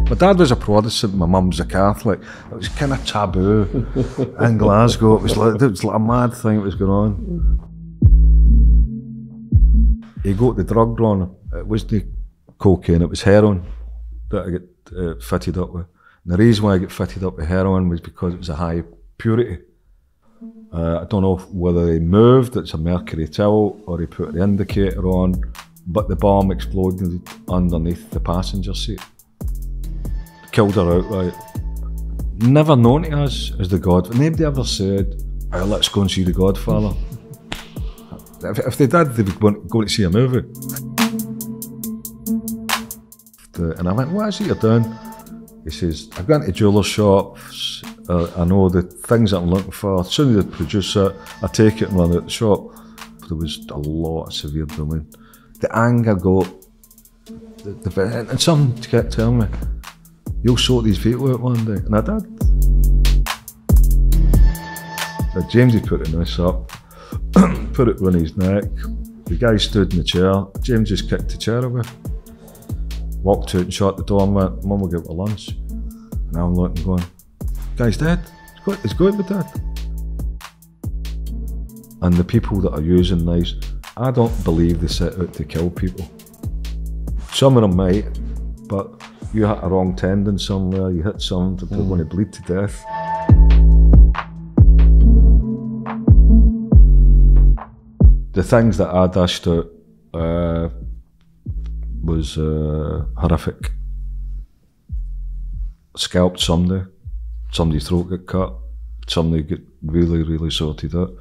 My dad was a Protestant, my mum was a Catholic. It was kind of taboo in Glasgow. It was like a mad thing that was going on. He got the drug wrong. It wasn't cocaine, it was heroin that I got fitted up with. And the reason why I got fitted up with heroin was because it was a high purity. I don't know whether he moved, it's a mercury till, or he put the indicator on, but the bomb exploded underneath the passenger seat. Killed her outright. Never known to us as the Godfather. Nobody ever said, oh, let's go and see the Godfather. If they did, they would go to see a movie. And I went, what is it you're doing? He says, I've gone to jeweller shops, I know the things that I'm looking for. As soon as they produce it, I take it and run out the shop. There was a lot of severe bullying. The anger got, and someone kept telling me, you'll sort these people out one day. And I did. So Jamesy put the noose up, put it on his neck. The guy stood in the chair. James just kicked the chair away. Walked out and shut the door and went, Mum will go to lunch. And I'm looking going, guy's dead. He's going to be dead. And the people that are using knives, I don't believe they set out to kill people. Some of them might, but you hit a wrong tendon somewhere, you hit someone, they're going to bleed to death. The things that I dashed out was horrific. Scalped somebody, somebody's throat got cut, somebody got really, really sorted out.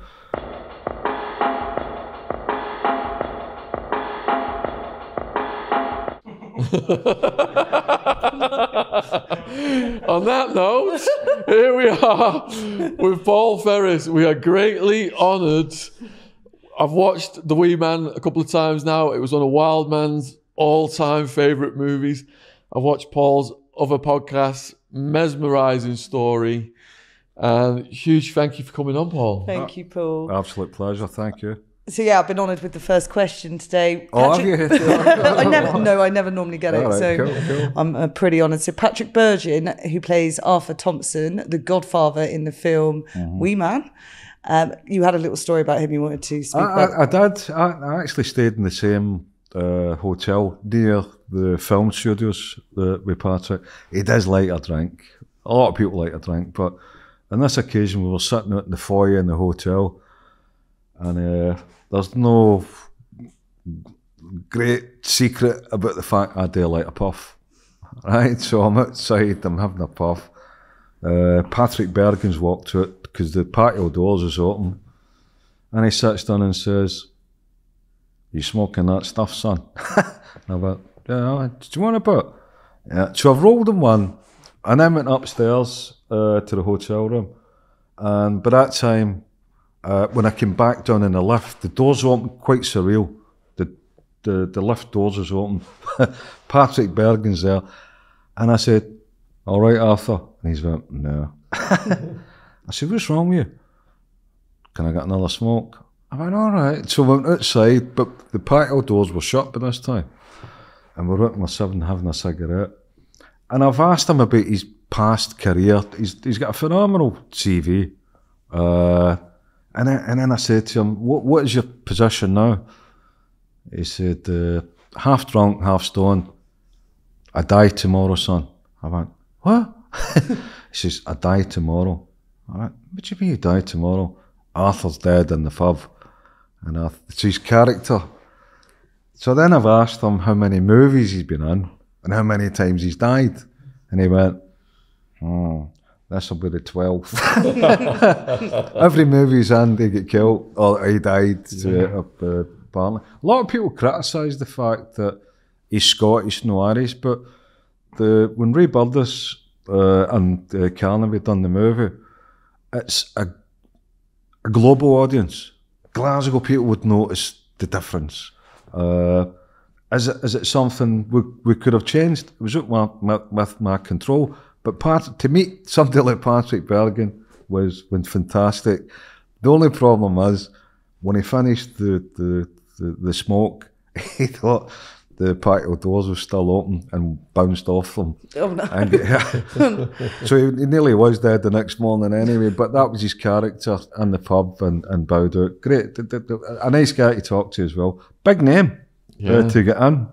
On that note, here we are with Paul Ferris. We are greatly honoured. I've watched The Wee Man a couple of times now. It was one of Wildman's all-time favourite movies. I've watched Paul's other podcasts, mesmerising story. And huge thank you for coming on, Paul. Thank you, Paul. Absolute pleasure, thank you. So yeah, I've been honoured with the first question today. Oh, have you? I never normally get it, right, so cool. I'm pretty honoured. So Patrick Bergin, who plays Arthur Thompson, the Godfather in the film Wee Man. You had a little story about him you wanted to speak about. I did. I actually stayed in the same hotel near the film studios with Patrick. He does like a drink. A lot of people like a drink, but on this occasion we were sitting out in the foyer in the hotel, and there's no great secret about the fact I do like a puff, right? So I'm outside, I'm having a puff. Patrick Bergen's walked out because the patio doors is open, and he sits down and says, "You smoking that stuff, son?" And I went, "Yeah, do you want a bit?" Yeah. So I've rolled him one, and then went upstairs to the hotel room, and by that time, when I came back down in the lift, the doors open, quite surreal. The lift doors is open. Patrick Bergen's there, and I said, "All right, Arthur," and he's went, "No." I said, "What's wrong with you? Can I get another smoke?" I went, "All right." So we went outside, but the patio doors were shut by this time, and we're out in my 7 having a cigarette. And I've asked him about his past career. He's got a phenomenal CV. And then I said to him, what is your position now? He said, half drunk, half stoned. I die tomorrow, son. I went, what? He says, I die tomorrow. I went, what do you mean you die tomorrow? Arthur's dead in the pub. And it's his character. So then I've asked him how many movies he's been in and how many times he's died. And he went, this will be the 12th. Every movie he's in, they get killed, or he died. Apparently. A lot of people criticise the fact that he's Scottish, no Irish, but when Ray Burdas and Carnaby done the movie, it's a global audience. Glasgow people would notice the difference. Is it something we could have changed? It was with my control. But to meet somebody like Patrick Bergen was fantastic. The only problem is when he finished the smoke, he thought, the patio doors were still open and bounced off them. Oh, no. And, so he nearly was dead the next morning anyway, but that was his character in the pub and bowed out. Great. A nice guy to talk to as well. Big name to get in.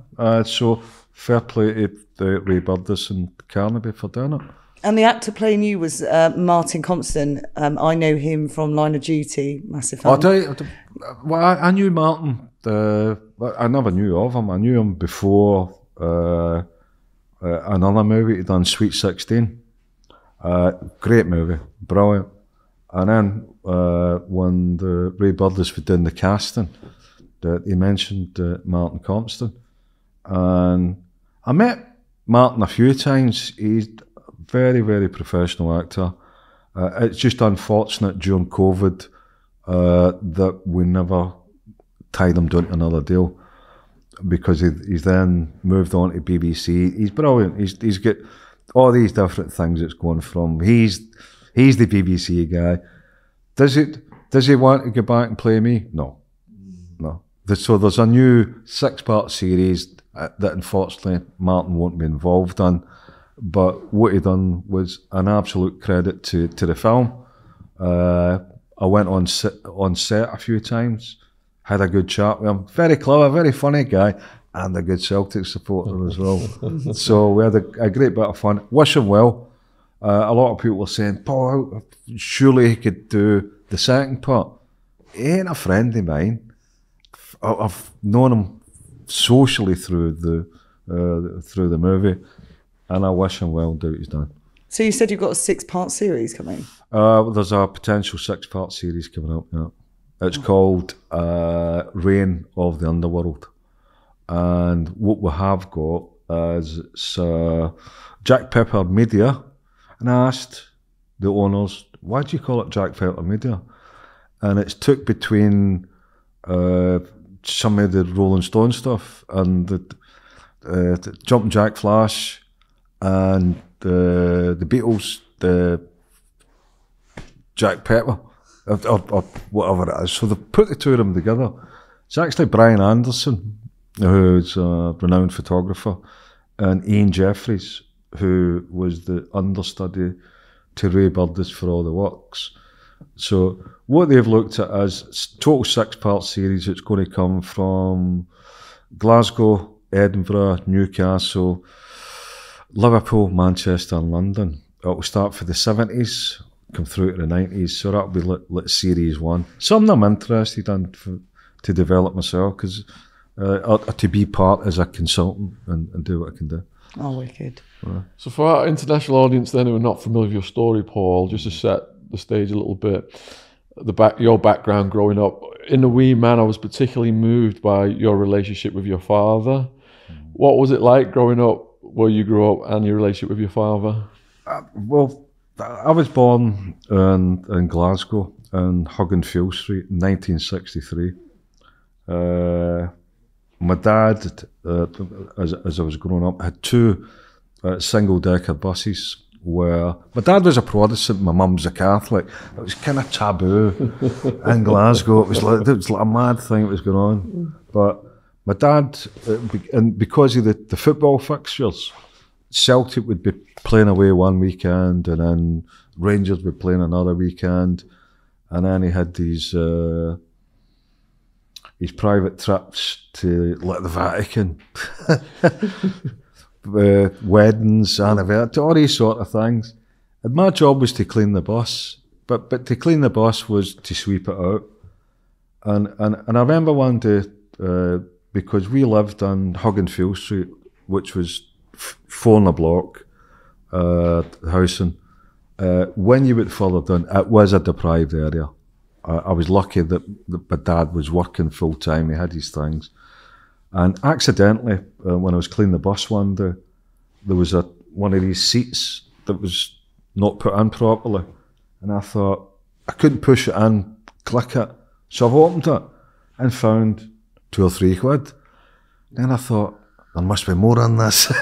So fair play to Ray Burgess and Carnaby for doing it. And the actor playing you was Martin Compston. I know him from Line of Duty, massive fan. I knew Martin. I never knew of him. I knew him before another movie he'd done, Sweet 16. Great movie, brilliant. And then when the Ray Burgess was doing the casting, he mentioned Martin Compston. And I met Martin a few times. He's very, very professional actor. It's just unfortunate during COVID that we never tied him down to another deal, because he's then moved on to BBC. He's brilliant. He's got all these different things that's going from. He's the BBC guy. Does he want to go back and play me? No. So there's a new 6-part series that unfortunately Martin won't be involved in. But what he done was an absolute credit to the film. I went on set a few times, had a good chat with him. Very clever, very funny guy, and a good Celtic supporter as well. So we had a great bit of fun. Wish him well. A lot of people were saying, Paul, surely he could do the second part. He ain't a friend of mine. I've known him socially through the movie. And I wish him well, do what he's done. So you said you've got a 6-part series coming? There's a potential 6-part series coming up, yeah. It's called Reign of the Underworld. And what we have got is Jack Pepper Media. And I asked the owners, why do you call it Jack Pepper Media? And it's took between some of the Rolling Stone stuff and the Jumpin' Jack Flash, and the Beatles, the Jack Pepper, or whatever it is. So they put the two of them together. It's actually Brian Anderson, who's a renowned photographer, and Ian Jeffries, who was the understudy to Ray Burgess for all the works. So what they've looked at is total 6-part series. It's going to come from Glasgow, Edinburgh, Newcastle, Liverpool, Manchester and London. It'll start for the 70s, come through to the 90s, so that'll be like series 1. Something I'm interested in to develop myself, because to be part as a consultant and do what I can do. Oh, wicked. Right. So for our international audience then who are not familiar with your story, Paul, just to set the stage a little bit, your background growing up, in A Wee Man, I was particularly moved by your relationship with your father. What was it like growing up where you grew up and your relationship with your father? Well, I was born in Glasgow in Hugginfield Street in 1963. My dad, as I was growing up, had 2 single-decker buses where my dad was a Protestant, my mum was a Catholic. It was kind of taboo in Glasgow. It was like a mad thing that was going on. But my dad, and because of the football fixtures, Celtic would be playing away one weekend, and then Rangers would be playing another weekend, and then he had his private trips to like the Vatican, weddings, anniversaries, all these sort of things. And my job was to clean the bus, but to clean the bus was to sweep it out. And I remember one day, because we lived on Hugginfield Street, which was 4 in a block, housing. When you went further down, it was a deprived area. I was lucky that my dad was working full time, he had his things. And accidentally, when I was cleaning the bus one day, there was one of these seats that was not put in properly. And I thought, I couldn't push it in, click it. So I've opened it and found 2 or 3 quid. Then I thought, there must be more on this.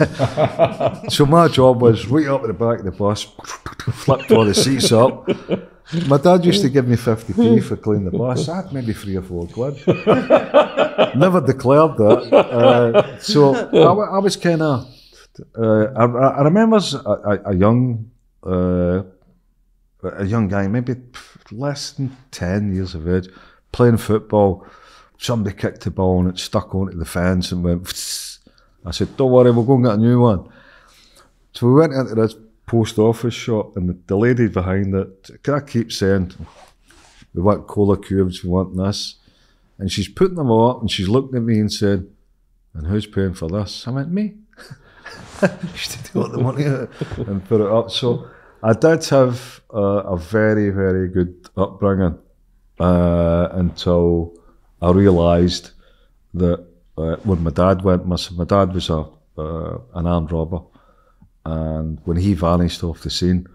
So my job was right up at the back of the bus, flipped all the seats up, My dad used to give me 50p for cleaning the bus. I had maybe 3 or 4 quid. Never declared that. So I was kind of. I remember as a young guy, maybe less than 10 years of age, playing football. Somebody kicked the ball and it stuck onto the fence and went. I said, "Don't worry, we'll go and get a new one." So we went into this post office shop, and the lady behind it, I keep saying, "We want cola cubes, we want this," and she's putting them all up, and she's looking at me and said, "And who's paying for this?" I went, "Me." She took the money out and put it up. So I did have a very, very good upbringing until I realised that when my dad went missing, my dad was an armed robber, and when he vanished off the scene,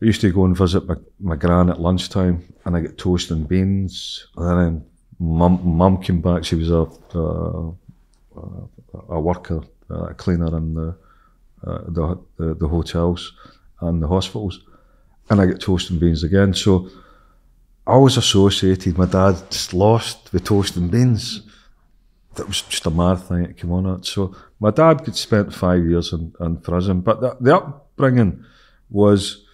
I used to go and visit my gran at lunchtime, and I get toast and beans, and then mum came back. She was a worker, a cleaner in the hotels and the hospitals, and I get toast and beans again. So I always associated my dad just lost with toast and beans. That was just a mad thing that came on it. So my dad had spent 5 years in prison, but the upbringing was,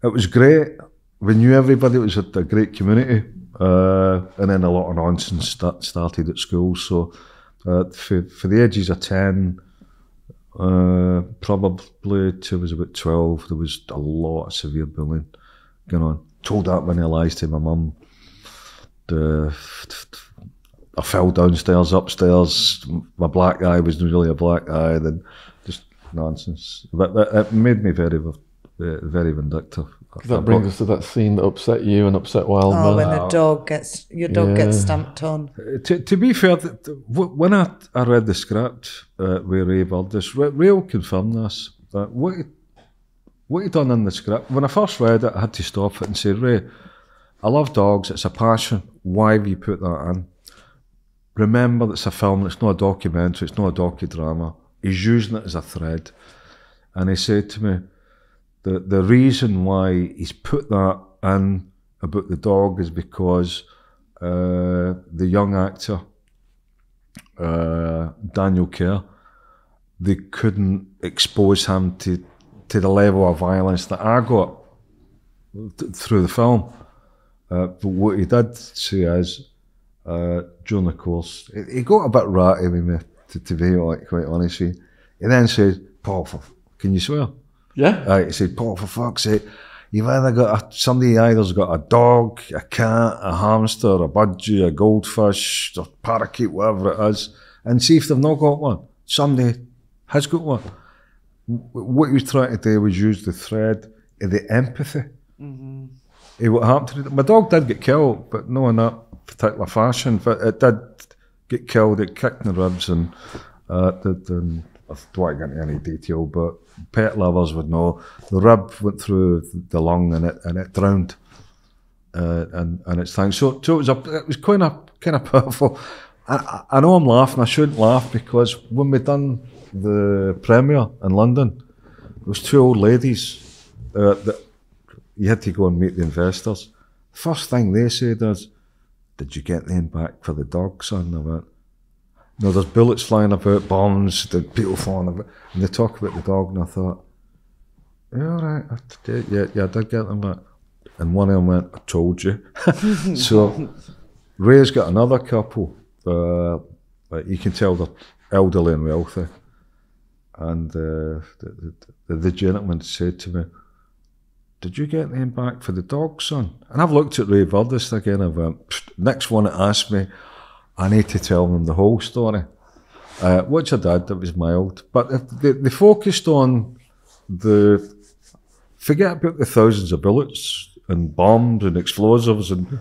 it was great. We knew everybody. It was a great community, and then a lot of nonsense started at school. So for the ages of 10, probably till I was about 12, there was a lot of severe bullying going on. Told that many lies to my mum. I fell downstairs, upstairs. My black eye wasn't really a black eye. Then just nonsense. But it made me very, very vindictive. That brings us to that scene that upset you and upset Wildman. Oh, when the dog gets gets stamped on. To be fair, when I read the script with Ray Burgess, Ray will confirm this. That what he done in the script, when I first read it, I had to stop it and say, "Ray, I love dogs, it's a passion, why have you put that in? Remember, it's a film, it's not a documentary, it's not a docudrama. He's using it as a thread." And he said to me, the reason why he's put that in about the dog is because the young actor, Daniel Kerr, they couldn't expose him to the level of violence that I got through the film. But what he did say is, during the course, he got a bit ratty with me, to be quite honest with you. He then said, "Paul, can you swear?" Yeah. He said, "Paul, for fuck's sake, you've either got somebody either's got a dog, a cat, a hamster, a budgie, a goldfish, a parakeet, whatever it is, and see if they've not got one. Somebody has got one." What he was trying to do was use the thread of the empathy. Mm-hmm. What happened to my dog did get killed, but not in that particular fashion. But it did get killed. It kicked in the ribs, and I don't want to get into any detail, but pet lovers would know the rib went through the lung and it drowned. And it's thing. So it was kind of powerful. I know I'm laughing. I shouldn't laugh, because when we done the premiere in London, there was 2 old ladies that you had to go and meet the investors. First thing they said is, "Did you get them back for the dog, son?" I went, "No, there's bullets flying about, bombs, the people falling about," and they talk about the dog, and I thought, "Yeah, all right, I did get them back." And one of them went, "I told you." So Ray's got another couple. You can tell they're elderly and wealthy. And the gentleman said to me, "Did you get them back for the dog, son?" And I've looked at Ray Burgess again. I went, next one that asked me, I need to tell them the whole story. Which I did. It was mild. But they focused on forget about the thousands of bullets and bombs and explosives, and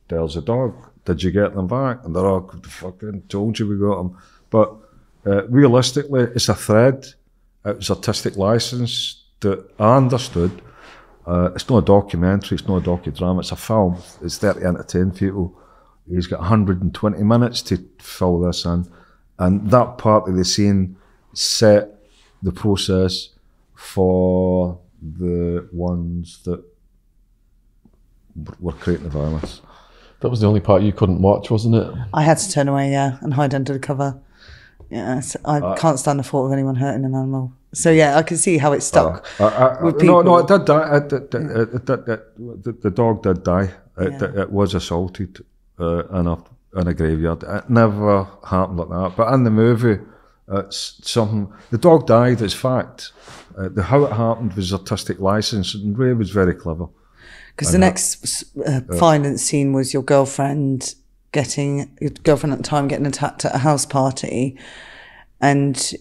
there's a dog. Did you get them back? And they're all, "Fucking told you we got them." But realistically, it's a thread. It was artistic license that I understood. It's not a documentary, it's not a docudrama, it's a film. It's there to entertain people. He's got 120 minutes to fill this in. And that part of the scene set the process for the ones that were creating the violence. That was the only part you couldn't watch, wasn't it? I had to turn away, yeah, and hide under the cover. Yeah, so I can't stand the thought of anyone hurting an animal. So yeah, I can see how it stuck with people. No, it did die. The dog did die. It was assaulted in a graveyard. It never happened like that. But in the movie, it's something. The dog died. It's fact. How it happened was artistic license, and Ray was very clever. Because the next violent scene was your girlfriend at the time getting attacked at a house party, and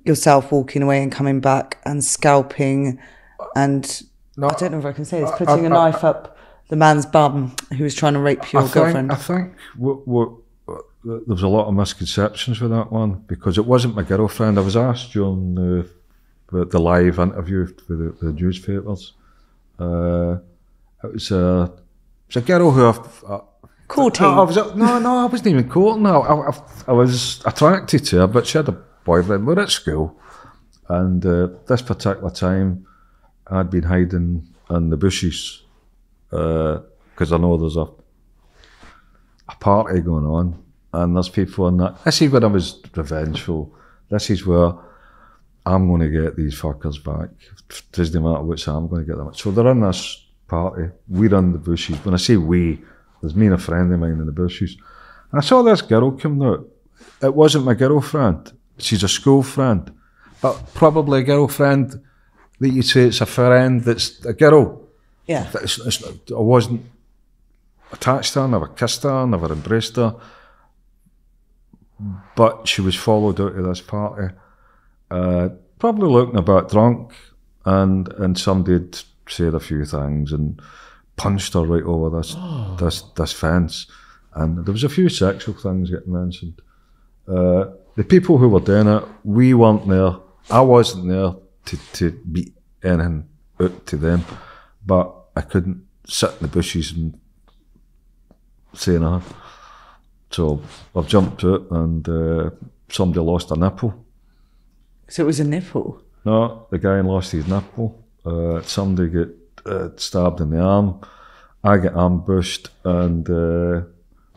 yourself walking away and coming back and scalping, and I don't know if I can say this, putting a knife up the man's bum who was trying to rape your girlfriend. I think there was a lot of misconceptions with that one, because it wasn't my girlfriend. I was asked during the live interview with the newspapers. It was a girl who courting. I wasn't even courting her. I was attracted to her, but she had a boyfriend. We were at school, and this particular time, I'd been hiding in the bushes because I know there's a party going on, and there's people in that. This is where I was revengeful. This is where I'm going to get these fuckers back. It doesn't matter which I'm going to get them. So they're in this party. We're in the bushes. When I say we, there's me and a friend of mine in the bushes. And I saw this girl coming out. It wasn't my girlfriend. She's a school friend. But probably a girlfriend that you'd say it's a friend that's a girl. Yeah. I wasn't attached to her, never kissed her, never embraced her. But she was followed out of this party. Probably looking a bit drunk, and somebody had said a few things and punched her right over this fence, and there was a few sexual things getting mentioned. The people who were doing it, we weren't there. I wasn't there to beat anything out to them, but I couldn't sit in the bushes and say nothing. So I've jumped out, and somebody lost a nipple. So it was a nipple? No, the guy lost his nipple. Somebody get stabbed in the arm. I get ambushed, and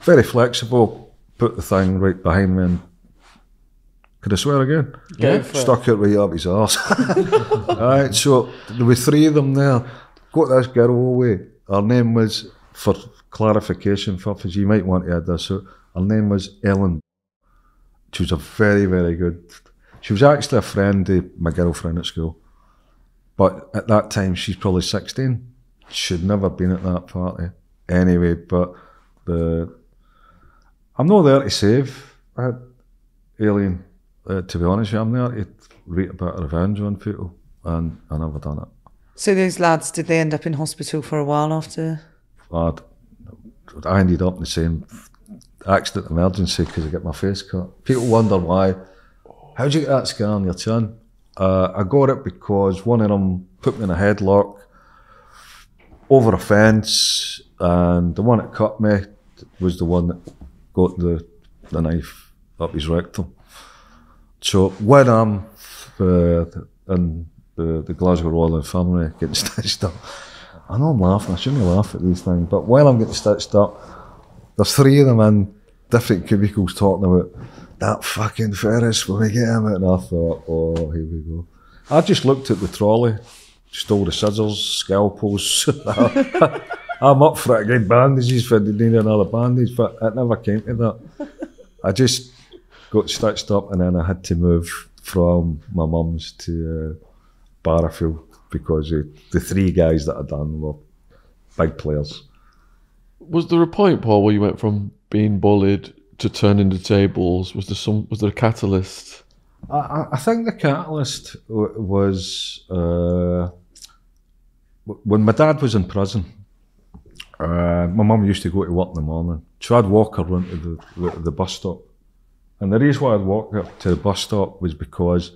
very flexible, put the thing right behind me, and could I swear again? Yeah. Stuck it right up his arse. Right, so there were three of them there. Got this girl away. Her name was, for clarification purposes, you might want to add this, so her name was Ellen. She was a very, very good. She was actually a friend of my girlfriend at school. But at that time, she's probably 16. She'd never been at that party. Anyway, but I'm not there to save Alien, to be honest with you. I'm there to wreak a bit of revenge on people, and I never done it. So those lads, did they end up in hospital for a while after? I ended up in the same accident emergency because I got my face cut. People wonder why. How'd you get that scar on your chin? I got it because one of them put me in a headlock over a fence, and the one that cut me was the one that got the knife up his rectum. So when I'm in the Glasgow Royal Infirmary getting stitched up, I know I'm laughing, I shouldn't laugh at these things, but while I'm getting stitched up, there's three of them in different cubicles talking about that fucking Ferris, when we get him out, and I thought, oh, here we go. I just looked at the trolley, stole the scissors, scalpels. I'm up for it again, bandages, if I need another bandage, but it never came to that. I just got stitched up, and then I had to move from my mum's to Barrafield because the three guys that I'd done were big players. Was there a point, Paul, where you went from being bullied to turning the tables? Was there a catalyst? I think the catalyst was when my dad was in prison. My mum used to go to work in the morning, so I'd walk her run to the bus stop. And the reason why I'd walk her to the bus stop was because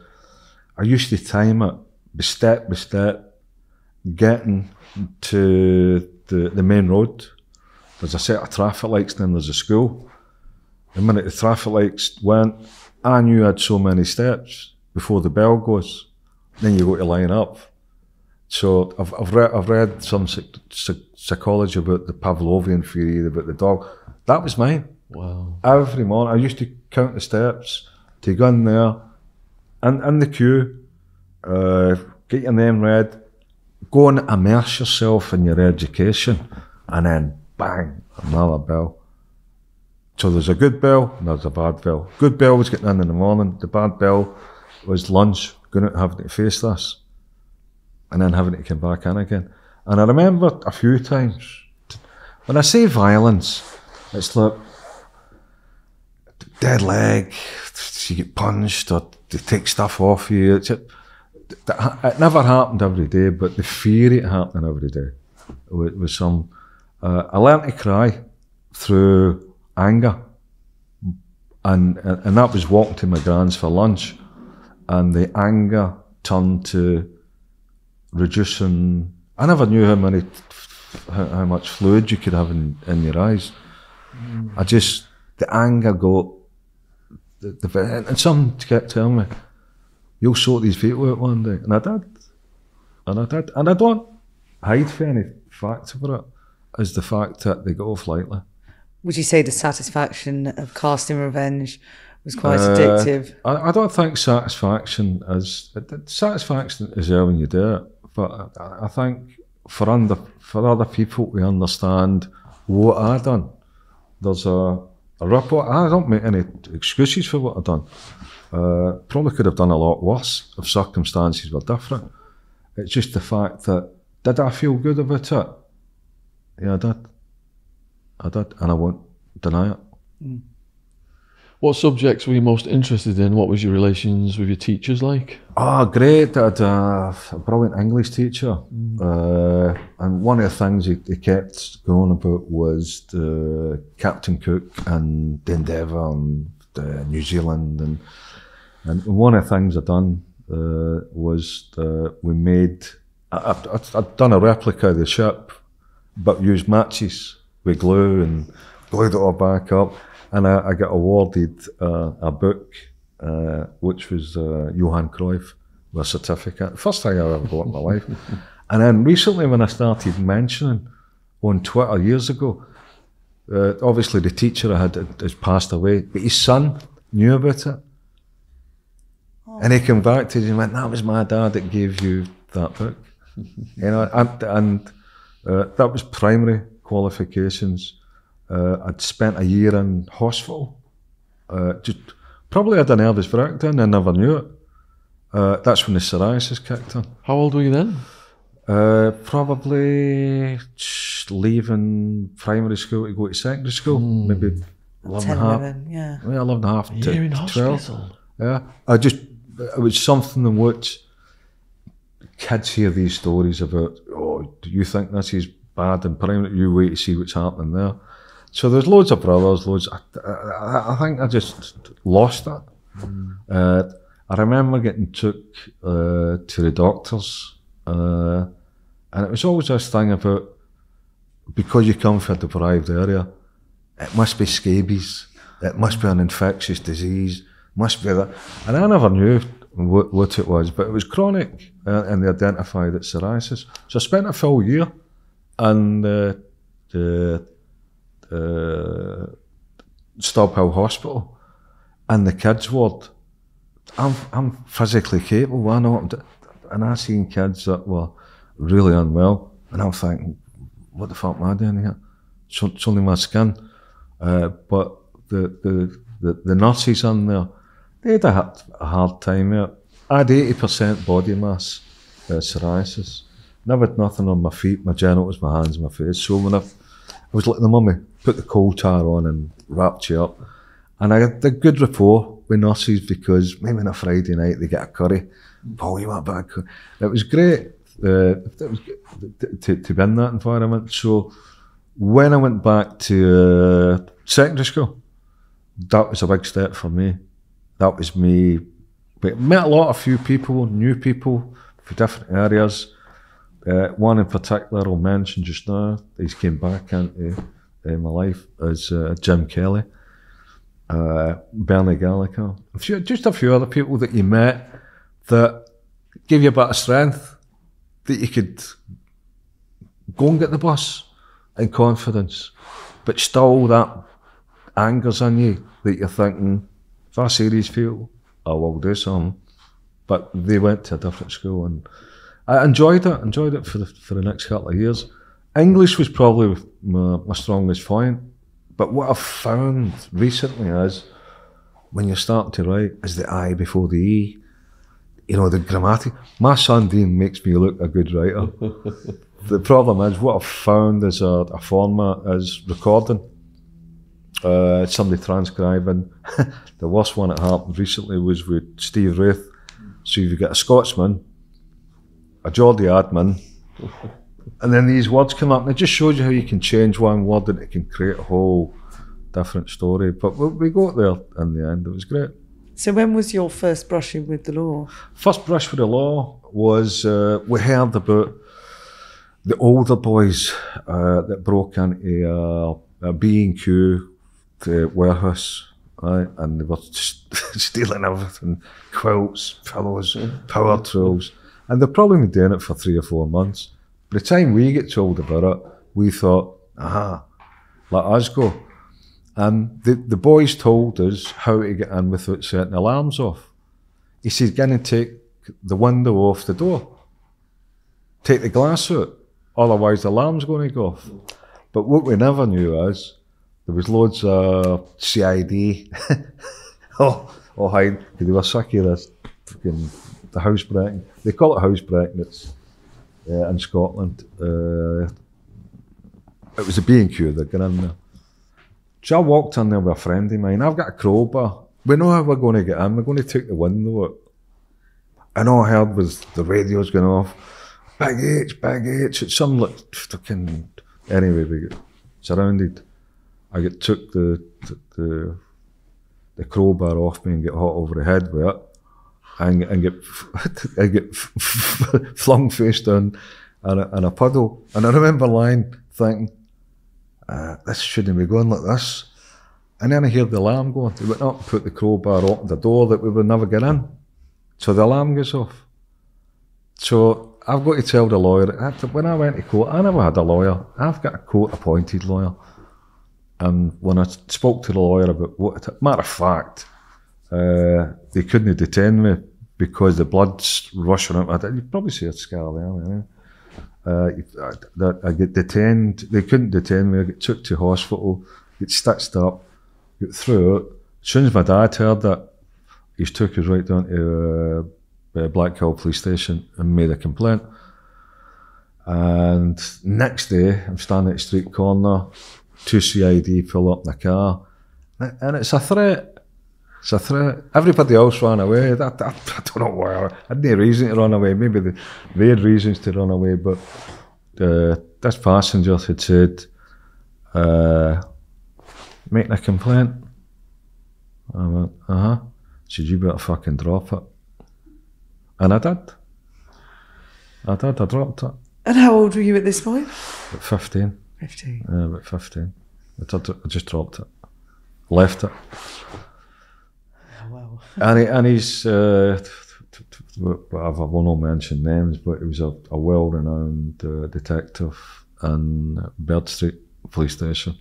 I used to time it step by step, getting to the main road. There's a set of traffic lights, then there's a school. The minute the traffic lights went, I knew I had so many steps before the bell goes. Then you go to line up. So I've read some psychology about the Pavlovian theory about the dog. That was mine. Wow. Every morning I used to count the steps to go in there, in the queue, get your name read, go and immerse yourself in your education, and then bang, another bell. So there's a good bell and there's a bad bell. Good bell was getting in the morning. The bad bell was lunch, going out and having to face this, and then having to come back in again. And I remember a few times, when I say violence, it's like dead leg, you get punched or they take stuff off you. It never happened every day, but the fear it happening every day was some. I learned to cry through anger, and that was walking to my gran's for lunch, and the anger turned to reducing. I never knew how much fluid you could have in your eyes. The anger got and someone kept telling me, "You'll sort these people out one day," and I did, and I don't hide for any facts about it. Is the fact that they got off lightly. Would you say the satisfaction of casting revenge was quite addictive? I don't think satisfaction is there when you do it, but I think for other people to understand what I done, there's a report. I don't make any excuses for what I done. Probably could have done a lot worse if circumstances were different. It's just the fact that, did I feel good about it? Yeah, I did, and I won't deny it. Mm. What subjects were you most interested in? What was your relations with your teachers like? Oh, great. I had a brilliant English teacher. And one of the things he kept going about was the Captain Cook and the Endeavour and New Zealand. And one of the things I done was we made, I'd done a replica of the ship, but used matches with glue and glued it all back up. And I got awarded a book, which was Johan Cruyff, with a certificate. First thing I ever got in my life. And then recently when I started mentioning on Twitter years ago, obviously the teacher I had has passed away, but his son knew about it. Oh. And he came back to us and went, "That was my dad that gave you that book." You know, and that was primary qualifications. I'd spent a year in hospital. Just probably had a nervous breakdown. I never knew it. That's when the psoriasis kicked in. How old were you then? Probably leaving primary school to go to secondary school. Maybe 11 and a half. 11, yeah. Yeah, 11 and a half to You're in 12. Hospital. Yeah, it was something in which kids hear these stories about, "Oh, do you think this is bad in primary? You wait to see what's happening there." So there's loads of brothers, I think I just lost it. I remember getting took to the doctors, and it was always this thing about, because you come from a deprived area, it must be scabies, it must be an infectious disease, must be that. And I never knew what it was, but it was chronic, and they identified it psoriasis. So I spent a full year in the Stub Hill Hospital in the kids ward. I'm physically capable, I know, and I seen kids that were really unwell, and I'm thinking, what the fuck am I doing here? It's only my skin. But the nurses in there, they had a hard time here. I had 80% body mass, psoriasis. Never had nothing on my feet, my genitals, my hands, my face. So when I was letting the mummy put the coal tar on and wrapped you up, and I had a good rapport with nurses, because maybe on a Friday night they get a curry. "Paul, you want a bad curry?" It was great to be in that environment. So when I went back to secondary school, that was a big step for me. That was me. But met a few people, new people from different areas. One in particular I'll mention just now, he's came back into my life, is Jim Kelly, Bernie Gallagher, just a few other people that you met that gave you a bit of strength, that you could go and get the bus in confidence, but still that anger's in you that you're thinking, if I see these people, I will do something. But they went to a different school, and I enjoyed it for the next couple of years. English was probably my strongest point, but what I've found recently is when you're starting to write is the I before the E. You know, the grammatic. My son Dean makes me look a good writer. The problem is what I've found is a format is recording. Somebody transcribing. The worst one that happened recently was with Steve Wraith. So you've got a Scotsman, a Geordie admin, and then these words come up, and it just shows you how you can change one word and it can create a whole different story. But we got there in the end. It was great. So when was your first brushing with the law? First brush with the law was we heard about the older boys that broke into a B&Q warehouse, right? And they were stealing everything, quilts, pillows, power tools. And they've probably been doing it for 3 or 4 months. By the time we get told about it, we thought, let us go. And the boys told us how to get in without setting alarms off. He said, "Get and take the window off the door. Take the glass out, otherwise the alarm's going to go off." But what we never knew is there was loads of CID. Hide. They were sick of this fucking the housebreaking. They call it housebreaking. It's in Scotland. It was a B&Q that got in there. So I walked in there with a friend of mine. I've got a crowbar. We know how we're going to get in. We're going to take the window out. And all I heard was the radio's going off. Big H, Big H. It's some like fucking. Anyway, we get surrounded. I took the crowbar off me and get hot over the head with it, and get flung face down in a puddle. And I remember lying thinking, this shouldn't be going like this. And then I heard the alarm going. They went up and put the crowbar open the door that we would never get in. So the alarm goes off. So I've got to tell the lawyer, when I went to court, I never had a lawyer. I've got a court-appointed lawyer. And when I spoke to the lawyer about matter of fact, they couldn't detain me because the blood's rushing out. You'd probably see a scar there. I get detained. They couldn't detain me. I got took to hospital, get stitched up, got through it. As soon as my dad heard that, he took us right down to Blackhill police station and made a complaint. And next day, I'm standing at the street corner, 2 CID pull up in the car, and it's a threat. It's a threat. Everybody else ran away. I don't know why. I had no reason to run away. Maybe they had reasons to run away, but this passenger had said, making a complaint. I went, Said, you better fucking drop it. And I did. I dropped it. And how old were you at this point? About 15. 15. About 15. I just dropped it. Left it. Wow. And he's, I will not mention names, but he was a well-renowned detective in Bird Street Police Station.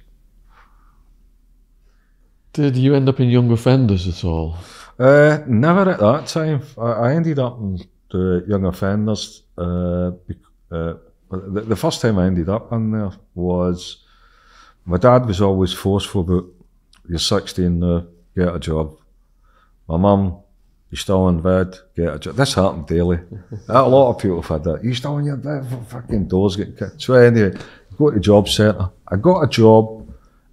Did you end up in young offenders at all? Never at that time. I ended up in the young offenders. The first time I ended up in there was, my dad was always forceful about, you're 16 now, get a job. My mum, you're still in bed, get a job. This happened daily. A lot of people have had that. You're still in your bed, fucking doors getting kicked. So anyway, go to the job centre. I got a job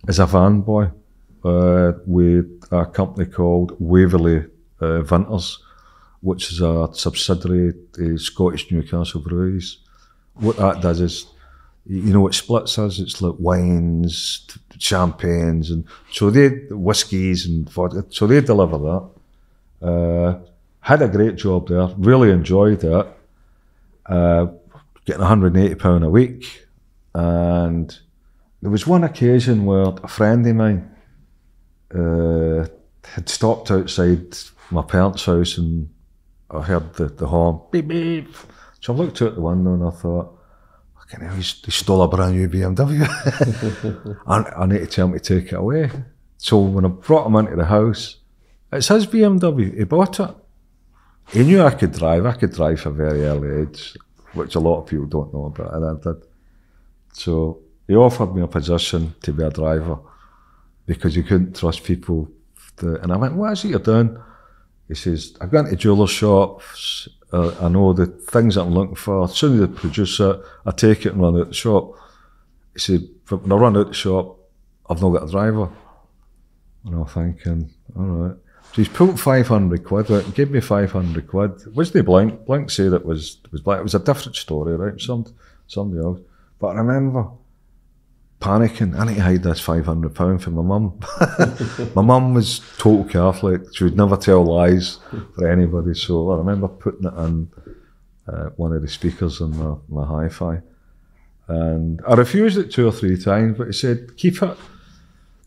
as a van boy with a company called Waverley Vintners, which is a subsidiary to Scottish Newcastle Breweries. What that does is, you know what splits is? It's like wines, champagnes, and so whiskies and vodka. So they deliver that. Had a great job there. Really enjoyed it. Getting £180 a week, and there was one occasion where a friend of mine had stopped outside my parents' house, and I heard the horn, beep beep. So I looked out the window and I thought, fucking hell, he stole a brand new BMW. I need to tell him to take it away. So when I brought him into the house, it's his BMW, he bought it. He knew I could drive from a very early age, which a lot of people don't know about, and I did. So he offered me a position to be a driver because you couldn't trust people. And I went, what is it you're doing? He says, I go into jeweller shops, I know the things that I'm looking for. As soon as they produce it, I take it and run out the shop. He said, but when I run out the shop, I've not got a driver. And I'm thinking, all right. So he's pulled 500 quid out and gave me 500 quid. It wasn't Blink. Blink said it was black. It was a different story, right? Somebody else. But I remember panicking. I need to hide this £500 from my mum. My mum was total Catholic. She would never tell lies for anybody. So I remember putting it in one of the speakers on my hi-fi. And I refused it 2 or 3 times, but he said, keep it.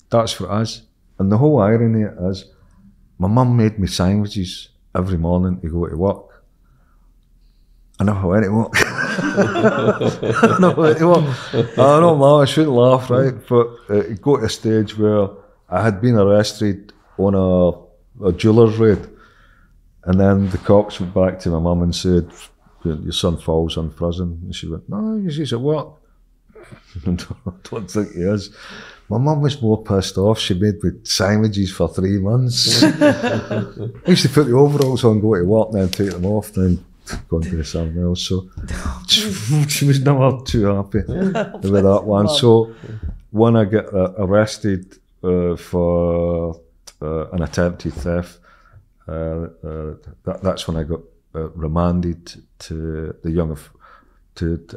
That's what it is. And the whole irony is, my mum made me sandwiches every morning to go to work. I never went to work. I never went to work. I know, Mum, I shouldn't laugh, right? But it got to a stage where I had been arrested on a jeweller's raid. And then the cops went back to my mum and said, your son falls in prison. And she went, no, he's at work. I don't think he is. My mum was more pissed off. She made me sandwiches for 3 months. I used to put the overalls on, go to work, then take them off, then go and do something else. So she was never too happy with that one. So when I get arrested for an attempted theft, that's when I got remanded to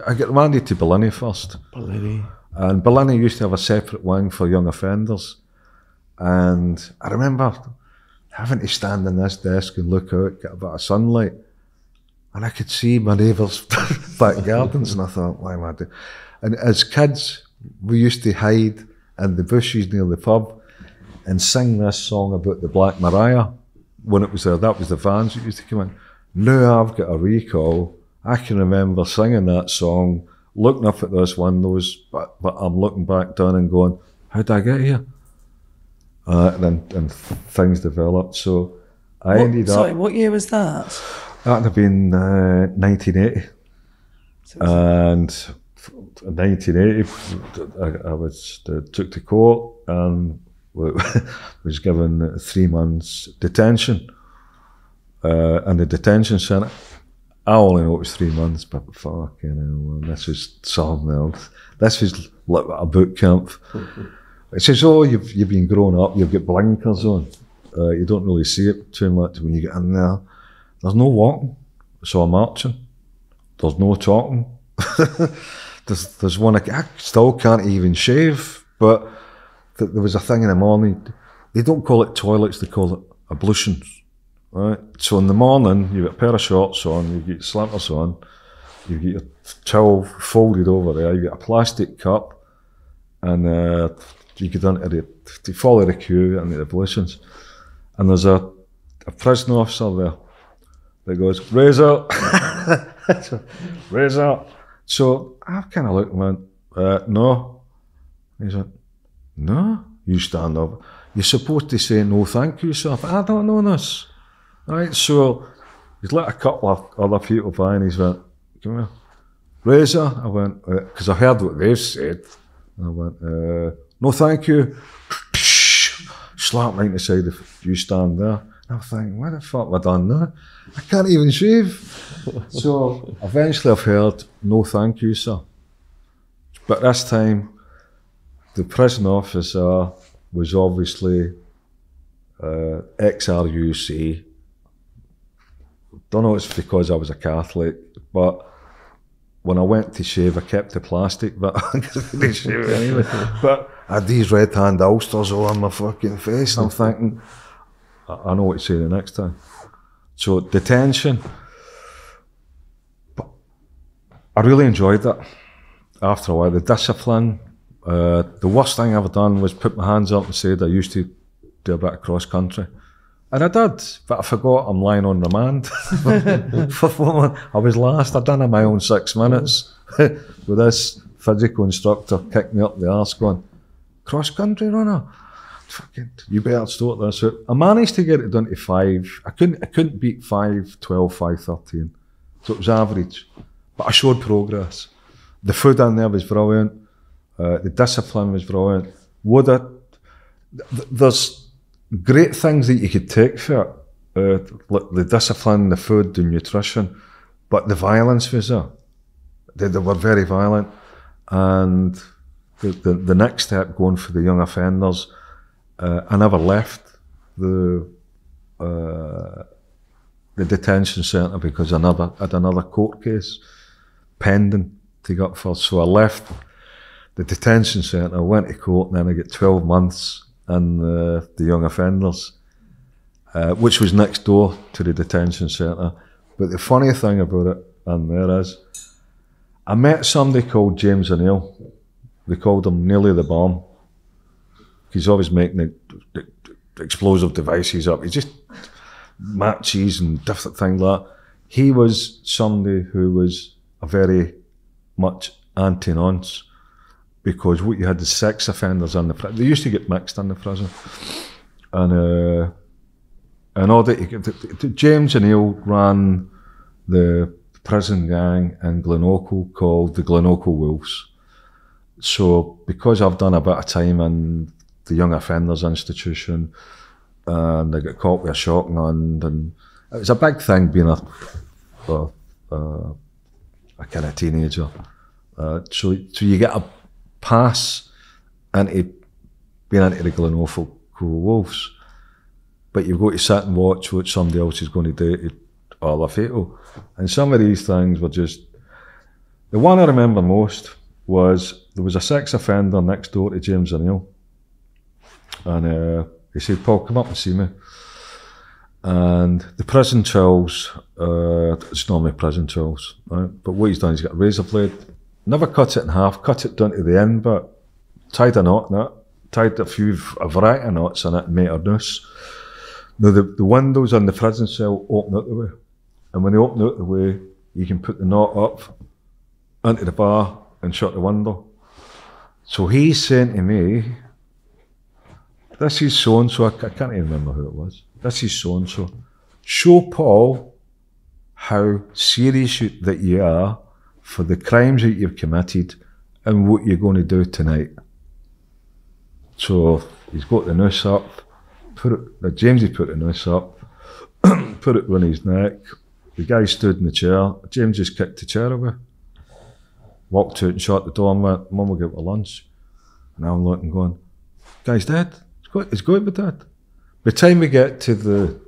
I get remanded to Ballini first. Ballini. And Ballini used to have a separate wing for young offenders. And I remember having to stand in this desk and look out, get a bit of sunlight. And I could see my neighbours' back gardens, and I thought, why am I doing? And as kids, we used to hide in the bushes near the pub and sing this song about the Black Mariah. When it was there, that was the vans that used to come in. Now I've got a recall. I can remember singing that song, looking up at those windows, but I'm looking back down and going, how did I get here? And things developed. So I ended up... Sorry, what year was that? That would have been 1980. And in 1980, I was took to court and was given 3 months detention. And the detention centre, I only know it was 3 months, but fucking hell, this was something else. This was like a boot camp. It says, oh, you've been grown up, you've got blinkers on. You don't really see it too much when you get in there. There's no walking, so I'm marching. There's no talking. there's one, I still can't even shave, but there was a thing in the morning, they don't call it toilets, they call it ablutions. Right, so in the morning you've got a pair of shorts on, you've got your slippers on, you've got your towel folded over there, you've got a plastic cup, and you get into to follow the queue and the ablutions. And there's a prison officer there that goes, razor, razor. So I kind of looked and went, no. He said, no, you stand up. You're supposed to say no thank you, sir. I don't know this. Right, so he's let a couple of other people by and he's went, come here. Razor? I went, because I heard what they've said. And I went, no thank you. Slap right in the side of you stand there. And I'm thinking, what the fuck have I done now? I can't even shave. So eventually I've heard, no thank you, sir. But this time, the prison officer was obviously ex-RUC. Don't know if it's because I was a Catholic, but when I went to shave, I kept the plastic, but I couldn't shave it anyway. But I had these red hand ulsters all on my fucking face, and I'm thinking, I know what to say the next time. So detention, but I really enjoyed that. After a while, the discipline, the worst thing I ever done was put my hands up and said I used to do a bit of cross country. And I did, but I forgot I'm lying on remand. I was last. I'd done my own 6 minutes with this physical instructor kicked me up the arse going, cross-country runner? Fucking, you better sort this out. I managed to get it done to 5. I couldn't beat 5:12, 5:13. So it was average. But I showed progress. The food in there was brilliant. The discipline was brilliant. There's great things that you could take for it. Like the discipline, the food, the nutrition. But the violence was there. They were very violent. And the next step going for the young offenders, I never left the detention centre because I had another court case pending to get first. So I left the detention centre, went to court, and then I got 12 months in the young offenders, which was next door to the detention centre. But the funny thing about it, and there is, I met somebody called James O'Neill. They called him Nearly the Bomb. He's always making the explosive devices up. He's just matches and different things like that. He was somebody who was a very much anti-nonce, because what you had the sex offenders in the prison. They used to get mixed in the prison. And all that. James O'Neill ran the prison gang in Glenorchy called the Glenorchy Wolves. So because I've done a bit of time in the Young Offenders Institution, and I got caught with a shotgun, and it was a big thing being a kind of teenager. So you get a pass into being into the Glenorchy Wolves, but you've got to sit and watch what somebody else is going to do to all fatal. And some of these things were just... The one I remember most was there was a sex offender next door to James O'Neill, and he said, "Paul, come up and see me." And the prison tools, it's normally prison tools, right? But what he's done, he's got a razor blade, never cut it in half, cut it down to the end, but tied a knot in it, tied a variety of knots in it, and made a noose. Now the windows in the prison cell open out the way, and when they open out the way, you can put the knot up into the bar and shut the window. So he's saying to me, "This is so-and-so," I can't even remember who it was. "This is so-and-so. Show Paul how serious that you are for the crimes that you've committed and what you're going to do tonight." So he's got the noose up, James put the noose up, put it around his neck. The guy stood in the chair. James just kicked the chair away, walked out and shut the door and went, "Mum will go to lunch." And I'm looking going, "Guy's dead. He's got to be dead." By the time we get to the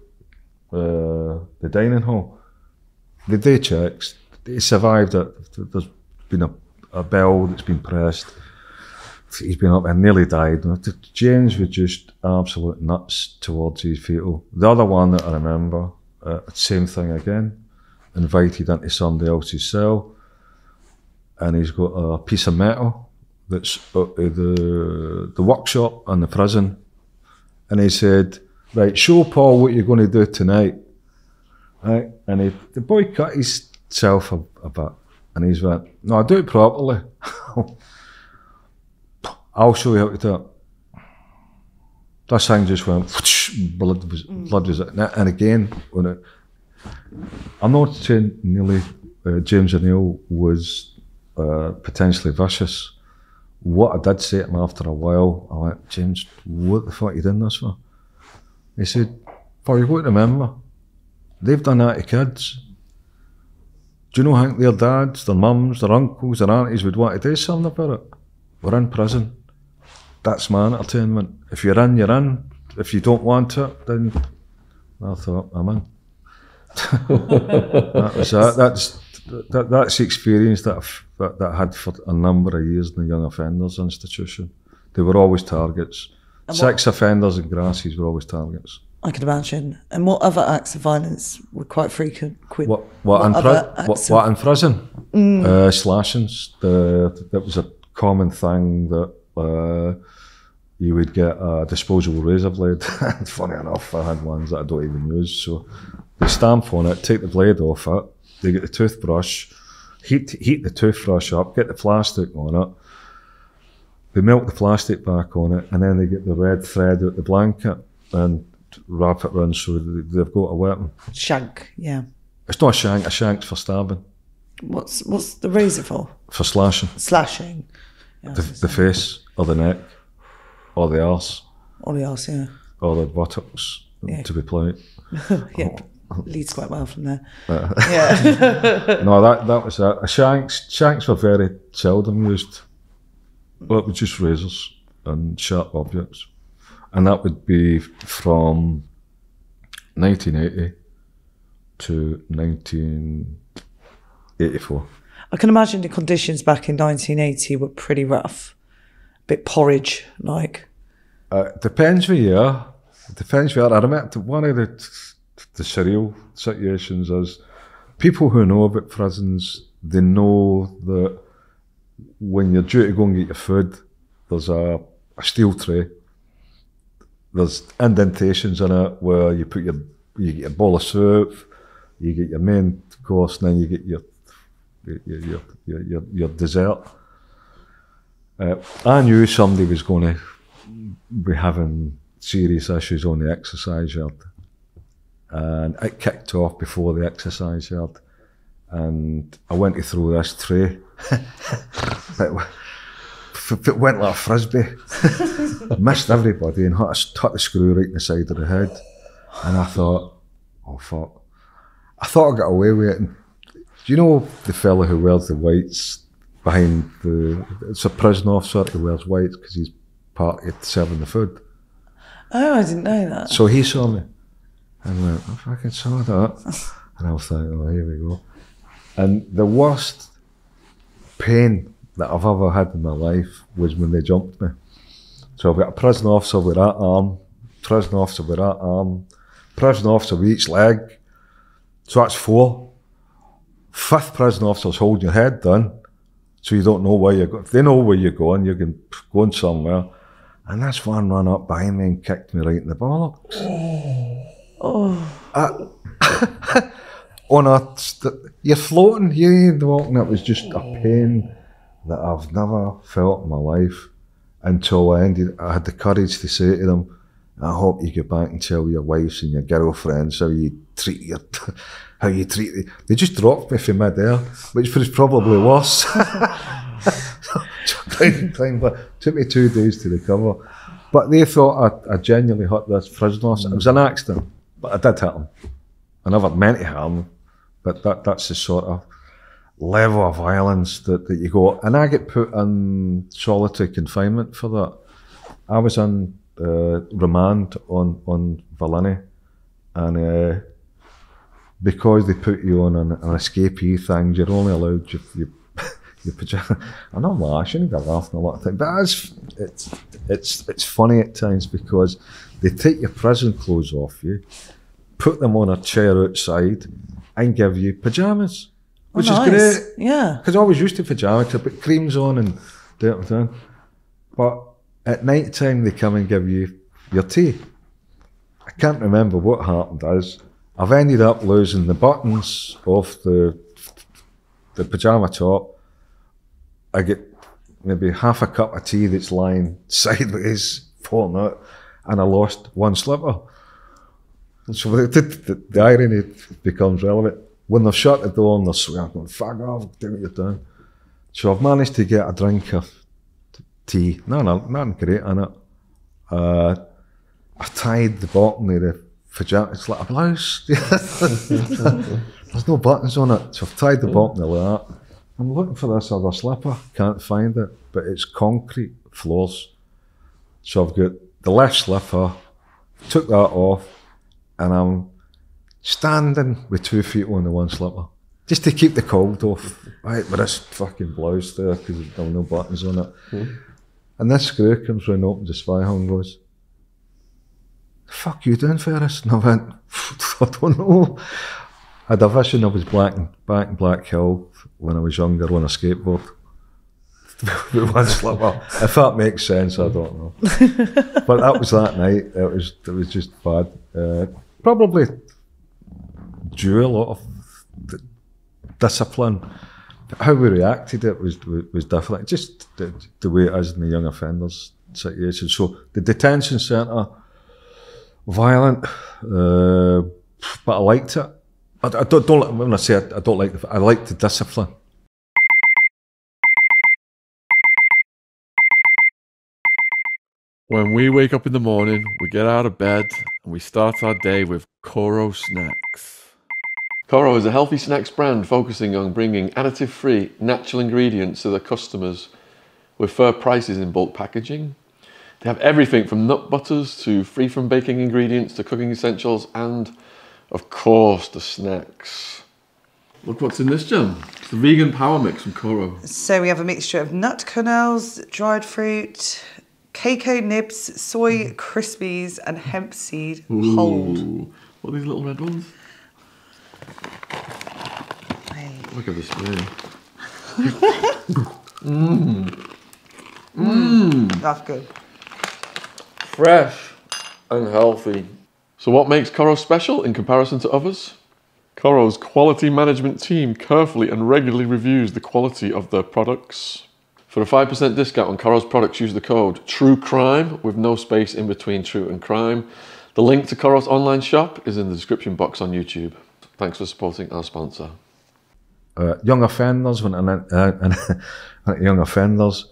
dining hall, they do checks. He survived it. There's been a bell that's been pressed. He's been up and nearly died. James was just absolute nuts towards his fetal. The other one that I remember, same thing again, invited into somebody else's cell, and he's got a piece of metal that's the workshop in the prison, and he said, "Right, show Paul what you're going to do tonight." Right, and the boy cut himself a bit, and he's went, "No, I do it properly. I'll show you how to do it." This thing just went, blood was it. And again, I'm not saying nearly James O'Neill was potentially vicious. What I did say to him after a while, I went, "James, what the fuck are you doing this for?" He said, "Paul, you've got to remember, they've done that to kids. Do you know how their dads, their mums, their uncles, their aunties would want to do something about it? We're in prison. That's my entertainment. If you're in, you're in. If you don't want it, then..." I thought, I'm in. That was that. That's the experience that I had for a number of years in the Young Offenders Institution. They were always targets. Sex offenders and grassies were always targets. I can imagine. And what other acts of violence were quite frequent? What in prison? Slashings. That was a common thing that you would get a disposable razor blade. Funny enough, I had ones that I don't even use. So they stamp on it, take the blade off it, they get the toothbrush, heat the toothbrush up, get the plastic on it, they melt the plastic back on it, and then they get the red thread out the blanket and wrap it around so they've got a weapon. Shank, yeah. It's not a shank, a shank's for stabbing. What's the razor for? For slashing. Slashing. Yeah, The face, or the neck, or the arse. Or the arse, yeah. Or the buttocks, to be polite. Yeah, leads quite well from there. Yeah. No, that was it. Shanks were very seldom used. Well, it was just razors and sharp objects. And that would be from 1980 to 1984. I can imagine the conditions back in 1980 were pretty rough. A bit porridge-like. Depends where you are. It depends where you are. I remember one of the surreal situations is people who know about prisons, they know that when you're due to go and get your food, there's a steel tray. There's indentations in it where you get your bowl of soup, you get your main course, and then you get your dessert. I knew somebody was going to be having serious issues on the exercise yard, and it kicked off before the exercise yard, and I went to throw this tray. It went like a frisbee. Missed everybody and hit the screw right in the side of the head. And I thought, oh fuck. I thought I got away with it. And do you know the fella who wears the whites behind it's a prison officer who wears whites because he's part of serving the food. Oh, I didn't know that. So he saw me and went, I fucking saw that. And I was like, oh, here we go. And the worst pain that I've ever had in my life was when they jumped me. So I've got a prison officer with that arm, prison officer with that arm, prison officer with each leg. So that's 4. 5th prison officer's holding your head down, so you don't know where you're going. If they know where you're going somewhere. And this one ran up behind me and kicked me right in the bollocks. You're floating, you're walking. It was just a pain that I've never felt in my life until I had the courage to say to them, I hope you get back and tell your wives and your girlfriends how you treat They just dropped me from mid-air, which was probably worse. Took me 2 days to recover. But they thought I genuinely hurt this prison officer. It was an accident, but I did hit him. I never meant to hit him, but that's the sort of level of violence that you go. And I get put in solitary confinement for that. I was in remand on Valini, and because they put you on an escapee thing, you're only allowed your pyjama. I know I shouldn't be laughing a lot of things, but it's funny at times because they take your prison clothes off you, put them on a chair outside, and give you pyjamas. Which is great. Yeah. Because I was used to pyjamas, to put creams on and do it and but at night time they come and give you your tea. I can't remember what happened is I've ended up losing the buttons off the pyjama top. I get maybe half a cup of tea that's lying sideways, falling out, and I lost 1 slipper. So the irony becomes relevant. When they've shut the door and they're swearing, going, fuck off, do what you're doing. So I've managed to get a drink of tea. No, nothing great in it. I've tied the bottom of the pyjama. It's like a blouse. There's no buttons on it. So I've tied the bottom of that. I'm looking for this other slipper. Can't find it, but it's concrete floors. So I've got the left slipper, took that off, and I'm standing with 2 feet on the 1 slipper, just to keep the cold off. Right, with this fucking blouse there, because there's no buttons on it. And this screw comes round, opens the spy hole and goes, the fuck you doing, Ferris? And I went, I don't know. I had a vision I was back in Black Hill when I was younger on a skateboard. with one slip. Well, if that makes sense, I don't know. But that was that night. It was just bad. Probably due a lot of discipline. How we reacted it was different. Just the way it is in the young offenders situation. So the detention centre, violent, but I liked it. I don't when I say I don't like I like the discipline. When we wake up in the morning, we get out of bed and we start our day with Coro snacks. Coro is a healthy snacks brand focusing on bringing additive-free, natural ingredients to their customers with fair prices in bulk packaging. They have everything from nut butters to free from baking ingredients to cooking essentials and, of course, the snacks. Look what's in this, Jen. It's the vegan power mix from Coro. So we have a mixture of nut kernels, dried fruit, cacao nibs, soy crispies, and hemp seed hold. What are these little red ones? Look at this thing. That's good. Fresh and healthy. So what makes Coro special in comparison to others? Coro's quality management team carefully and regularly reviews the quality of their products. For a 5% discount on Coro's products, use the code TRUECRIME with no space in between true and crime. The link to Coro's online shop is in the description box on YouTube. Thanks for supporting our sponsor. Young offenders, when young offenders,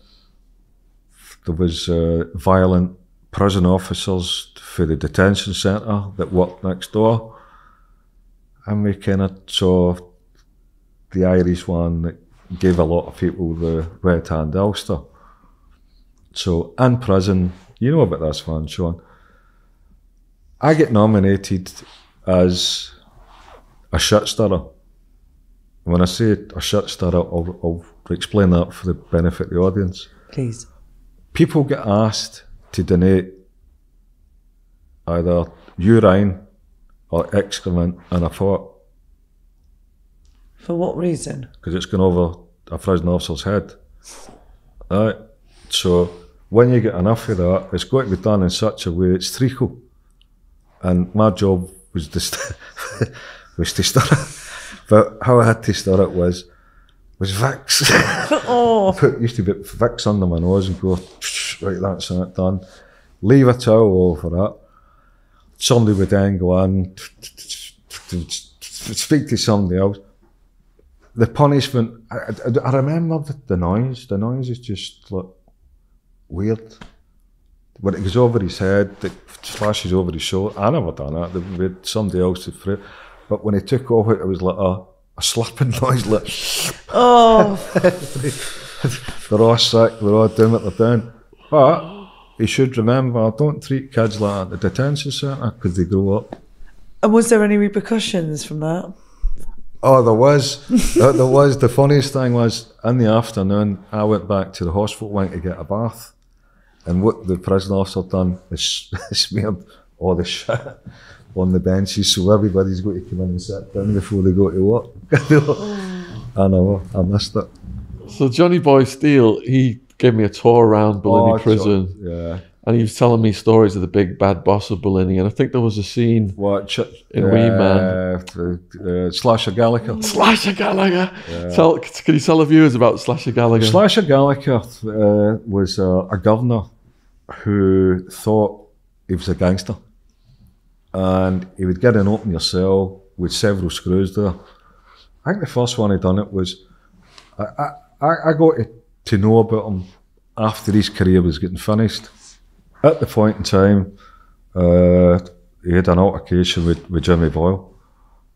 there was violent prison officers for the detention centre that worked next door, and we kind of saw the Irish one that gave a lot of people the red hand Ulster. So in prison, you know about this one, Sean. I get nominated as a shit stirrer. When I say a shit stirrer, I'll explain that for the benefit of the audience. Please. People get asked to donate either urine or excrement in a pot. For what reason? Because it's gone over a prison officer's head. Right. So when you get enough of that, it's got to be done in such a way it's treacle. And my job was to was to stir it. But how I had to stir it was Vicks. Oh. Used to put Vicks under my nose and go, right, that's it, done. Leave a towel over it. Somebody would then go in, speak to somebody else. The punishment, I remember the noise. The noise is just like weird. When it goes over his head, it flashes over his shoulder. I never done that. They had somebody else to throw it. But when he took off it was like a slapping noise. Like, oh. They're all sick, they're all doing what they're doing. But you should remember, don't treat kids like that at the detention centre because they grow up. And was there any repercussions from that? Oh, there was. There was. The funniest thing was, in the afternoon, I went back to the hospital wing to get a bath. And what the prison officer done is smeared all the shit on the benches, so everybody's got to come in and sit down before they go to work. I know, I missed it. So Johnny Boy Steele, he gave me a tour around Bellini prison. Yeah. And he was telling me stories of the big bad boss of Bellini. And I think there was a scene in Wee Man. Slasher Gallagher. Slasher Gallagher! Yeah. Can you tell the viewers about Slasher Gallagher? Slasher Gallagher was a governor who thought he was a gangster. And he would get an open your cell with several screws there. I think the first one he done it was, I got to know about him after his career was getting finished. At the point in time, he had an altercation with Jimmy Boyle.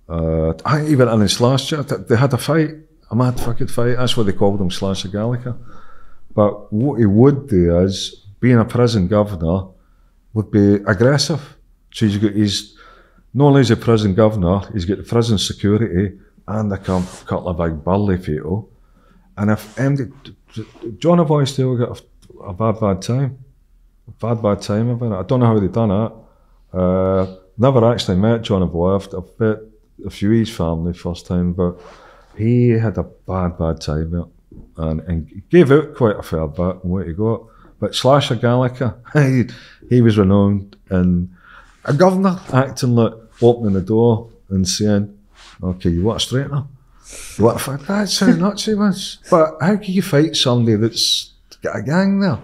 I think even in his last year, they had a fight, a mad fucking fight. That's what they called him, Slasher Gallagher. But what he would do is, being a prison governor, would be aggressive. So he's got not only is he prison governor, he's got the prison security and a couple of big burly people. And if Johnny Boy Steele got a bad time. Bad time about it. I don't know how they done it. Never actually met Johnny Boy. I've met a few of his family first time, but he had a bad time. Yeah. and gave out quite a fair bit and what he got. But Slasher Gallica, he was renowned, and a governor acting like opening the door and saying, okay, you want a straightener? You want a fight? That's how nuts he was. But how can you fight somebody that's got a gang there?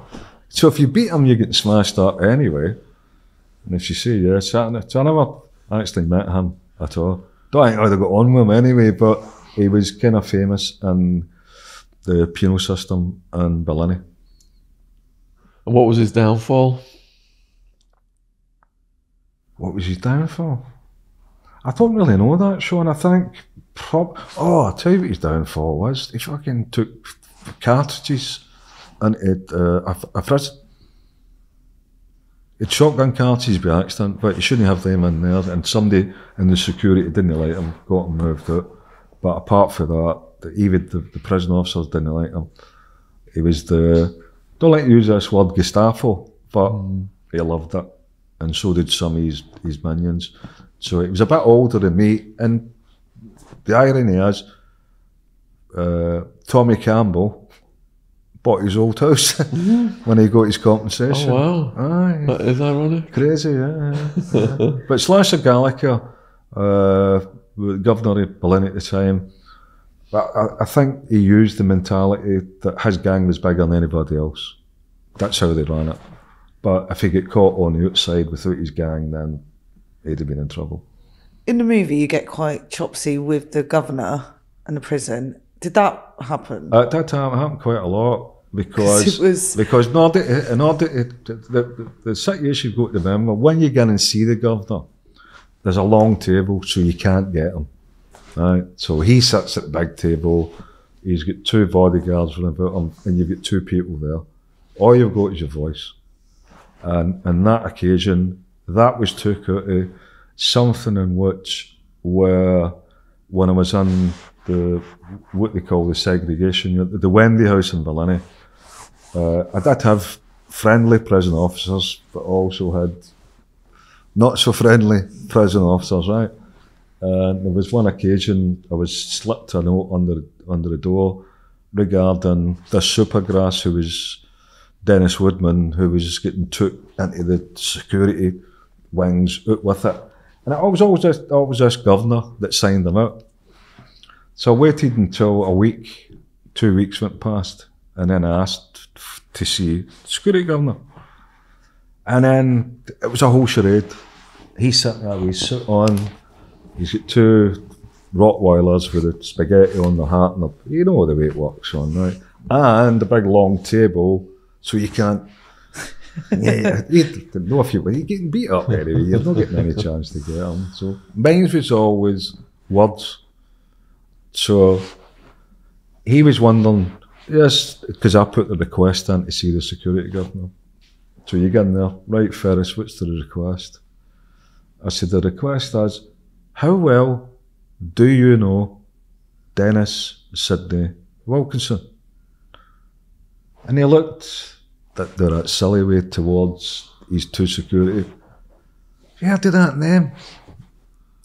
So if you beat him, you're getting smashed up anyway. And if you say yes, so I never actually met him at all. Don't think I'd have got on with him anyway, but he was kind of famous in the penal system in Ballina. And what was his downfall? What was his downfall? I don't really know that, Sean. I think I'll tell you what his downfall was. He fucking took cartridges into a prison. It's shotgun cartridges by accident, but you shouldn't have them in there. And somebody in the security didn't like him, got him moved out. But apart from that, even the prison officers didn't like him. He was don't like to use this word, Gestapo, but he loved it. And so did some of his minions. So he was a bit older than me. And the irony is, Tommy Campbell bought his old house when he got his compensation. Oh, wow. Aye. That is ironic. Crazy, yeah. But Slasher Gallica, governor of Berlin at the time, I think he used the mentality that his gang was bigger than anybody else. That's how they ran it. But if he get caught on the outside without his gang, then he'd have been in trouble. In the movie, you get quite chopsy with the governor and the prison. Did that happen? At that time, it happened quite a lot because in order to, the situation you've got to remember, when you go in and see the governor, there's a long table, so you can't get him. Right? So he sits at the big table, he's got 2 bodyguards running about him, and you've got 2 people there. All you've got is your voice. And on that occasion, that was took out of something in which, where when I was in what they call the segregation unit, the Wendy House in Ballina, I did have friendly prison officers, but also had not so friendly prison officers, right? And there was one occasion I was slipped a note under the door regarding this Supergrass who was Dennis Woodman, who was getting took into the security wings out with it. And it was always this governor that signed them out. So I waited until a week, 2 weeks went past, and then I asked to see the security governor. And then it was a whole charade. He's sitting there with his suit on, he's got 2 Rottweilers with a spaghetti on the hat, and you know the way it works on, right? And a big long table, so you can't. You don't know if you're getting beat up anyway, you're not getting any chance to get them. So mine was always words. So he was wondering, yes, because I put the request in to see the security governor. So you get in there, right, Ferris, what's the request? I said, the request is, how well do you know Dennis Sidney Wilkinson? And he looked that silly way towards his 2 security. You heard of that name?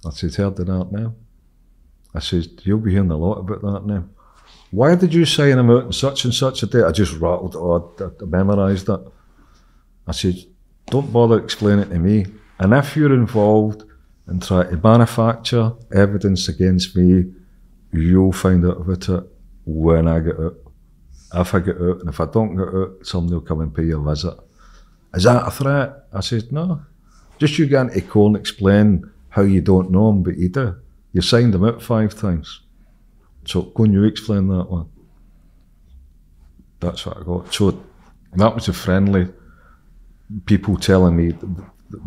I said, heard of that name? I said, you'll be hearing a lot about that name. Why did you sign him out on such and such a day? I just rattled it, I memorised it. I said, don't bother explaining it to me. And if you're involved in trying to manufacture evidence against me, you'll find out about it when I get out. If I get out, and if I don't get out, somebody will come and pay you a visit. Is that a threat? I said, no. Just you get into court and explain how you don't know him, but you do. You signed him out 5 times. So go and you explain that one. That's what I got. So that was the friendly people telling me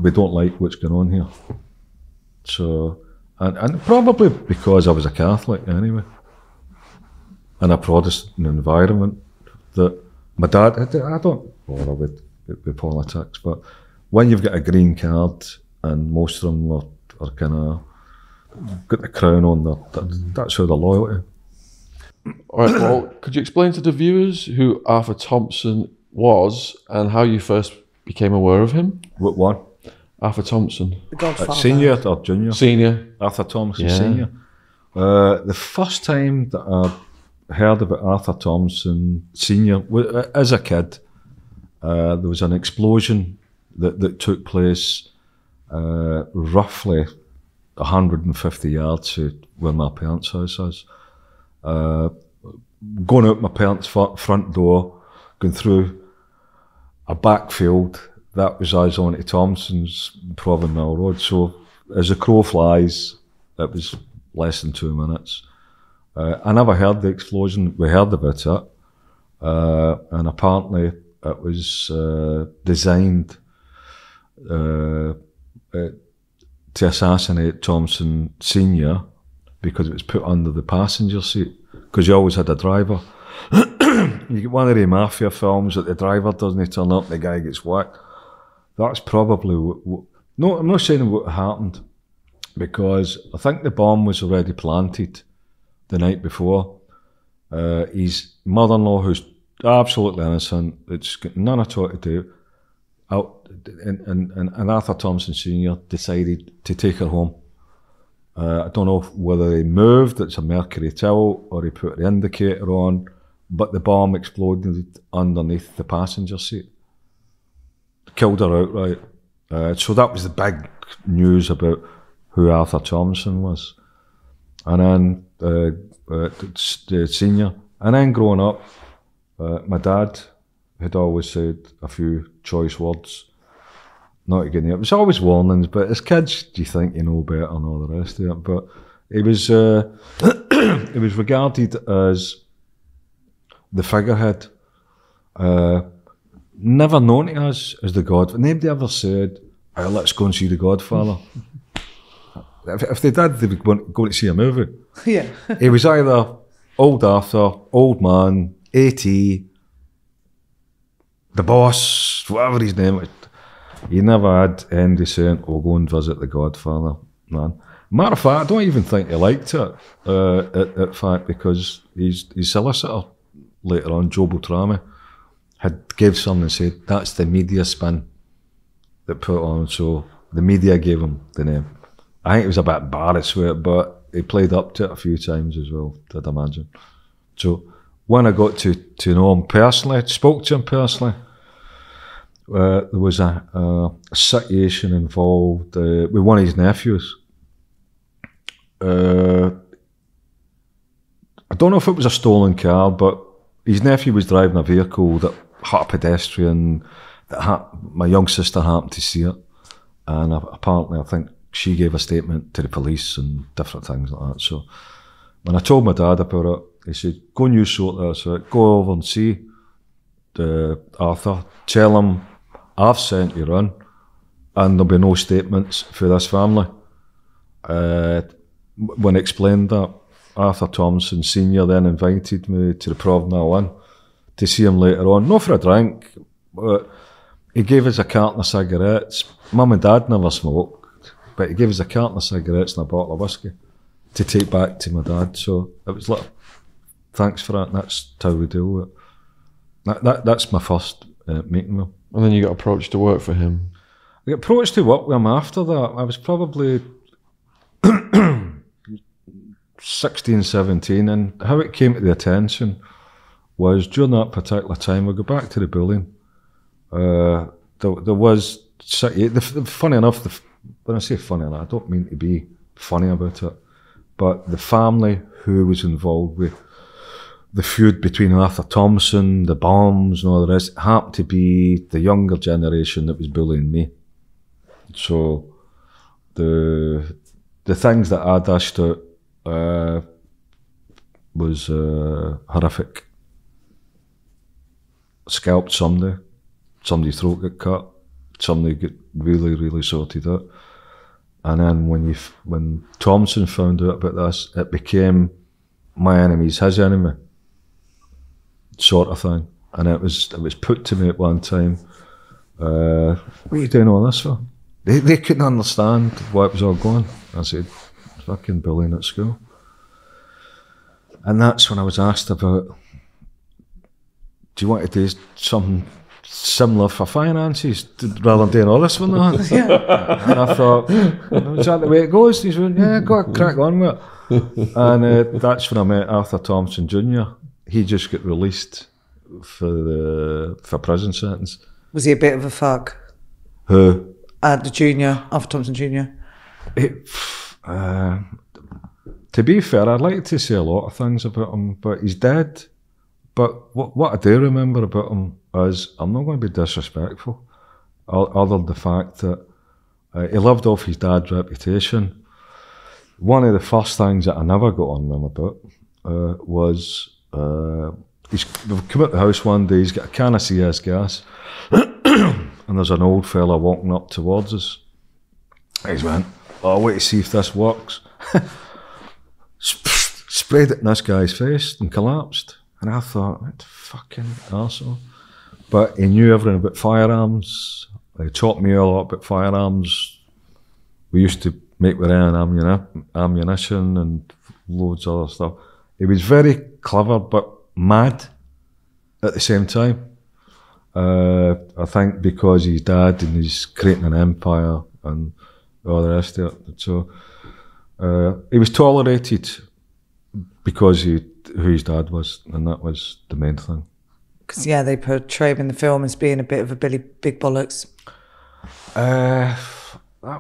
we don't like what's going on here. So, and probably because I was a Catholic anyway, in a Protestant environment, that my dad, I don't bother with politics, but when you've got a green card and most of them are kind of got the crown on, that's how they're loyal to. All right, well, could you explain to the viewers who Arthur Thompson was and how you first became aware of him? What one? Arthur Thompson. The Godfather. Senior or junior? Senior. Arthur Thompson, Yeah. senior. The first time that heard about Arthur Thompson Senior as a kid. There was an explosion that took place roughly 150 yards to where my parents' house is. Going out my parents' front door, going through a backfield, that was us on to Thompsons, Proven Mill Road. So as the crow flies, it was less than 2 minutes. I never heard the explosion. We heard about it, and apparently it was designed to assassinate Thompson Senior because it was put under the passenger seat, because you always had a driver. You get one of the mafia films that the driver doesn't turn up, the guy gets whacked. That's probably no, I'm not saying what happened, because I think the bomb was already planted the night before. His mother-in-law, who's absolutely innocent, it's got none at all to do, and Arthur Thompson Senior decided to take her home. I don't know whether he moved, it's a mercury till, or he put the indicator on, but the bomb exploded underneath the passenger seat. Killed her outright. So that was the big news about who Arthur Thompson was. And then the Senior. And then growing up, my dad had always said a few choice words. Not to get near. It was always warnings, but as kids, you think you know better and all the rest of it. But it was it was regarded as the figurehead. Never known to us as the Godfather. Nobody ever said, oh, let's go and see the Godfather. If they did, they would go to see a movie. Yeah. He was either Old Arthur, Old Man, A.T., the boss, whatever his name was. He never had anybody saying, oh, go and visit the Godfather, man. Matter of fact, I don't even think he liked it, in fact, because his solicitor later on, Joe Beltrami, had gave something and said, that's the media spin that put on, so the media gave him the name. I think he was a bit embarrassed with it, but he played up to it a few times as well, I'd imagine. So when I got to know him personally, spoke to him personally, there was a situation involved with one of his nephews. I don't know if it was a stolen car, but his nephew was driving a vehicle that hit a pedestrian. My young sister happened to see it, and apparently I think she gave a statement to the police and different things like that. So when I told my dad about it, he said, go and you sort this out. Go over and see Arthur. Tell him I've sent you in, and there'll be no statements for this family. When I explained that, Arthur Thompson Senior then invited me to the Provenal Inn to see him later on. Not for a drink, but he gave us a carton of cigarettes. Mum and Dad never smoked, but he gave us a carton of cigarettes and a bottle of whiskey to take back to my dad. So it was like, thanks for that, and that's how we deal with it. That's my first meeting with him. And then you got approached to work for him. I got approached to work with him after that. I was probably 16, 17, and how it came to the attention was during that particular time, we go back to the bullying. There was, funny enough, when I say funny enough, I don't mean to be funny about it, but the family who was involved with the feud between Arthur Thompson, the bombs and all the rest, happened to be the younger generation that was bullying me. So the things that I dashed out was horrific. Scalped somebody's throat got cut, somebody got really, really sorted out. And then when Thompson found out about this, it became my enemy's his enemy, sort of thing. And it was put to me at one time, what are you doing all this for? They couldn't understand why it was all going. I said, fucking bullying at school. And that's when I was asked about, do you want to do something similar for finances rather than doing all this one? Yeah. And I thought, is that the way it goes? He went, yeah, go crack on with it. And that's when I met Arthur Thompson Jr. He just got released for prison sentence. Was he a bit of a fuck? Who? The junior, Arthur Thompson Jr. To be fair, I'd like to say a lot of things about him, but he's dead. But what I do remember about him is, I'm not going to be disrespectful, other than the fact that he lived off his dad's reputation. One of the first things that I never got on with him about was he's come out the house one day, he's got a can of CS gas, and there's an old fella walking up towards us. He's went, "Oh, wait to see if this works." Sprayed it in this guy's face and collapsed. And I thought, what fucking arsehole. But he knew everything about firearms. He taught me a lot about firearms. We used to make our own ammunition and loads of other stuff. He was very clever but mad at the same time. I think because his dad and he's creating an empire and all the rest of it. So he was tolerated because who his dad was, and that was the main thing. Because, yeah, they portray him in the film as being a bit of a big bollocks. That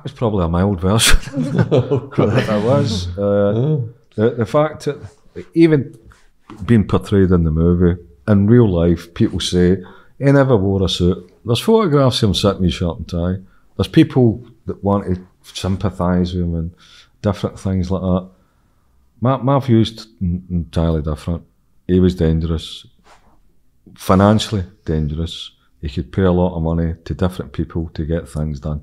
was probably a mild version. That was. The fact that even being portrayed in the movie, in real life, people say, he never wore a suit. There's photographs of him sitting in shirt and tie. There's people that want to sympathise with him and different things like that. My view's entirely different. He was dangerous, financially dangerous. He could pay a lot of money to different people to get things done.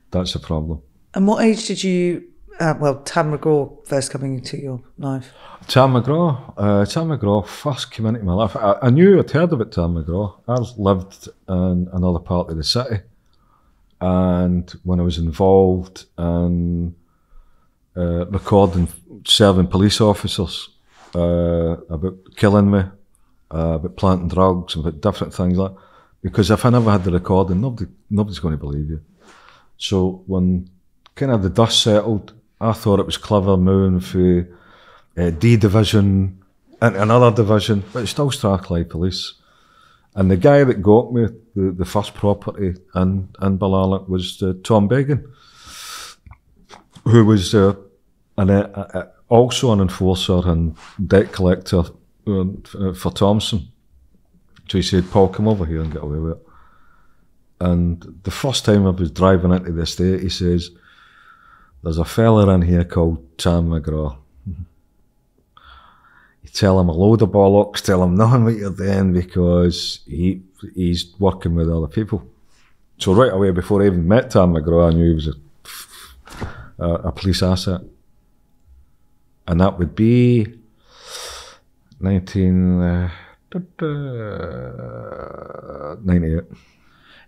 That's the problem. And what age did you, Tam McGraw first coming into your life? Tam McGraw first came into my life. I knew I'd heard about Tam McGraw. I lived in another part of the city. And when I was involved in recording, serving police officers about killing me, about planting drugs, about different things like that. Because if I never had the recording, nobody's going to believe you. So when kind of the dust settled, I thought it was clever moving for D division into another division, but it's still Strathclyde Police. And the guy that got me the first property in Ballarlock was Tom Began, who was also an enforcer and debt collector for Thompson. So he said, "Paul, come over here and get away with it." And the first time I was driving into the estate, he says, "There's a fella in here called Tam McGraw. You tell him a load of bollocks, tell him nothing what you're doing because he's working with other people." So right away, before I even met Tam McGraw, I knew he was a police asset. And that would be 1998.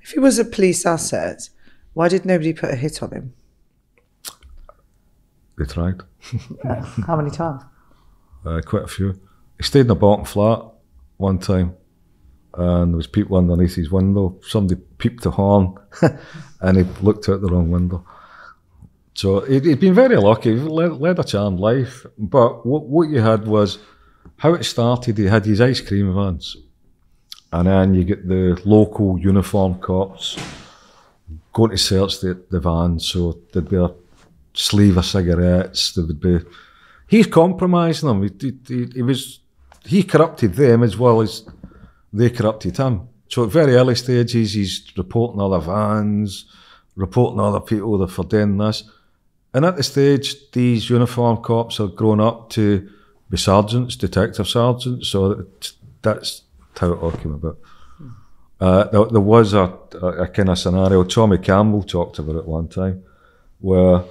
If he was a police asset, why did nobody put a hit on him? They tried. How many times? Quite a few. He stayed in the bottom flat one time, and there was people underneath his window. Somebody peeped the horn, and he looked out the wrong window. So he'd been very lucky. He led a charmed life. But what you had was, how it started, he had his ice cream vans. And then you get the local uniform cops going to search the van. So there'd be a sleeve of cigarettes. There would be... He's compromising them. He corrupted them as well as they corrupted him. So at very early stages, he's reporting other vans, reporting other people for doing this. And at the stage, these uniform cops are grown up to be sergeants, detective sergeants. So that's how it all came about. There was a kind of scenario, Tommy Campbell talked about it one time, where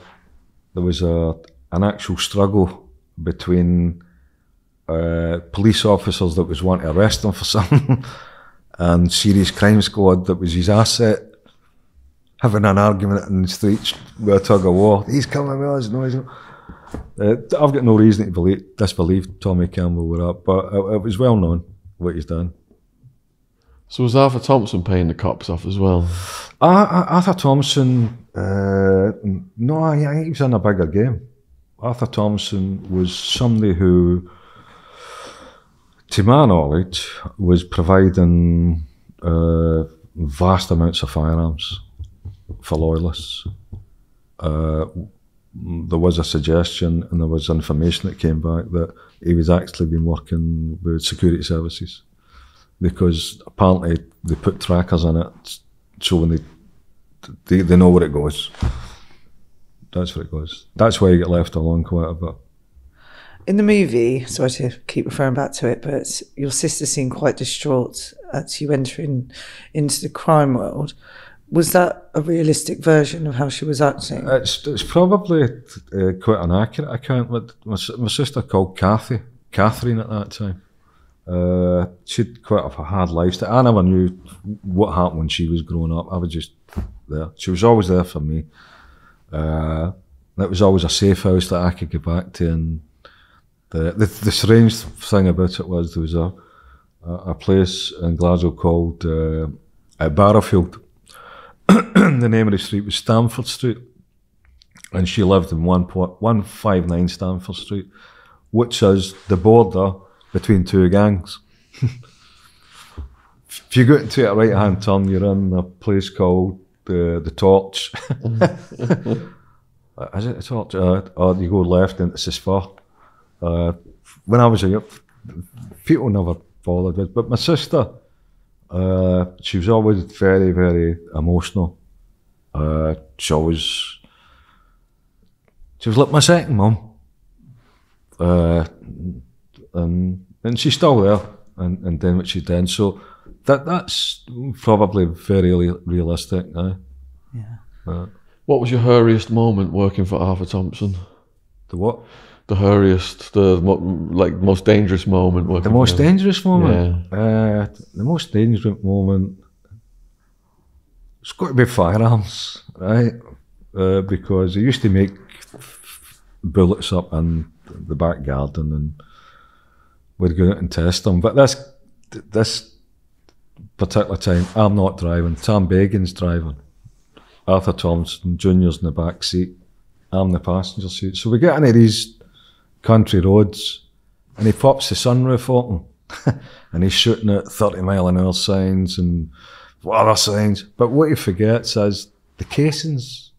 there was an actual struggle between police officers that was wanting to arrest him for something and Serious Crime Squad that was his asset having an argument in the streets with a tug of war. He's coming with us, no, he's not. I've got no reason to disbelieve Tommy Campbell with that, but it was well known what he's done. So was Arthur Thompson paying the cops off as well? Arthur Thompson, no, he was in a bigger game. Arthur Thompson was somebody who, to my knowledge, was providing vast amounts of firearms for loyalists. There was a suggestion and there was information that came back that he was actually been working with security services, because apparently they put trackers in it so when they know where it goes. That's where it goes. That's why you get left alone quite a bit. In the movie, sorry to keep referring back to it, but your sister seemed quite distraught as you entering into the crime world. Was that a realistic version of how she was acting? It's probably quite an accurate account. My sister called Catherine at that time. She'd quite a hard lifestyle. I never knew what happened when she was growing up. I was just there. She was always there for me. It was always a safe house that I could get back to. And the strange thing about it was there was a place in Glasgow called Barrowfield. The name of the street was Stamford Street, and she lived in 159 Stamford Street, which is the border between two gangs. If you go into a right-hand turn, you're in a place called the Torch. Is it the Torch? Or you go left into Sisfar. When I was a young, people never bothered with, but my sister, she was always very, very emotional. She was like my second mum. And she's still there and doing what she's doing. So that's probably very realistic. Yeah. What was your hurriest moment working for Arthur Thompson? The what? The hurriest, the most dangerous moment working. The most dangerous moment? Yeah. The most dangerous moment, it's got to be firearms, right? Because they used to make bullets up in the back garden and we'd go out and test them. But this particular time, I'm not driving. Tom Bagan's driving. Arthur Thompson Jr.'s in the back seat. I'm in the passenger seat. So we get into these country roads and he pops the sunroof open and he's shooting at 30-mile-an-hour signs and other signs. But what he forgets is the casings.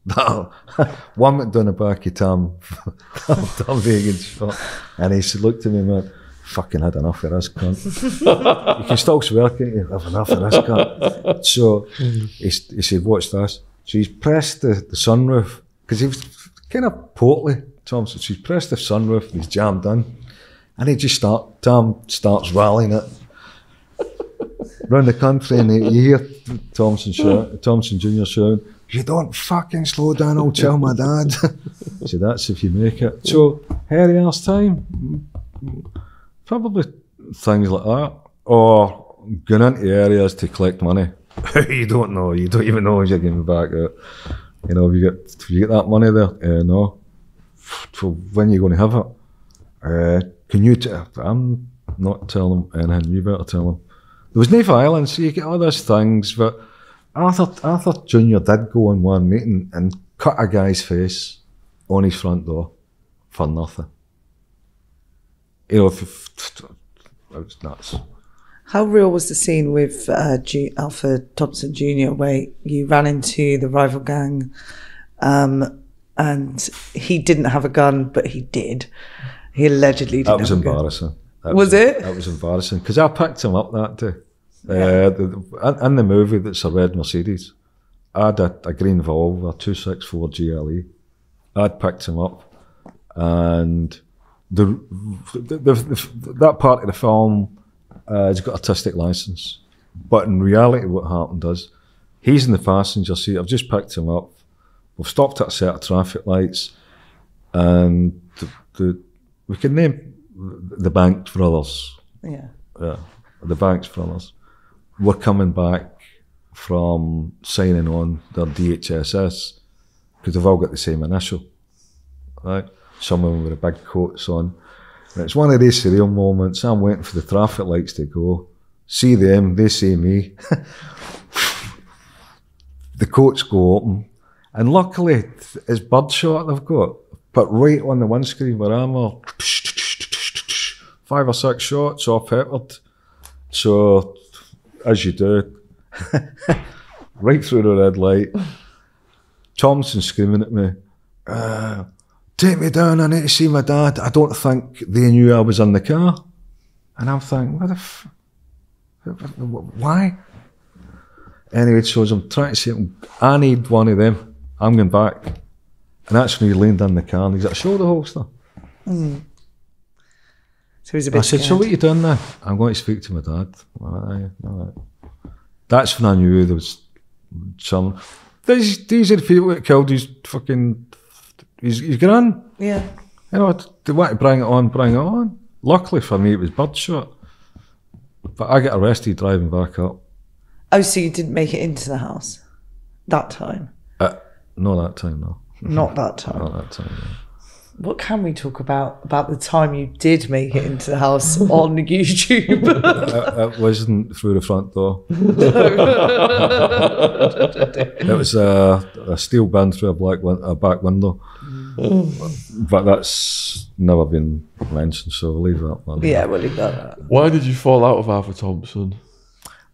One went down the back of Tom Bagan's foot, and he looked at me and went, "Fucking had enough of this cunt." You can still swear, can't you? Have enough of this cunt. So he said, "Watch this." So he's pressed the sunroof, because he was kind of portly, Thompson. So he's pressed the sunroof and he's jammed in, and he just Tom starts rallying it round the country, and you hear Thompson Jr. shouting, "You don't fucking slow down, I'll tell my dad." So that's if you make it. So hairy ass time, probably things like that, or going into areas to collect money. You don't even know if you're getting back out. You know, if you get that money there, no. So when you're going to have it? Can you? I'm not telling them anything. You better tell them. There was no violence, so you get all those things, but Arthur Jr. did go in one meeting and cut a guy's face on his front door for nothing. You know, it was nuts. How real was the scene with Arthur Thompson Jr. where you ran into the rival gang and he didn't have a gun, but he did? He allegedly did. That was embarrassing. Was it? That was embarrassing, because I picked him up that day. In the movie, that's a red Mercedes. I had a green Volvo, 264 GLE. I'd picked him up, and that part of the film has got artistic license. But in reality, what happened is, he's in the passenger seat. I've just picked him up. We've stopped at a set of traffic lights, and we can name the Banks brothers. Yeah. The Banks brothers were coming back from signing on their DHSS, because they've all got the same initial, right? Some of them with the big coats on. And it's one of these surreal moments. I'm waiting for the traffic lights to go. See them, they see me. The coats go open. And luckily, it's birdshot they've got. but right on the windscreen where I'm 5 or 6 shots, all peppered. So, as you do, right through the red light, Thompson screaming at me, take me down, I need to see my dad. I don't think they knew I was in the car. And I'm thinking, why? Anyway, so as I'm trying to say, I need one of them. I'm going back. And that's when he leaned in the car and he's got a shoulder holster. So he's a bit I said, scared. so what are you doing now? I'm going to speak to my dad. All right. That's when I knew there was some... These are the people that killed his fucking... His gran. Yeah. You know, they want to bring it on. Luckily for me, it was birdshot. But I got arrested driving back up. Oh, so you didn't make it into the house that time? No, that time, no. Not that time. Not that time, no. What can we talk about the time you did make it into the house on YouTube? It wasn't through the front door. It was a steel bin through a back window. But that's never been mentioned, so we'll leave that one. Yeah, we'll leave that. Why did you fall out of Arthur Thompson?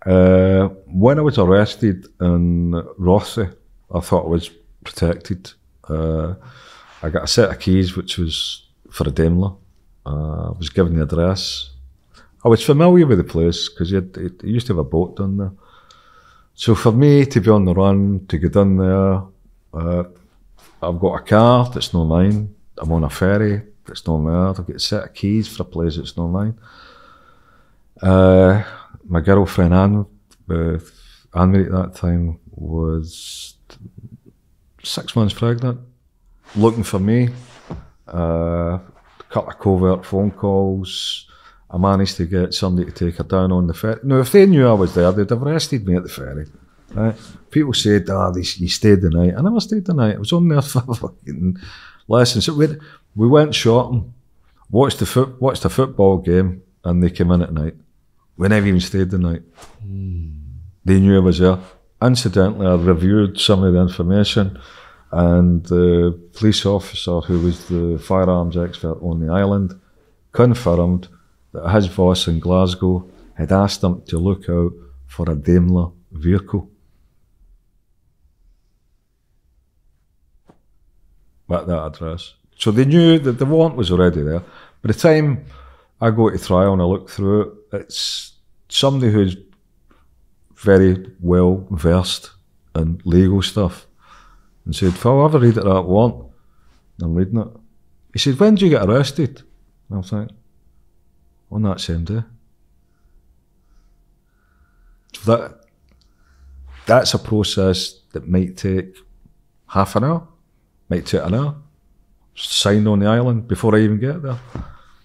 When I was arrested in Rothy, I thought I was protected. I got a set of keys, which was for a Daimler. I was given the address. I was familiar with the place because he used to have a boat down there. So for me to be on the run, to get down there, I've got a car that's not mine. I'm on a ferry that's not mine. I've got a set of keys for a place that's not mine. My girlfriend Anne at that time was 6 months pregnant, looking for me. A couple of covert phone calls. I managed to get somebody to take her down on the ferry. Now, if they knew I was there, they'd have arrested me at the ferry. Right? People said, you stayed the night. I never stayed the night. I was on there for fucking lessons. So we went shopping, watched the football game, and they came in at night. We never even stayed the night. They knew I was there. Incidentally, I reviewed some of the information, and the police officer who was the firearms expert on the island confirmed that his boss in Glasgow had asked him to look out for a Daimler vehicle. At that address. So they knew that the warrant was already there. By the time I go to trial and I look through it, it's somebody who's very well versed in legal stuff. And said, if I'll ever read it that warrant, I'm reading it. He said, when did you get arrested? And I was like, on that same day. So that's a process that might take half an hour, might take an hour. Signed on the island before I even get there.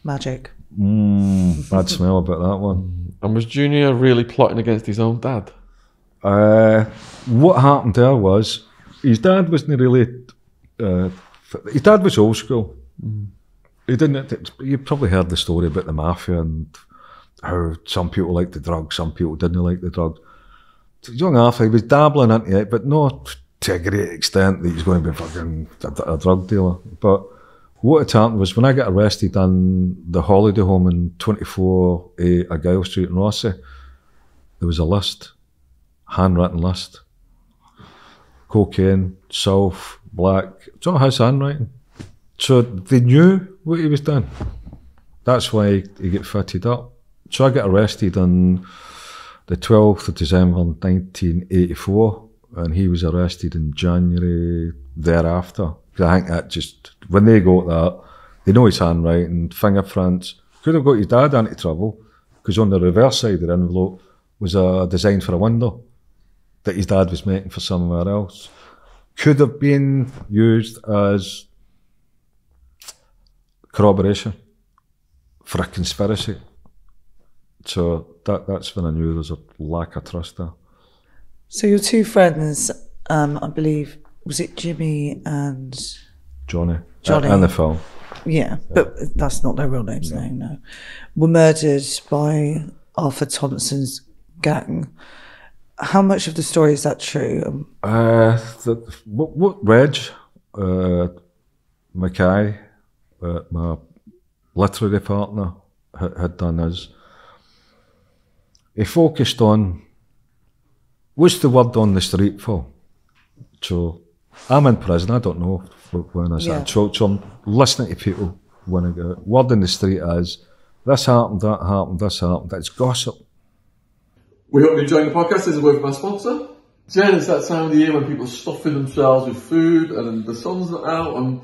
Magic. Bad smell about that one. And was Junior really plotting against his own dad? What happened there was, his dad wasn't really, his dad was old school. He didn't, you probably heard the story about the mafia and how some people liked the drugs, some people didn't like the drugs. Young Arthur, he was dabbling into it, but not to a great extent that he's going to be fucking a drug dealer. But what had happened was when I got arrested in the holiday home in 24A Argyle Street in Rossi, there was a list, handwritten list. Cocaine, sulph, black, it's all his handwriting. So they knew what he was doing. That's why he got fitted up. So I got arrested on the 12th of December 1984, and he was arrested in January thereafter. Because I think that just, when they got that, they know his handwriting, fingerprints. Could have got his dad into trouble, because on the reverse side of the envelope was a design for a window that his dad was making for somewhere else. Could have been used as corroboration for a conspiracy. So that's when I knew there was a lack of trust there. So your two friends, I believe, was it Jimmy and Johnny. Johnny. And the film. Yeah, but that's not their real names, no. Were murdered by Arthur Thompson's gang. How much of the story is that true? What Reg Mackay, my literary partner, had done is he focused on what's the word on the street for. So I'm in prison, I don't know when I said, so I'm listening to people when I go, word in the street is, this happened, that happened, this happened, it's gossip. We hope you're enjoying the podcast. This is a word from our sponsor. Jen, it's that time of the year when people are stuffing themselves with food and the sun's not out and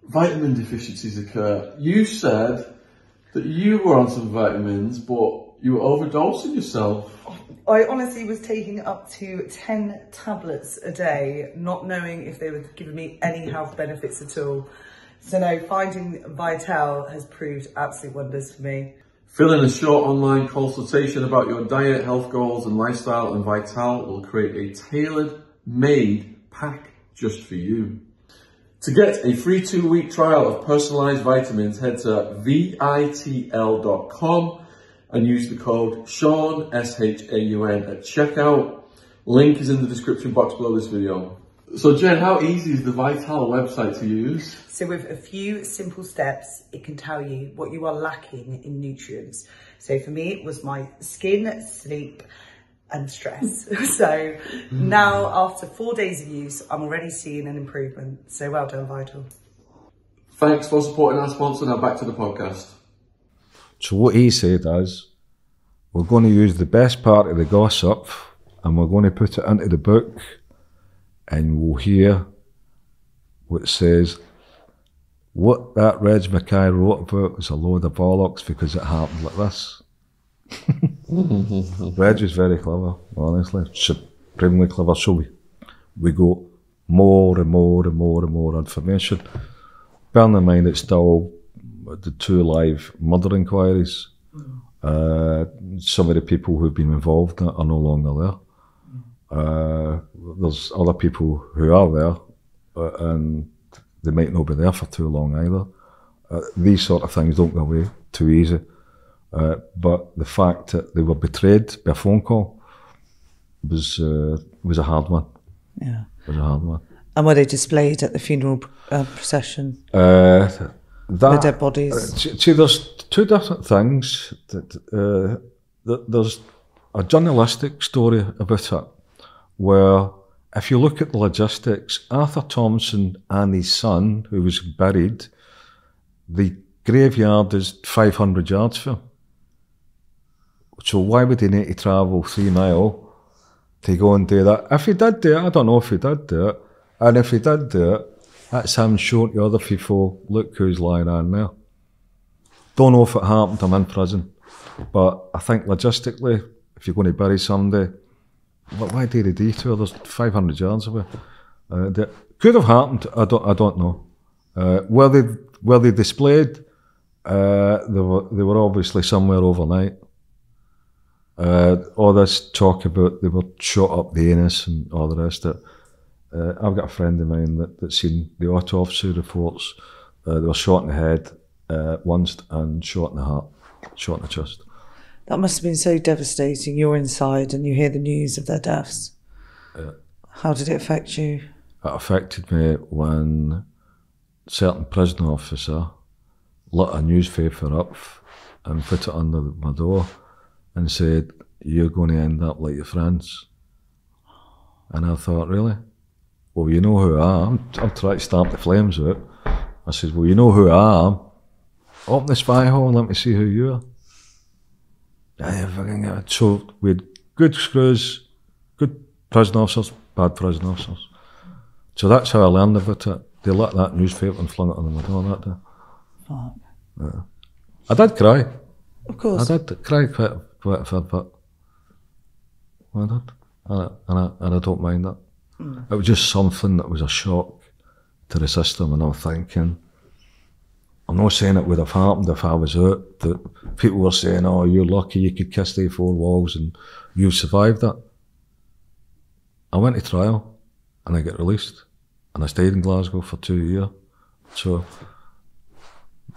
vitamin deficiencies occur. You said that you were on some vitamins, but you were overdosing yourself. I honestly was taking up to 10 tablets a day, not knowing if they were giving me any health benefits at all. So no, finding Vital has proved absolute wonders for me. Fill in a short online consultation about your diet, health goals and lifestyle, and Vital will create a tailor-made pack just for you. To get a free 2-week trial of personalised vitamins, head to vitl.com and use the code Shaun, S-H-A-U-N, at checkout. Link is in the description box below this video. So Jen, how easy is the Vital website to use? So with a few simple steps, it can tell you what you are lacking in nutrients. So for me, it was my skin, sleep, and stress. So now after 4 days of use, I'm already seeing an improvement. So well done, Vital. Thanks for supporting our sponsor. Now back to the podcast. So what he said is, we're going to use the best part of the gossip and we're going to put it into the book and we'll hear what says, what that Reg Mackay wrote about was a load of bollocks because it happened like this. Reg is very clever, honestly, supremely clever. So we got more and more and more and more information. Bearing in mind it's still the 2 live murder inquiries. Some of the people who've been involved in it are no longer there. There's other people who are there, and they might not be there for too long either. These sort of things don't go away too easy. But the fact that they were betrayed by a phone call was a hard one. Yeah. It was a hard one. And were they displayed at the funeral procession? The dead bodies? See, there's 2 different things. There's a journalistic story about it, where if you look at the logistics, Arthur Thompson and his son, who was buried, the graveyard is 500 yards from him. So why would he need to travel 3 miles to go and do that? If he did do it, I don't know if he did do it, and if he did do it, that's him showing to other people, look who's lying on there. Don't know if it happened, I'm in prison. But I think logistically, if you're going to bury somebody, why do the detour? There's 500 yards away. That could have happened, I don't know. Were they displayed? They were obviously somewhere overnight. All this talk about they were shot up the anus and all the rest of it. I've got a friend of mine that's seen the autopsy reports. They were shot in the head once and shot in the heart, shot in the chest. That must have been so devastating. You're inside and you hear the news of their deaths. Yeah. How did it affect you? It affected me when a certain prison officer lit a newspaper up and put it under my door and said, you're going to end up like your friends. And I thought, really? Well, you know who I am. I'm trying to stamp the flames out. I said, well, you know who I am. Open the spy hole and let me see who you are. So we had good screws, good prison officers, bad prison officers. So that's how I learned about it. They lit that newspaper and flung it under my door that day. Fuck. Yeah. I did cry. Of course. I did cry quite a fair bit. I did. And I don't mind that. It was just something that was a shock to the system, and I'm thinking, I'm not saying it would have happened if I was out, that people were saying, oh, you're lucky you could kiss the 4 walls and you survived that. I went to trial and I got released and I stayed in Glasgow for 2 years. So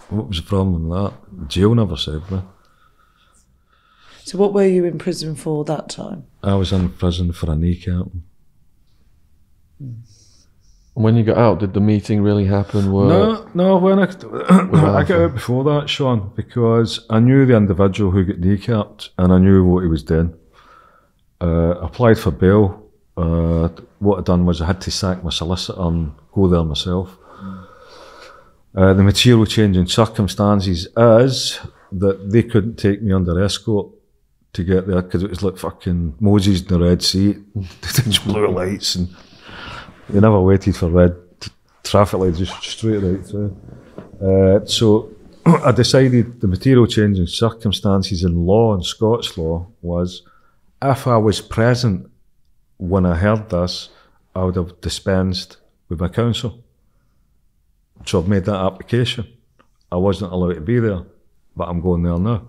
what was the problem with that? Jail never saved me. So what were you in prison for that time? I was in prison for a kneecapping. When you got out, did the meeting really happen? No. When I got out before that, Sean, because I knew the individual who got kneecapped and I knew what he was doing. Applied for bail. What I'd done was I had to sack my solicitor and go there myself. The material change in circumstances is that they couldn't take me under escort to get there because it was like fucking Moses in the Red Sea. Just blue lights and they never waited for red traffic lights, just straight right through. So I decided the material change in circumstances in law, in Scots law, was if I was present when I heard this, I would have dispensed with my counsel. So I've made that application. I wasn't allowed to be there, but I'm going there now.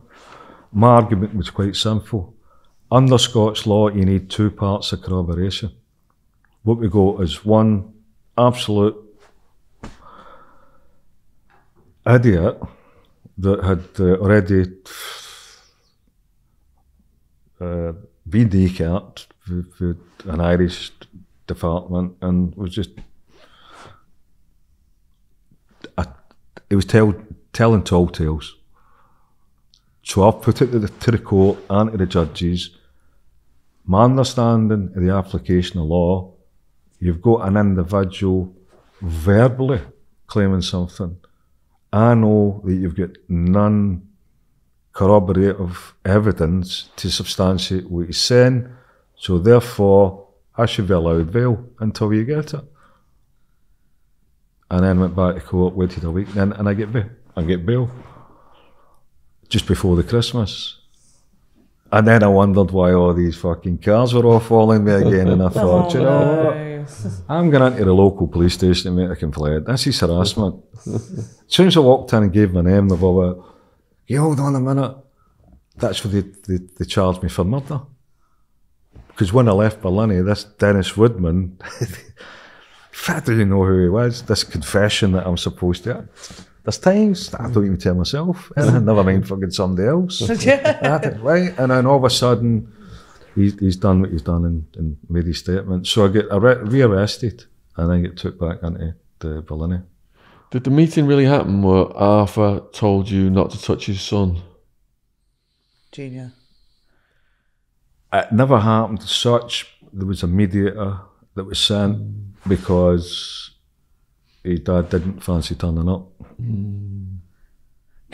My argument was quite simple. Under Scots law, you need 2 parts of corroboration. What we got is one absolute idiot that had already been kneecapped with an Irish department and was just it was telling tall tales. So I've put it to the court and to the judges. My understanding of the application of law, you've got an individual verbally claiming something. I know that you've got non-corroborative evidence to substantiate what he's saying, so therefore I should be allowed bail until you get it. And then went back to court, waited a week, and I get bail. Just before the Christmas. And then I wondered why all these fucking cars were all following me again, and I thought, you know what? I'm going into the local police station to make a complaint. This is harassment. As soon as I walked in and gave my name, they were like, "You hold on a minute." That's what they charged me for murder. Because when I left Berlin, this Dennis Woodman, I don't even know who he was, this confession that I'm supposed to. There's times that I don't even tell myself, never mind fucking somebody else. Right? And then all of a sudden, he's done what he's done and made his statement. So I get rearrested and then get took back into the Berlin. Did the meeting really happen where Arthur told you not to touch his son? Junior. It never happened as such. There was a mediator that was sent because his dad didn't fancy turning up. Can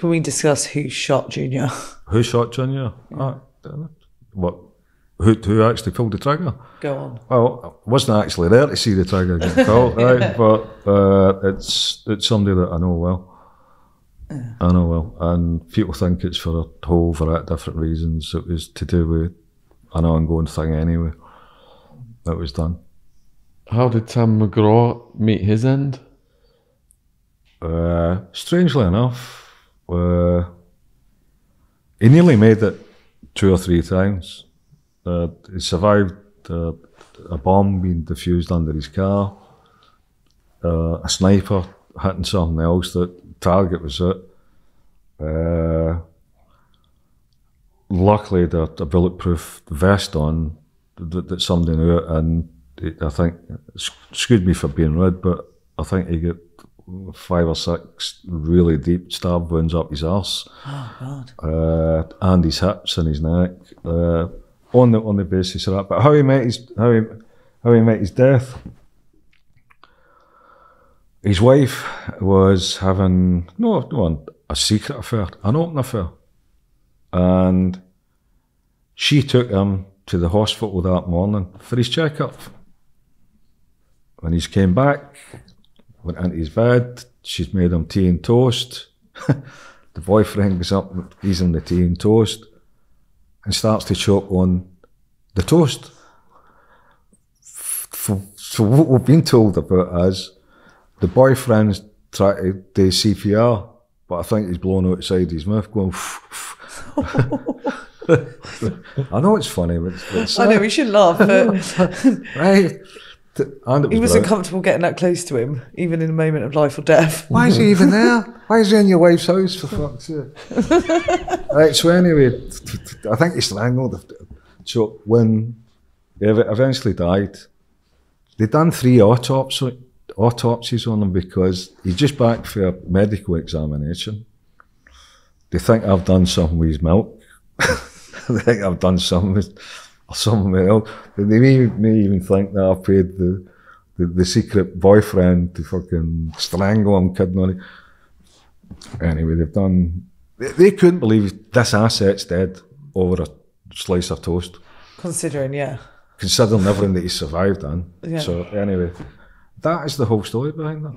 we discuss who shot Junior? Who shot Junior? Yeah. What? Who actually pulled the trigger? Go on. Well, I wasn't actually there to see the trigger get pulled, right? But it's somebody that I know well. Yeah. I know well, and people think it's for a whole variety of different reasons. It was to do with an ongoing thing anyway. That was done. How did Tam McGraw meet his end? Strangely enough, he nearly made it 2 or 3 times. He survived a bomb being defused under his car, a sniper hitting something else that target was it. Luckily, they had a bulletproof vest on that somebody knew it, and I think, excuse me for being rude, but I think he got 5 or 6 really deep stab wounds up his arse. Oh God! And his hips and his neck. On the basis of that, but how he met his death. His wife was having a secret affair, an open affair, and she took him to the hospital that morning for his checkup. When he came back, went into his bed, she's made him tea and toast. The boyfriend goes up, he's in the tea and toast, and starts to choke on the toast. So what we've been told about is the boyfriend's trying to do CPR, but I think he's blown outside his mouth going I know it's funny, but it's I know we should laugh, but right. And he wasn't comfortable getting that close to him, even in a moment of life or death. Why is he even there? Why is he in your wife's house, for fuck's sake? Right, so anyway, I think he strangled. So when he eventually died, they done 3 autopsies autopsies on him because he's just back for a medical examination. They think I've done something with his milk. They think I've done something with else. They may even think that I've paid the secret boyfriend to fucking strangle him, kidding on it. Anyway, they couldn't believe this asset's dead over a slice of toast. Considering everything that he survived on. Yeah. So anyway, that is the whole story behind that.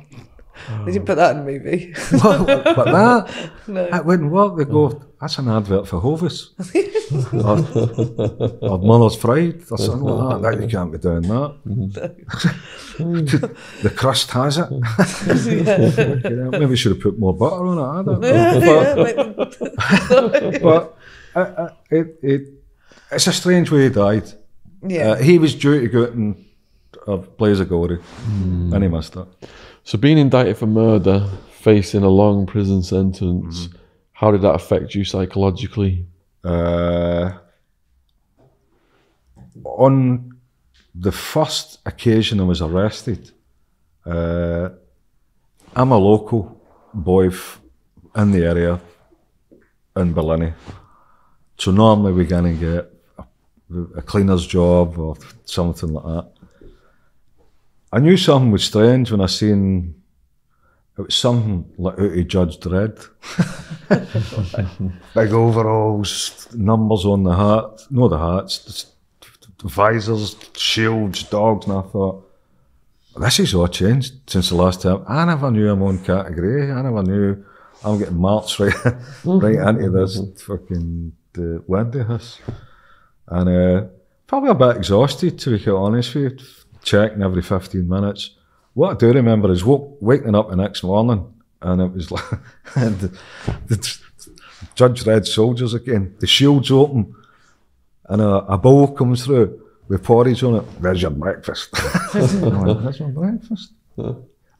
They didn't put that in the movie. But that, No. it wouldn't work. They go, that's an advert for Hovis. or Mother's Pride or something like that. You can't be doing that. The crust has it. Maybe we should have put more butter on it. I don't know. But it's a strange way he died. Yeah. He was due to go out and blaze a glory, and he missed it. So being indicted for murder, facing a long prison sentence, how did that affect you psychologically? On the first occasion I was arrested, I'm a local boy in the area in Ballina. So normally we're going to get a cleaner's job or something like that. I knew something was strange when I seen it was something like out of Judge Dredd. Big overalls, numbers on the hat, no the hats, the visors, shields, dogs, and I thought, this is all changed since the last time. I never knew I'm on category. I never knew I'm getting marched right into this fucking windy house. And probably a bit exhausted, to be quite honest with you. Checking every 15 minutes. What I do remember is waking up the next morning and it was like the Judge Dredd soldiers again. The shield's open and a bowl comes through with porridge on it. There's your breakfast. I'm like, there's my breakfast.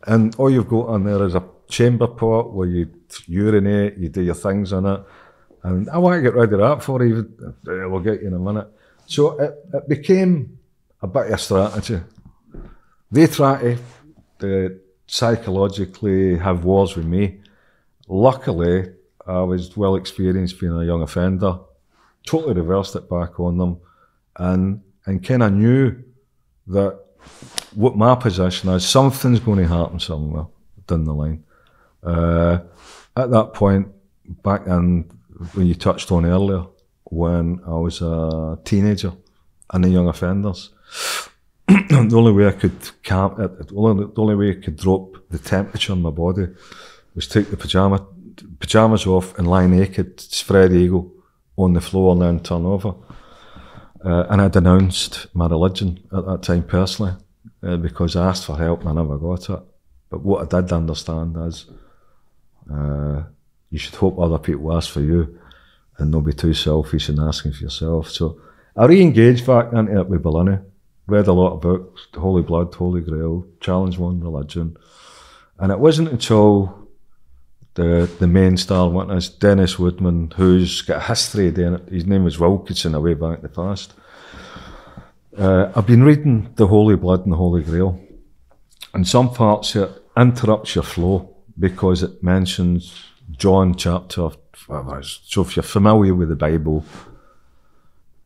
And all you've got on there is a chamber pot where you urinate, you do your things on it. And I want to get rid of that for you. We'll get you in a minute. So it became a bit of a strategy. They try to psychologically have wars with me. Luckily, I was well experienced being a young offender. Totally reversed it back on them, and kind of knew that what my position is, something's going to happen somewhere down the line. At that point, back in when you touched on earlier, when I was a teenager and the young offenders. The only way I could the only way I could drop the temperature in my body was take the pajamas off and lie naked, spread eagle on the floor and then turn over. And I denounced my religion at that time personally because I asked for help and I never got it. But what I did understand is you should hope other people ask for you and not be too selfish in asking for yourself. So I re-engaged back into it with Ballina. Read a lot of books, Holy Blood, Holy Grail, Challenge One Religion. And it wasn't until the main star witness, Dennis Woodman, who's got a history doing it, his name was Wilkinson, way back in the past. I've been reading the Holy Blood and the Holy Grail. And some parts it interrupts your flow because it mentions John chapter, so if you're familiar with the Bible,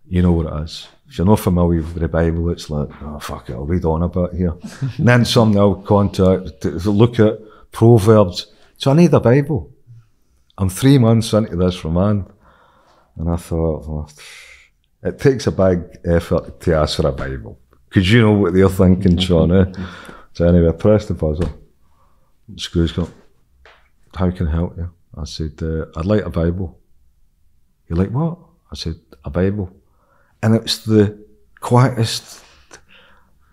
you know what it is. If you're not familiar with the Bible, it's like, oh fuck it, I'll read on a bit here. And then something I'll contact to look at Proverbs. So I need a Bible. I'm 3 months into this remand. And I thought, well, it takes a big effort to ask for a Bible. Because you know what they're thinking, Sean, eh? So anyway, I pressed the buzzer. Screw's got, how can I help you? I said, I'd like a Bible. You're like, what? I said, a Bible. And it's the quietest,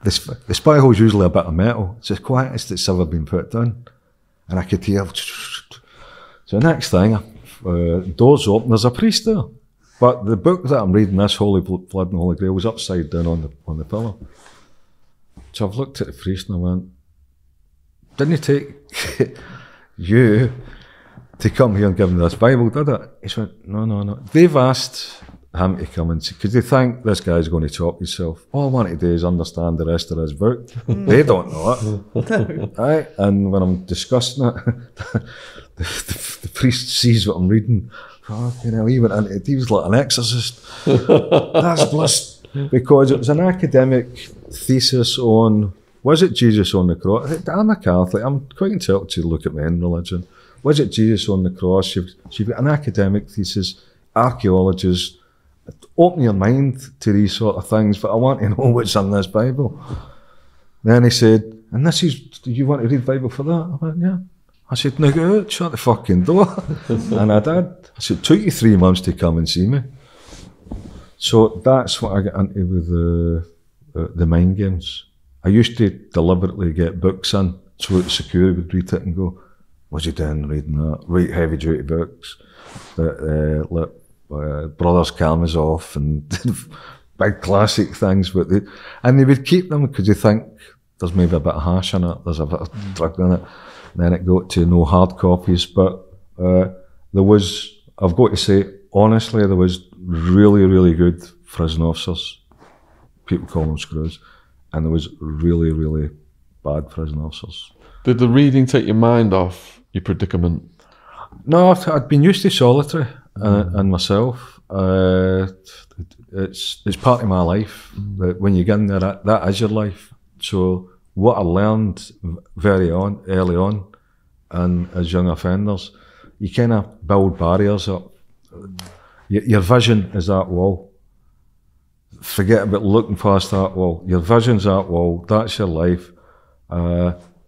the Bible's usually a bit of metal, it's the quietest it's ever been put down. And I could hear, so next thing, doors open, there's a priest there. But the book that I'm reading, this Holy Blood and Holy Grail, was upside down on the pillow. So I've looked at the priest and I went, didn't it take you to come here and give me this Bible, did it? He went, no. They've asked him to come and see, because they think this guy's going to talk himself. All I want to do is understand the rest of his book. They don't know it. Right? And when I'm discussing it, the priest sees what I'm reading. He went into it, he was like an exorcist. That's bliss. Because it was an academic thesis on, was it Jesus on the cross? I'm a Catholic, I'm quite entitled to look at my own religion. Was it Jesus on the cross? You've got an academic thesis, archaeologists. Open your mind to these sort of things, but I want to know what's in this Bible. Then he said, and this is, do you want to read the Bible for that? I went, yeah. I said, now go out, shut the fucking door. And I did. I said, it took you 3 months to come and see me. So that's what I get into with the mind games. I used to deliberately get books in so that the security would read it and go, what's he doing reading that? Right heavy duty books. Brothers Karamazov and big classic things. And they would keep them because they think there's maybe a bit of hash in it, there's a bit of drug in it. And then it got to no hard copies. But there was, I've got to say, honestly, there was really, really good prison officers. People call them screws. And there was really, really bad prison officers. Did the reading take your mind off your predicament? No, I'd been used to solitary and myself. It's part of my life. That when you get in there, that is your life. So what I learned very early on, and as young offenders, you kind of build barriers up. Your vision is that wall. Forget about looking past that wall. Your vision's that wall. That's your life.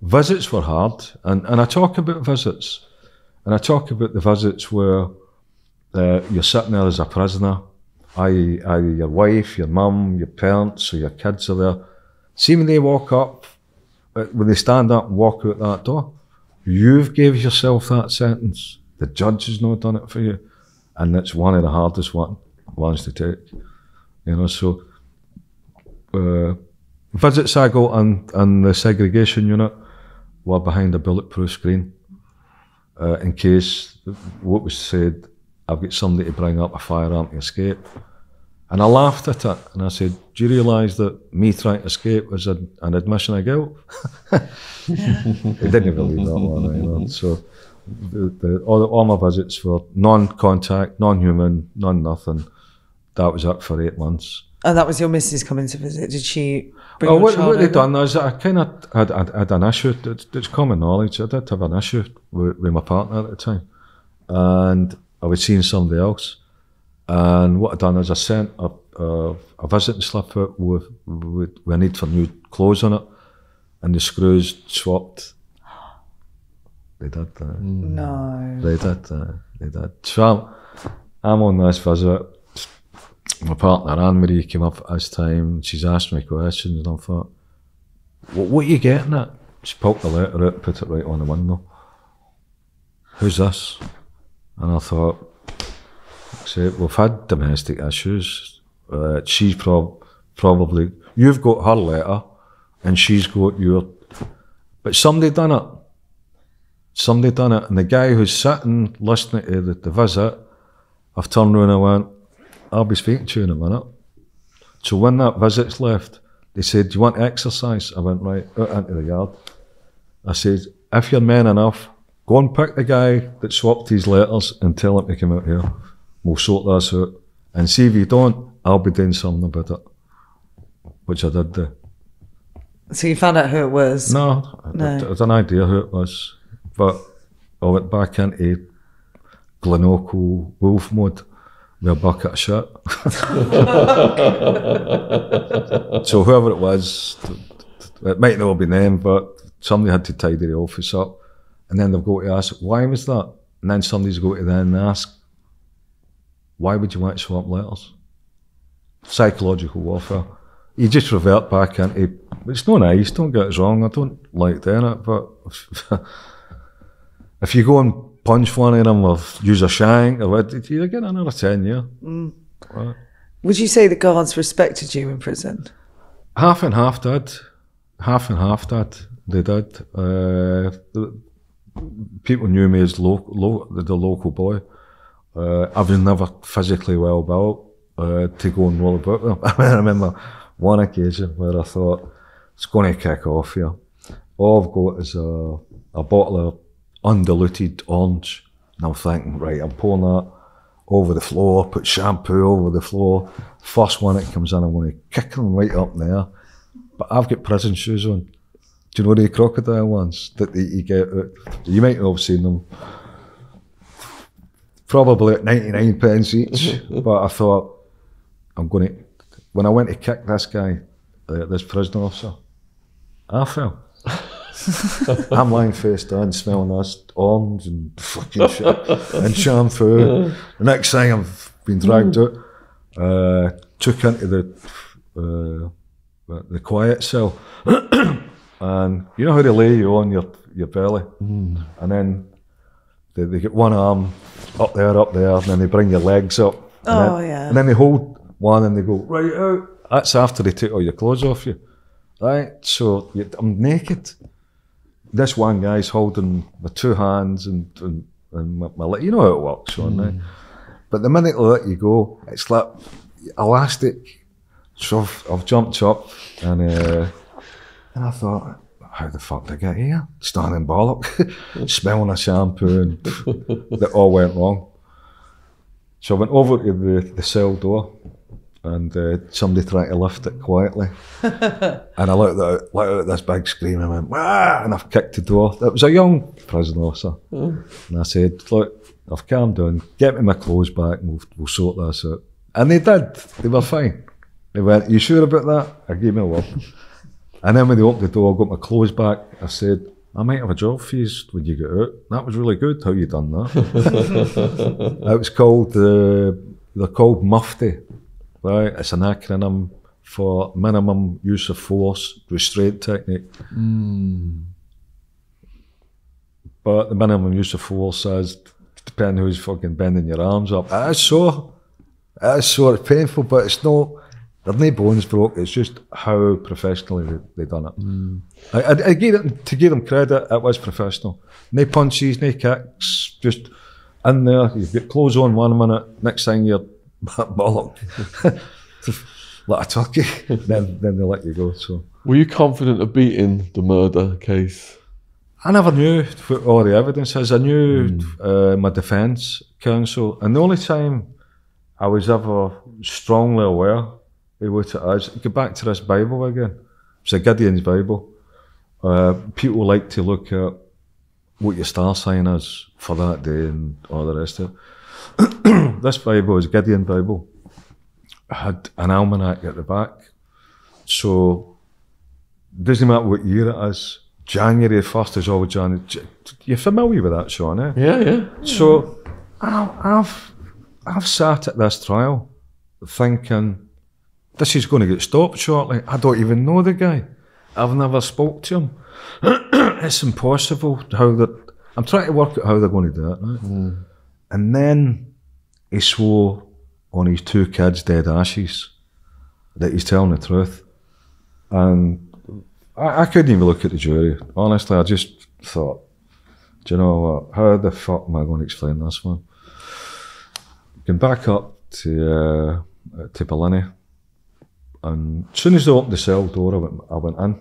Visits were hard, and I talk about visits, and I talk about the visits where you're sitting there as a prisoner. Either your wife, your mum, your parents, or your kids are there. See when they walk up, when they stand up and walk out that door, you've gave yourself that sentence. The judge has not done it for you, and it's one of the hardest ones to take. You know, so visits I got on the segregation unit were behind a bulletproof screen in case what was said, I've got somebody to bring up a firearm to escape. And I laughed at it and I said, do you realise that me trying to escape was an admission of guilt? He didn't believe that one either. So all my visits were non-contact, non-human, non-nothing. That was it for 8 months. Oh, that was your missus coming to visit. Did she bring well, your child what they'd over? done is I kind of had an issue. It's common knowledge. I did have an issue with my partner at the time. And I was seeing somebody else. And what I'd done is I sent a visiting slip out with a need for new clothes on it. And the screws swapped. They did that. No. They did that. They did. So I'm on this visit. My partner Anne-Marie came up at this time. She's asked me questions and I thought, what are you getting at? She pulled the letter out and put it right on the window. Who's this? And I thought, we've had domestic issues. She's probably, you've got her letter and she's got your, but somebody done it. Somebody done it. And the guy who's sitting listening to the visit, I've turned around and I went, I'll be speaking to you in a minute. So when that visit's left, they said, do you want exercise? I went, right, out into the yard. I said, if you're men enough, go and pick the guy that swapped his letters and tell him to come out here. We'll sort this out. And see if you don't, I'll be doing something about it. Which I did do. So you found out who it was? No. I had an idea who it was. But I went back into Glenorchy wolf mode with a bucket of shit. So whoever it was, it might not be named, but somebody had to tidy the office up. And then they've got to ask, why was that? And then somebody's got to then ask, why would you want to swap letters? Psychological warfare. You just revert back into, it's not nice, don't get us wrong, I don't like doing it, but if you go and punch one of them or use a shank, or what, you're getting another 10 years. Right. Would you say the guards respected you in prison? Half and half did. Half and half did. They did. People knew me as the local boy. I was never physically well built. to go and roll about them. I remember one occasion where I thought, it's going to kick off here. All I've got is a bottle of undiluted orange. And I'm thinking, right, I'm pouring that over the floor, put shampoo over the floor. First one that comes in, I'm going to kick them right up there. But I've got prison shoes on. Do you know the crocodile ones that you get? You might not have seen them. Probably at 99 pence each. But I thought, I'm going to, when I went to kick this guy, this prison officer, I fell. I'm lying face down, smelling this orange and fucking shit and shampoo. The next thing I've been dragged out, took into the quiet cell, and you know how they lay you on your belly, and then they get one arm up there, and then they bring your legs up, and then they hold one and they go right out. That's after they take all your clothes off you, right? So I'm naked. This one guy's holding my two hands and my leg. You know how it works, Sean, right? But the minute they let you go, it's like elastic. So I've jumped up and I thought, how the fuck did I get here? Standing bollock, smelling of shampoo, and that all went wrong. So I went over to the cell door, and somebody tried to lift it quietly. And I let out this big scream and went, "Wah!" And I've kicked the door. It was a young prison officer. And I said, look, I've calmed down, get me my clothes back and we'll sort this out. And they did. They were fine. They went, you sure about that? I gave me a word. And then when they opened the door, I got my clothes back. I said, I might have a job for you when you get out. That was really good, how you done that. It was called, they're called MUFTI. Right, it's an acronym for minimum use of force restraint technique. But the minimum use of force is, depending who's fucking bending your arms up. It is sore, it's painful, but it's not, there's no bones broke, it's just how professionally they done it. I to give them credit, it was professional. No punches, no kicks, just in there, you've got clothes on 1 minute, next thing you're bollock, like a turkey, then they let you go. So, were you confident of beating the murder case? I never knew what all the evidence is. I knew my defence counsel, and the only time I was ever strongly aware of what it is, go back to this Bible again. It's a Gideon's Bible. People like to look at what your star sign is for that day and all the rest of it. This Bible is Gideon Bible. It had an almanac at the back. So, doesn't matter what year it is, January 1st is always January. You're familiar with that, Sean, eh? Yeah. So, I've sat at this trial thinking, this is going to get stopped shortly. I don't even know the guy. I've never spoke to him. It's impossible how that. I'm trying to work out how they're going to do it, right? And then he swore on his 2 kids' dead ashes that he's telling the truth. And I couldn't even look at the jury. Honestly, I just thought, do you know what, how the fuck am I going to explain this one? Came back up to Ballini, and as soon as they opened the cell door, I went in.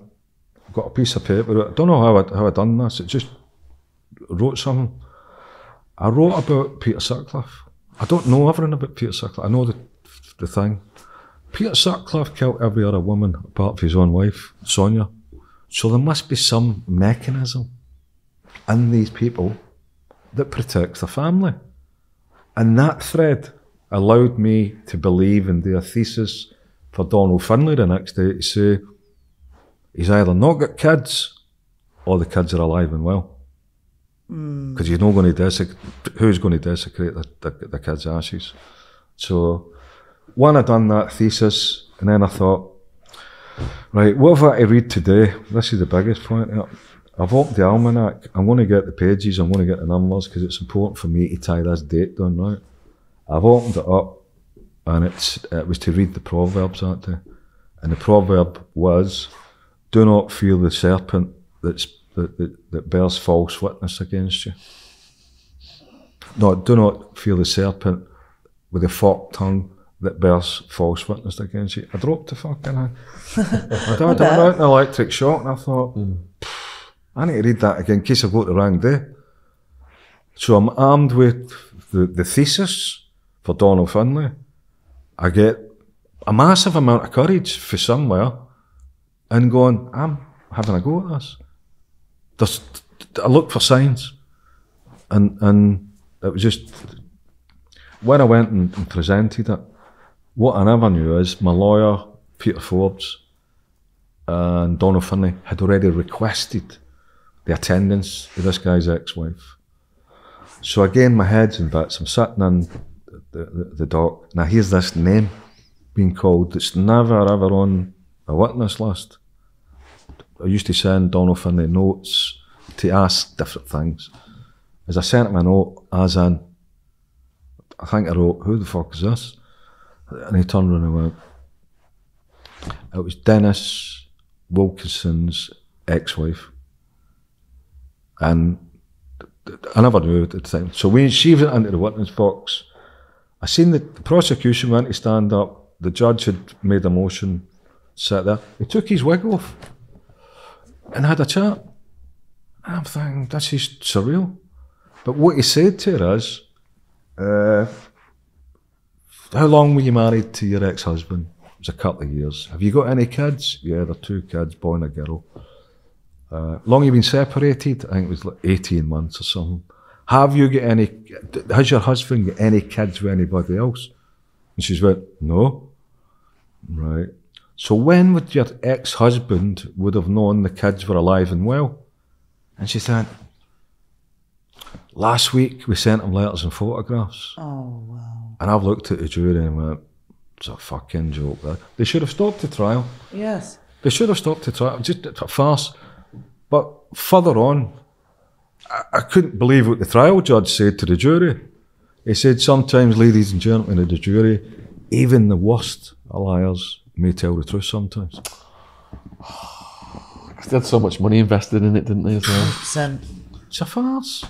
Got a piece of paper. I don't know how I done this. It just wrote something. I wrote about Peter Sutcliffe. I don't know everything about Peter Sutcliffe. I know the thing. Peter Sutcliffe killed every other woman apart from his own wife, Sonia. So there must be some mechanism in these people that protects the family. And that thread allowed me to believe in their thesis for Donald Finlay the next day to say, he's either not got kids or the kids are alive and well. Because you're not going to desecrate, who's going to desecrate the kids' ashes? So, when I done that thesis, and then I thought, right, what have I to read today? This is the biggest point. I've opened the almanac, I'm going to get the pages, I'm going to get the numbers, because it's important for me to tie this date down, right? I've opened it up, and it was to read the Proverbs that day. And the proverb was, do not fear the serpent that bears false witness against you. No, do not fear the serpent with a forked tongue that bears false witness against you. I dropped the fucking hand. I went out an electric shock, and I thought, I need to read that again in case I go to the wrong day. So I'm armed with the thesis for Donald Finlay. I get a massive amount of courage for somewhere and going, I'm having a go at this. I look for signs. And it was just, when I went and presented it, what I never knew is my lawyer, Peter Forbes, and Donald Finlay had already requested the attendance of this guy's ex-wife. So again, my head's in bits. I'm sitting in the dock. Now here's this name being called that's never ever on a witness list. I used to send Donald Finlay notes to ask different things. As I sent him a note, as in, I think I wrote, who the fuck is this? And he turned around and went, it was Dennis Wilkinson's ex-wife. And I never knew at the time. So when she went into the witness box, I seen the prosecution went to stand up. The judge had made a motion, sat there. He took his wig off and had a chat. And I'm thinking, this is surreal. But what he said to her is, how long were you married to your ex-husband? It was a couple of years. Have you got any kids? Yeah, there are 2 kids, boy and a girl. Long you been separated? I think it was like 18 months or something. Have you got any, has your husband got any kids with anybody else? And she's went, no. Right. So when would your ex-husband would have known the kids were alive and well? And she said, last week we sent him letters and photographs. Oh, wow. And I've looked at the jury and went, it's a fucking joke. That they should have stopped the trial. Yes. They should have stopped the trial. Just a farce. But further on, I couldn't believe what the trial judge said to the jury. He said, sometimes, ladies and gentlemen of the jury, even the worst of liars may tell the truth sometimes. They had so much money invested in it, didn't they, as well? 100%. It's a farce.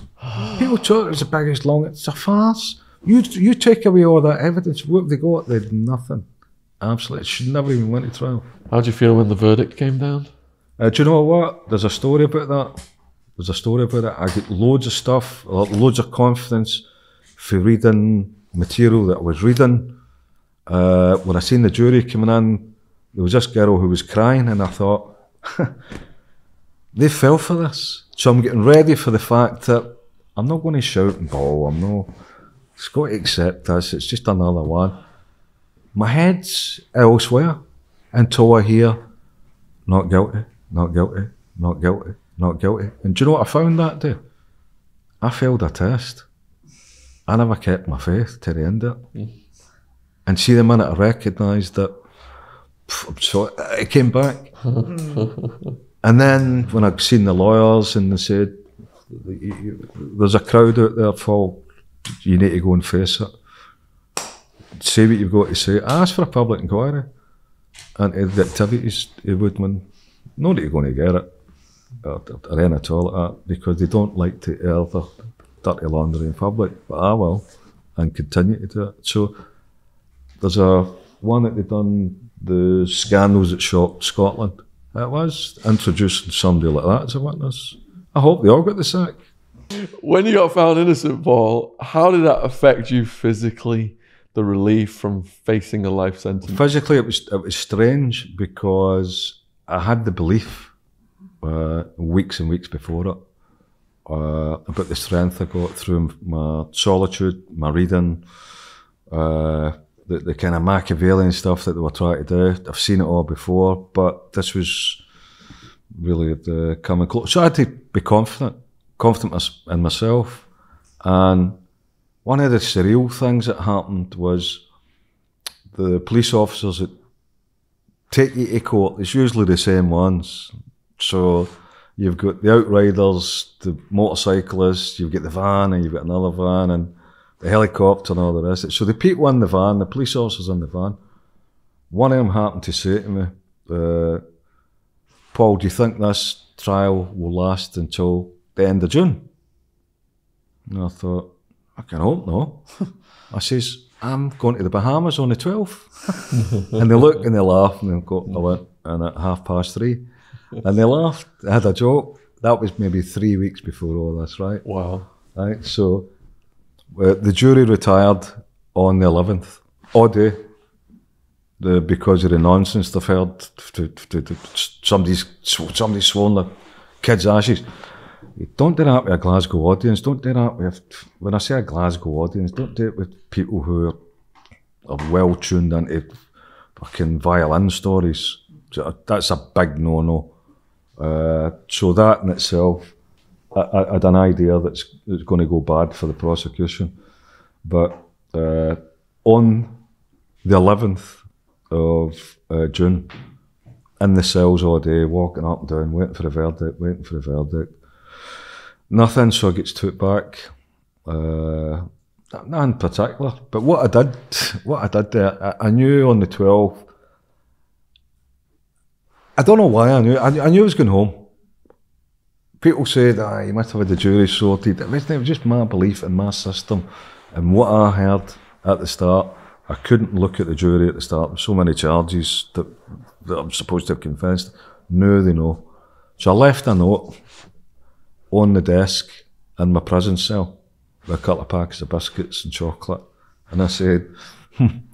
People talk, it's the biggest long, it's a farce. You take away all that evidence, what have they got? They had nothing. Absolutely. It should never even went to trial. How do you feel when the verdict came down? Do you know what? There's a story about that. There's a story about it. I get loads of stuff, loads of confidence for reading material that I was reading. When I seen the jury coming in, there was this girl who was crying, and I thought, they fell for this. So I'm getting ready for the fact that I'm not going to shout and bawl. It's got to accept this. It's just another one. My head's elsewhere until I hear, not guilty, not guilty, not guilty, not guilty. And do you know what I found that day? I failed a test. I never kept my faith to the end of it. And see, the minute I recognised it, so it came back. And then when I'd seen the lawyers and they said, there's a crowd out there, Paul, you need to go and face it. Say what you've got to say. I asked for a public inquiry into the activities of Woodman. Nobody's going to get it, or any at all like that, because they don't like to air their dirty laundry in public, but I will, and continue to do it. So there's a one that they've done, the scandals that shocked Scotland. It was introducing somebody like that as a witness. I hope they all got the sack. When you got found innocent, Paul, how did that affect you physically, the relief from facing a life sentence? Physically, it was strange because I had the belief weeks and weeks before it about the strength I got through my solitude, my reading, the kind of Machiavellian stuff that they were trying to do. I've seen it all before, but this was really coming close. So I had to be confident in myself. And one of the surreal things that happened was the police officers that take you to court, it's usually the same ones. So you've got the outriders, the motorcyclists, you've got the van, and you've got another van, and the helicopter and all the rest of it. So the people in the van, the police officers in the van, one of them happened to say to me, Paul, do you think this trial will last until the end of June? And I thought, I can hope no. I says, I'm going to the Bahamas on the 12th. And they look and they laugh and I went, and at 3:30. And they laughed. I had a joke. That was maybe 3 weeks before all this, right? Wow. Right, so the jury retired on the 11th, all day, because of the nonsense they've heard. Somebody's sworn their kids' ashes. Don't do that with a Glasgow audience. Don't do that with, when I say a Glasgow audience, don't do it with people who are well tuned into fucking violin stories. So that's a big no-no. So that in itself, I had an idea that's going to go bad for the prosecution. But on the 11th of June, in the cells all day, walking up and down, waiting for the verdict. Nothing, so it gets took back. Not in particular. But what I did there, I knew on the 12th, I don't know why I knew I was going home. People said, you must have had the jury sorted. It was just my belief in my system. And what I heard at the start, I couldn't look at the jury at the start. There's so many charges that I'm supposed to have confessed. No, they know. So I left a note on the desk in my prison cell with a couple of packets of biscuits and chocolate. And I said, in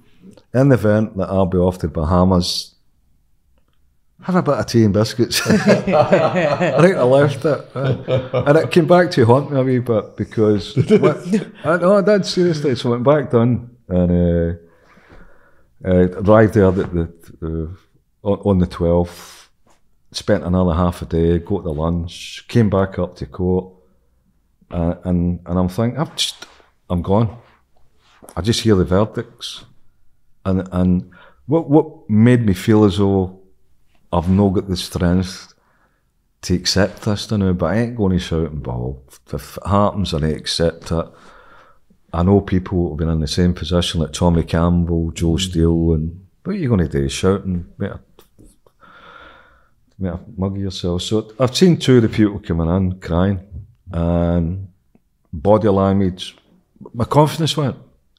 the event that I'll be off to the Bahamas, have a bit of tea and biscuits. I think I left it. And it came back to haunt me a wee bit because, I did, seriously. So I went back down and arrived there on the 12th, spent another half a day, got to lunch, came back up to court, and I'm thinking, I'm gone. I just hear the verdicts. And what made me feel as though I've not got the strength to accept this now, but I ain't going to shout and bawl. If it happens, I need to accept it. I know people who have been in the same position, like Tommy Campbell, Joe Steele, and what are you going to do? Shout and make a mug of yourself. So I've seen two of the people coming in crying, and body language, my confidence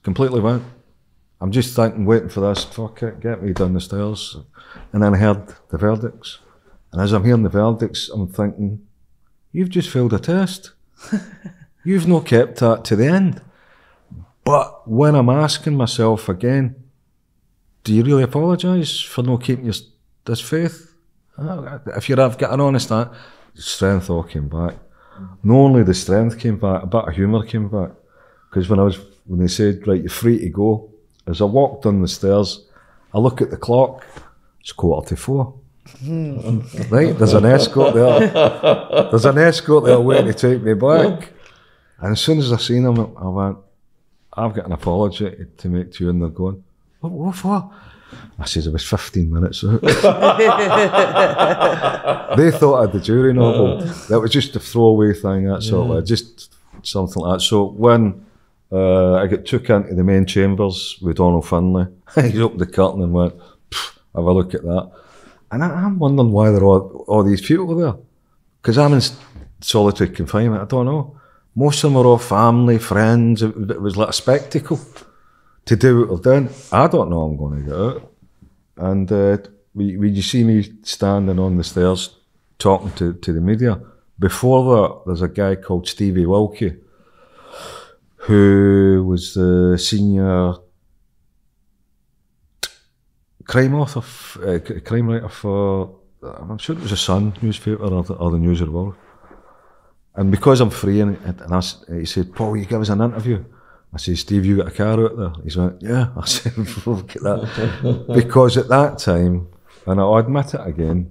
completely went. I'm just thinking, waiting for this, fuck it, get me down the stairs. And then I heard the verdicts. And as I'm hearing the verdicts, I'm thinking, you've just failed a test. You've not kept that to the end. But when I'm asking myself again, do you really apologise for not keeping this faith? If I've got an honest answer, the strength all came back. Not only the strength came back, a bit of humour came back. Because when they said, right, you're free to go, as I walked down the stairs, I look at the clock, it's 4:45. Right, there's an escort there. There's an escort there waiting to take me back. And as soon as I seen him, I went, I've got an apology to make to you. And they're going, what for? I says, it was 15 minutes out. They thought I had the jury novel. That was just a throwaway thing, that's all. Just something like that. So when I got took into the main chambers with Donald Finlay, he opened the curtain and went, have a look at that. And I'm wondering why there are all these people there. Because I'm in solitary confinement, I don't know. Most of them are all family, friends. It was like a spectacle to do what they're doing. I don't know I'm going to get out. And when you see me standing on the stairs talking to the media, before that, there's a guy called Stevie Wilkie, who was the senior crime writer for, I'm sure it was the Sun newspaper or the News of the World. And because I'm free, and he said, Paul, you give us an interview? I said, Steve, you got a car out there? He went, yeah. I said, look at that. Because at that time, and I'll admit it again,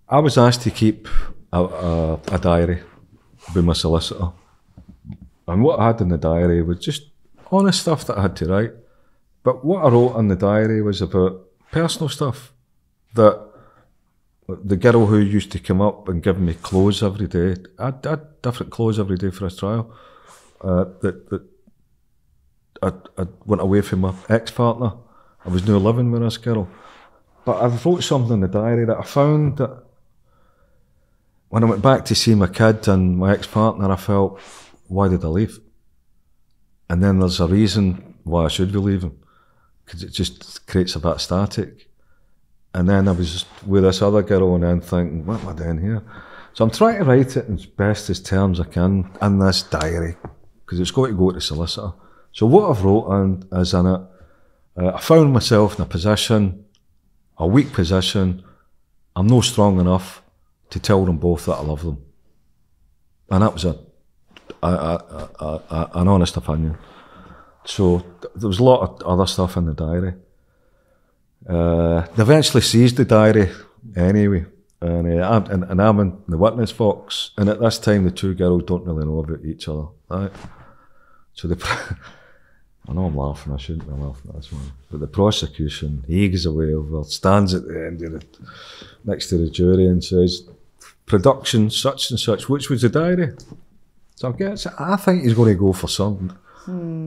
I was asked to keep a diary with my solicitor. And what I had in the diary was just honest stuff that I had to write. But what I wrote in the diary was about personal stuff. That the girl who used to come up and give me clothes every day, I had different clothes every day for a trial. That I went away from my ex-partner. I was now living with this girl. But I wrote something in the diary that I found that when I went back to see my kid and my ex-partner, I felt, why did I leave? And then there's a reason why I should believe him, because it just creates a bit of static. And then I was with this other girl and then thinking, what am I doing here? So I'm trying to write it in as best as terms I can in this diary, because it's got to go to the solicitor. So what I've wrote in is in it, I found myself in a position, a weak position. I'm not strong enough to tell them both that I love them. And that was an honest opinion. So there was a lot of other stuff in the diary. They eventually seized the diary anyway, and I'm in the witness box, and at this time the two girls don't really know about each other, right? So I know I'm laughing, I shouldn't be laughing at this one, but the prosecution, he goes away over, stands at the end of it, next to the jury and says, production such and such, which was the diary. So I think he's going to go for something.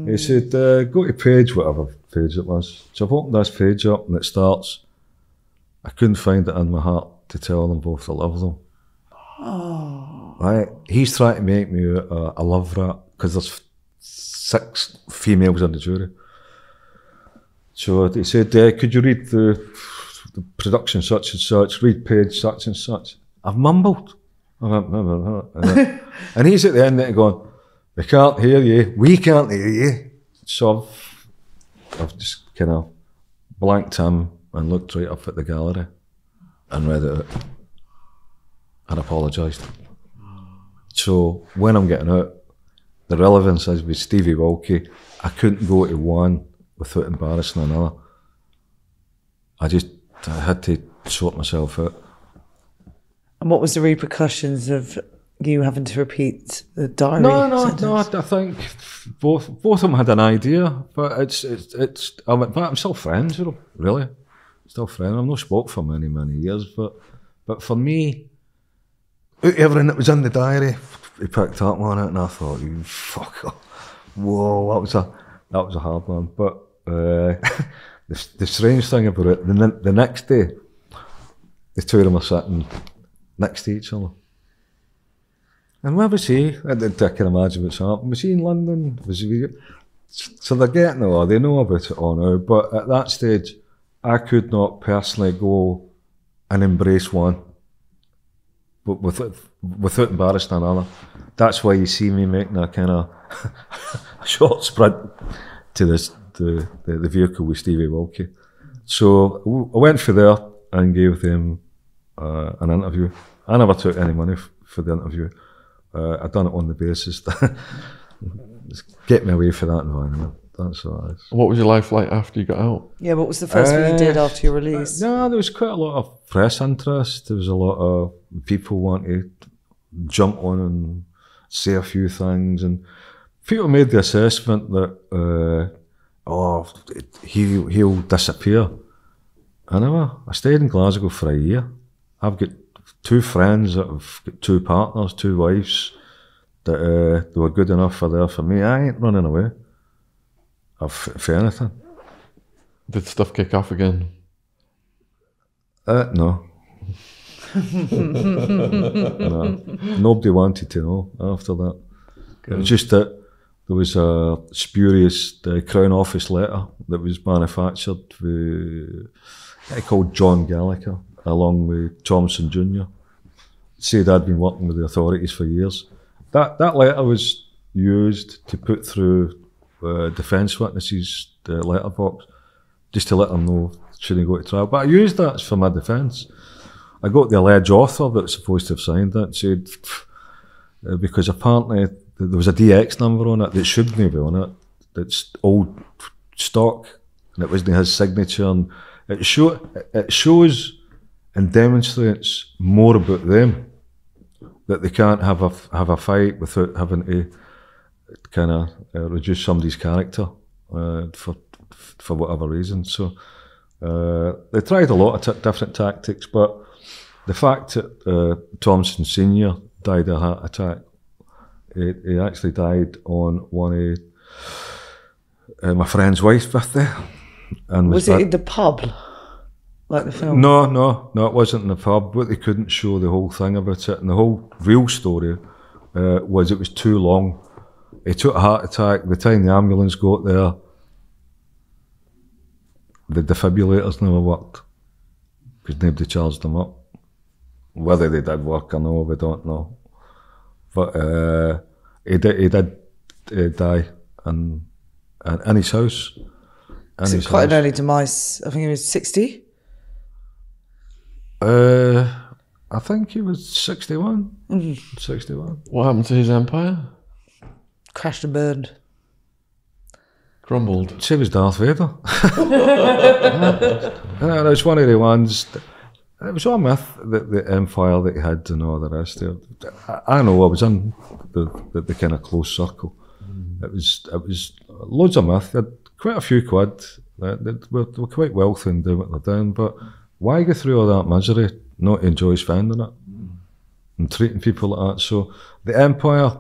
He said, go to page, whatever page it was. So I've opened this page up and it starts, I couldn't find it in my heart to tell them both I love them. Oh. Right? He's trying to make me a love rat, because there's 6 females in the jury. So he said, could you read the production such and such, read page such and such. I've mumbled. And he's at the end there going, we can't hear you, we can't hear you. So I've just kind of blanked him and looked right up at the gallery and read it out and apologised. So when I'm getting out, the relevance is with Stevie Wilkie, I couldn't go to one without embarrassing another. I had to sort myself out. And what was the repercussions of you having to repeat the diary? No. I think both of them had an idea, but I'm still friends with them, really. Still friends. I've not spoke for many years, but for me, everything that was in the diary, he picked up on it, and I thought, you fucker, whoa, that was a hard one. But the strange thing about it, the next day, the two of them are sitting next to each other. And where was he? I can imagine what's happened. Was he in London? So they're getting it, they know about it all now, but at that stage, I could not personally go and embrace one, but without embarrassing another. That's why you see me making a kind of a short sprint to the vehicle with Stevie Wilkie. So I went for there and gave them an interview. I never took any money for the interview. I done it on the basis that get me away for that environment. That's what it is. What was your life like after you got out? Yeah, what was the first thing you did after your release? No, there was quite a lot of press interest. There was a lot of people wanting to jump on and say a few things, and people made the assessment that he'll disappear. I stayed in Glasgow for a year. I've got 2 friends that have got 2 partners, 2 wives that they were good enough for me. I ain't running away for anything. Did stuff kick off again? No. No. Nobody wanted to know after that. Good. It was just that there was a spurious Crown Office letter that was manufactured with a guy called John Gallagher, along with Thompson Jr. Said I'd been working with the authorities for years. That letter was used to put through defence witnesses' letterbox, just to let them know should they go to trial. But I used that for my defence. I got the alleged author that was supposed to have signed it and said, because apparently there was a DX number on it that shouldn't be on it. It's old stock and it wasn't his signature. And it shows and demonstrates more about them, that they can't have a fight without having to kind of reduce somebody's character for whatever reason. So they tried a lot of different tactics, but the fact that Thompson Senior died of a heart attack, he actually died on one of my friend's wife's birthday. And was it in the pub? Like the film? No, it wasn't in the pub, but they couldn't show the whole thing about it. And the whole real story was it was too long. He took a heart attack. By the time the ambulance got there, the defibrillators never worked because nobody charged them up. Whether they did work or no, we don't know. But he did die in his house. It's quite an early demise. I think he was 60. I think he was 61. 61. What happened to his empire? Crashed and burned. Crumbled. Same as Darth Vader. And it's one of the ones. It was all myth that the empire that he had and all the rest of it. I know I was in the kind of close circle. It was loads of myth. They had quite a few quid. They were quite wealthy and doing what they're doing. But why go through all that misery not to enjoy spending it and treating people like that? So the empire,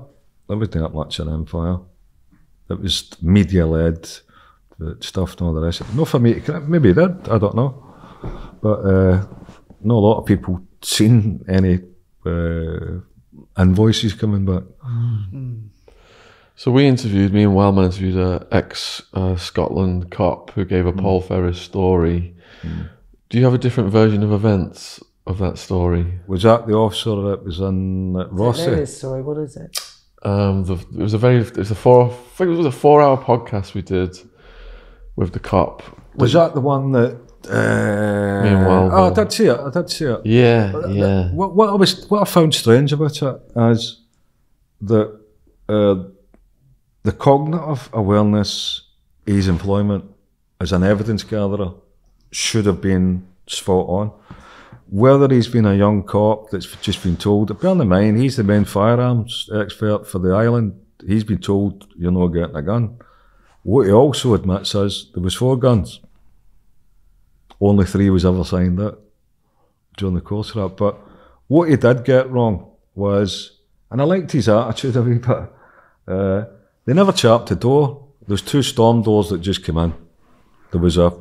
there wasn't that much an empire. It was media led stuff and all the rest of it. No for me, maybe it did, I don't know. But not a lot of people seen any invoices coming back. So me and Wildman interviewed an ex-Scotland cop who gave a Paul Ferris story. Do you have a different version of events of that story? Was that the officer that was in Rossi? Story. What is it? It was a 4-hour podcast we did with the cop. Was that the one that? Me and Wildman. Oh, I did see it. Yeah. What I found strange about it is that the cognitive awareness, his employment as an evidence gatherer, should have been spot on. Whether he's been a young cop that's just been told, bear in mind, he's the main firearms expert for the island. He's been told you're not getting a gun. What he also admits is there was 4 guns. Only 3 was ever signed out during the course of that. But what he did get wrong was, and I liked his attitude a wee bit, they never chapped the door. There's 2 storm doors that just came in. There was I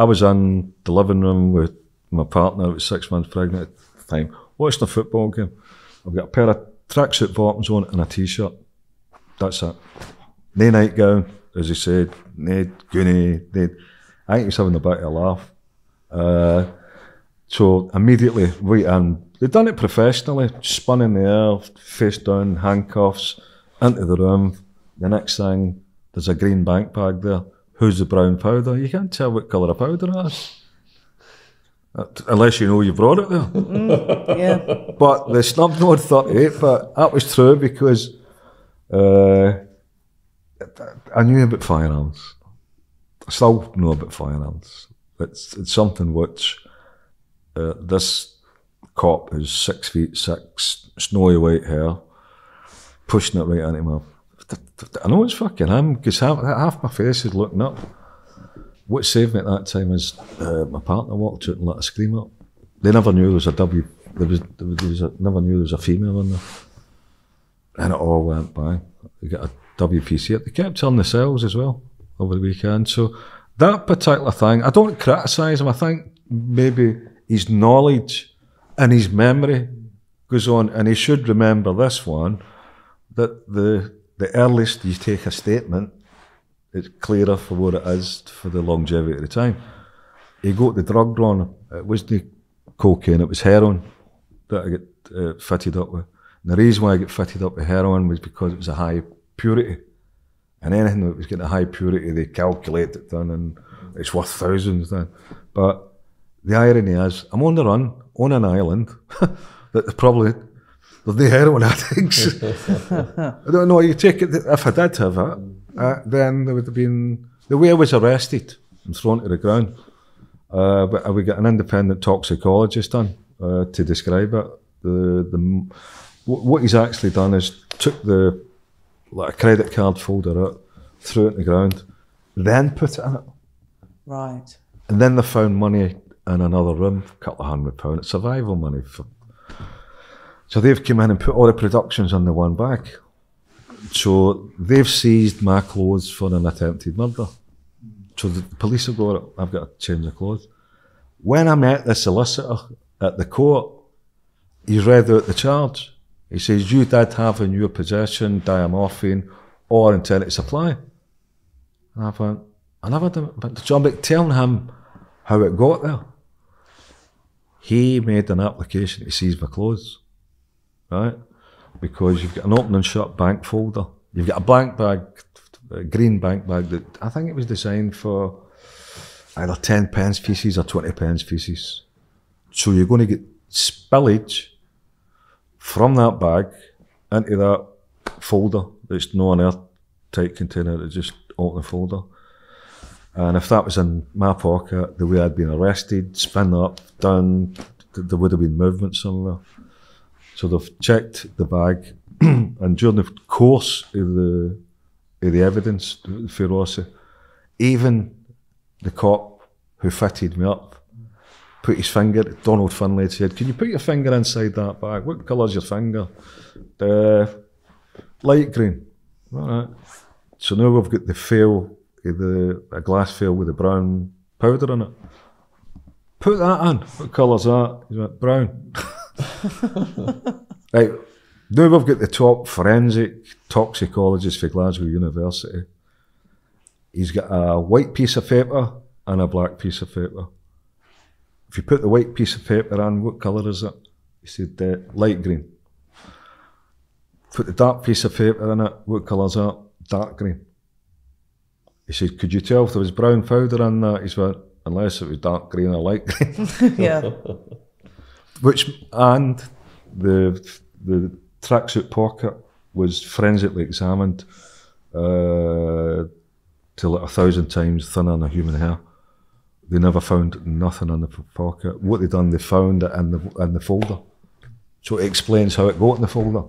was in the living room with my partner, who was 6 months pregnant at the time, watching a football game. I've got a pair of tracksuit bottoms on and a t-shirt. That's it. No nightgown, as he said, no goonie, I think he was having a bit of a laugh. So immediately, right in, they'd done it professionally, spun in the air, face down, handcuffs, into the room. The next thing, there's a green bank bag there. Who's the brown powder? You can't tell what colour of powder it is. Unless you know you brought it there. Yeah. But the snub nod 38, but that was true because I knew about firearms. I still know about firearms. It's something which this cop who's 6'6", snowy white hair, pushing it right into my... I know it's fucking him because half my face is looking up. What saved me at that time is my partner walked out and let her scream up. They never knew there was a never knew there was a female in there. And it all went by. They got a WPC. They kept telling the cells as well over the weekend. So that particular thing, I don't criticise him. I think maybe his knowledge and his memory goes on, and he should remember this one, that the earliest you take a statement, it's clearer for what it is for the longevity of the time. He got the drug wrong. It wasn't cocaine, it was heroin that I get fitted up with. And the reason why I get fitted up with heroin was because it was a high purity. And anything that was getting a high purity, they calculate it down and it's worth thousands then. But the irony is, I'm on the run, on an island, that probably, there's no heroin addicts. I don't know, you take it, if I did have it, then there would have been, the way I was arrested and thrown to the ground, but we got an independent toxicologist done to describe it. What he's actually done is took like a credit card folder out, threw it in the ground, then put it in it. Right. And then they found money in another room, a couple of £100, it's survival money. So they've come in and put all the productions on the one bag. So they've seized my clothes for an attempted murder. So the police have got it, I've got to change the clothes. When I met the solicitor at the court, he read out the charge. He says, you did have in your possession diamorphine or intended supply. And I went, I never done it. But so I'm telling him how it got there. He made an application to seize my clothes, right? Because you've got an open and shut bank folder. You've got a bank bag, a green bank bag that I think it was designed for either 10 pence pieces or 20 pence pieces. So you're going to get spillage from that bag into that folder. It's not an airtight container, it's just open the folder. And if that was in my pocket, the way I'd been arrested, spun up, down, there would have been movement somewhere. So they've checked the bag, and during the course of the evidence, the Ferris, even the cop who fitted me up put his finger, Donald Finlay said, "Can you put your finger inside that bag? What colour's your finger?" Light green. All right. So now we've got the fail, a glass fail with the brown powder in it. Put that in. What colour's that? He went, brown. Right. Now we've got the top forensic toxicologist for Glasgow University. He's got a white piece of paper and a black piece of paper. If you put the white piece of paper in, what colour is it? He said, light green. Put the dark piece of paper in it, what colour is that? Dark green. He said, could you tell if there was brown powder in that? He said, unless it was dark green or light green. Yeah. And the tracksuit pocket was forensically examined to like 1,000 times thinner than a human hair. They never found nothing in the pocket. What they done, they found it in the folder. So it explains how it got in the folder.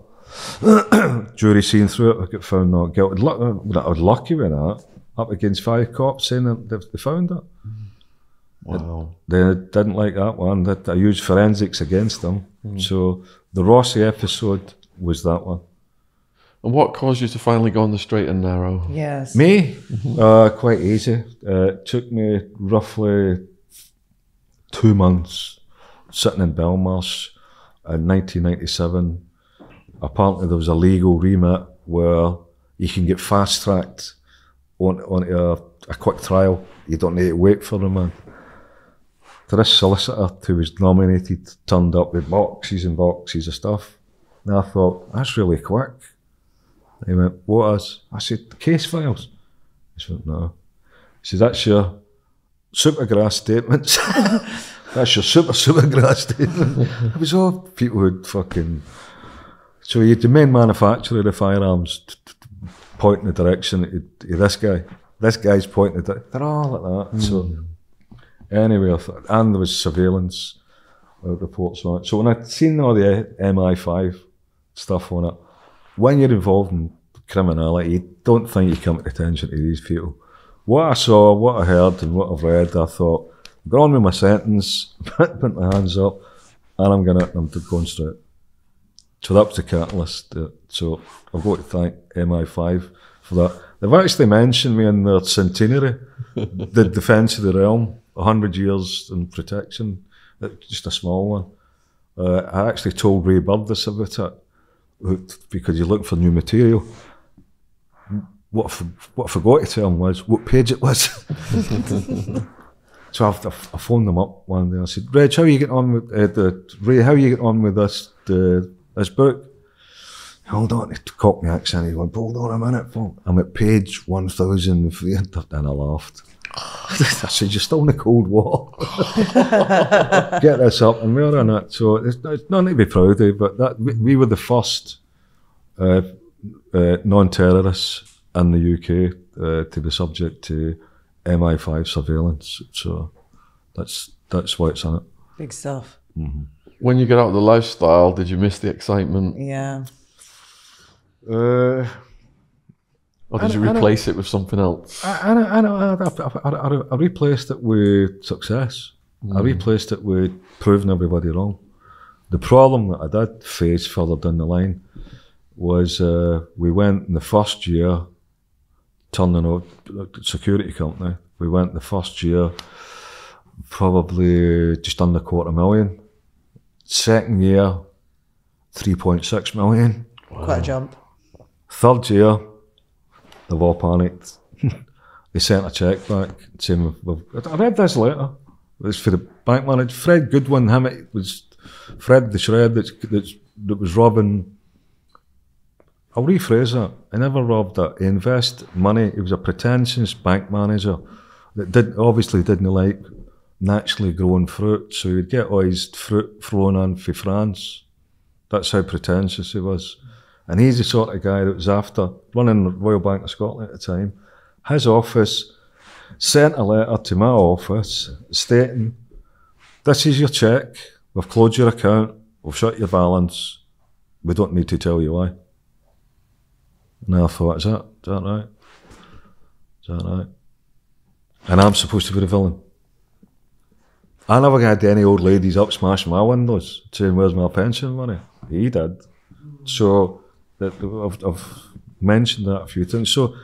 Jury seen through it, I got found not guilty. I was lucky with that. Up against 5 cops saying that they found it. Wow. They didn't like that one. That I used forensics against them. So the Rossi episode was that one. And what caused you to finally go on the straight and narrow? Yes. Me? Quite easy. It took me roughly 2 months sitting in Belmarsh in 1997. Apparently there was a legal remit where you can get fast-tracked onto a quick trial. You don't need to wait for them, man. To this solicitor who was nominated turned up with boxes and boxes of stuff. And I thought, that's really quick. He went, what is? I said, the case files. He said, no. He said, that's your supergrass statements. That's your supergrass statement. It was all people who'd fucking... So you had the main manufacturer of the firearms pointing the direction to this guy. This guy's pointing the direction. They're all like that. So anyway, I thought, and there was surveillance reports on it. So when I'd seen all the MI5 stuff on it, when you're involved in criminality, you don't think you come to attention to these people. What I saw, what I heard, and what I've read, I thought, I'm going with my sentence, put my hands up, and I'm going straight. So that was the catalyst. So I've got to thank MI5 for that. They've actually mentioned me in their centenary, the Defence of the Realm, 100 years in protection, just a small one. I actually told Ray Burgess about it, because you look for new material. What I forgot to tell him was what page it was. So I phoned them up one day. I said, Reg, how are you getting on with Ray? How are you getting on with this book? Hold on, he cocked my accent. He went, hold on a minute, Paul. I'm at page 1,003, and I laughed. I said, you're still in the Cold War. Get this up, and we're in it. So it's nothing to be proud of, but we were the first non-terrorists in the UK to be subject to MI5 surveillance. So that's why it's in it. Big stuff. Mm-hmm. When you got out of the lifestyle, did you miss the excitement? Yeah. Or did you replace it with something else? I replaced it with success. I replaced it with proving everybody wrong. The problem that I did face further down the line was we went in the first year turning out security company. We went the first year probably just under $250,000. Second year, 3.6 million. Wow. Quite a jump. Third year, they've all panicked. they sent a cheque back saying, I read this letter. It was for the bank manager, Fred Goodwin. It was Fred the Shred that was robbing. I'll rephrase that. He never robbed that. He invested money. He was a pretentious bank manager that obviously didn't like naturally growing fruit, so he'd get all his fruit flown in from France. That's how pretentious he was. And he's the sort of guy that was after running the Royal Bank of Scotland at the time. His office sent a letter to my office stating, this is your cheque, we've closed your account, we've shut your balance, we don't need to tell you why. And I thought, is that right? Is that right? And I'm supposed to be the villain. I never had any old ladies up smashing my windows saying, where's my pension money? He did. So I've mentioned that a few times. So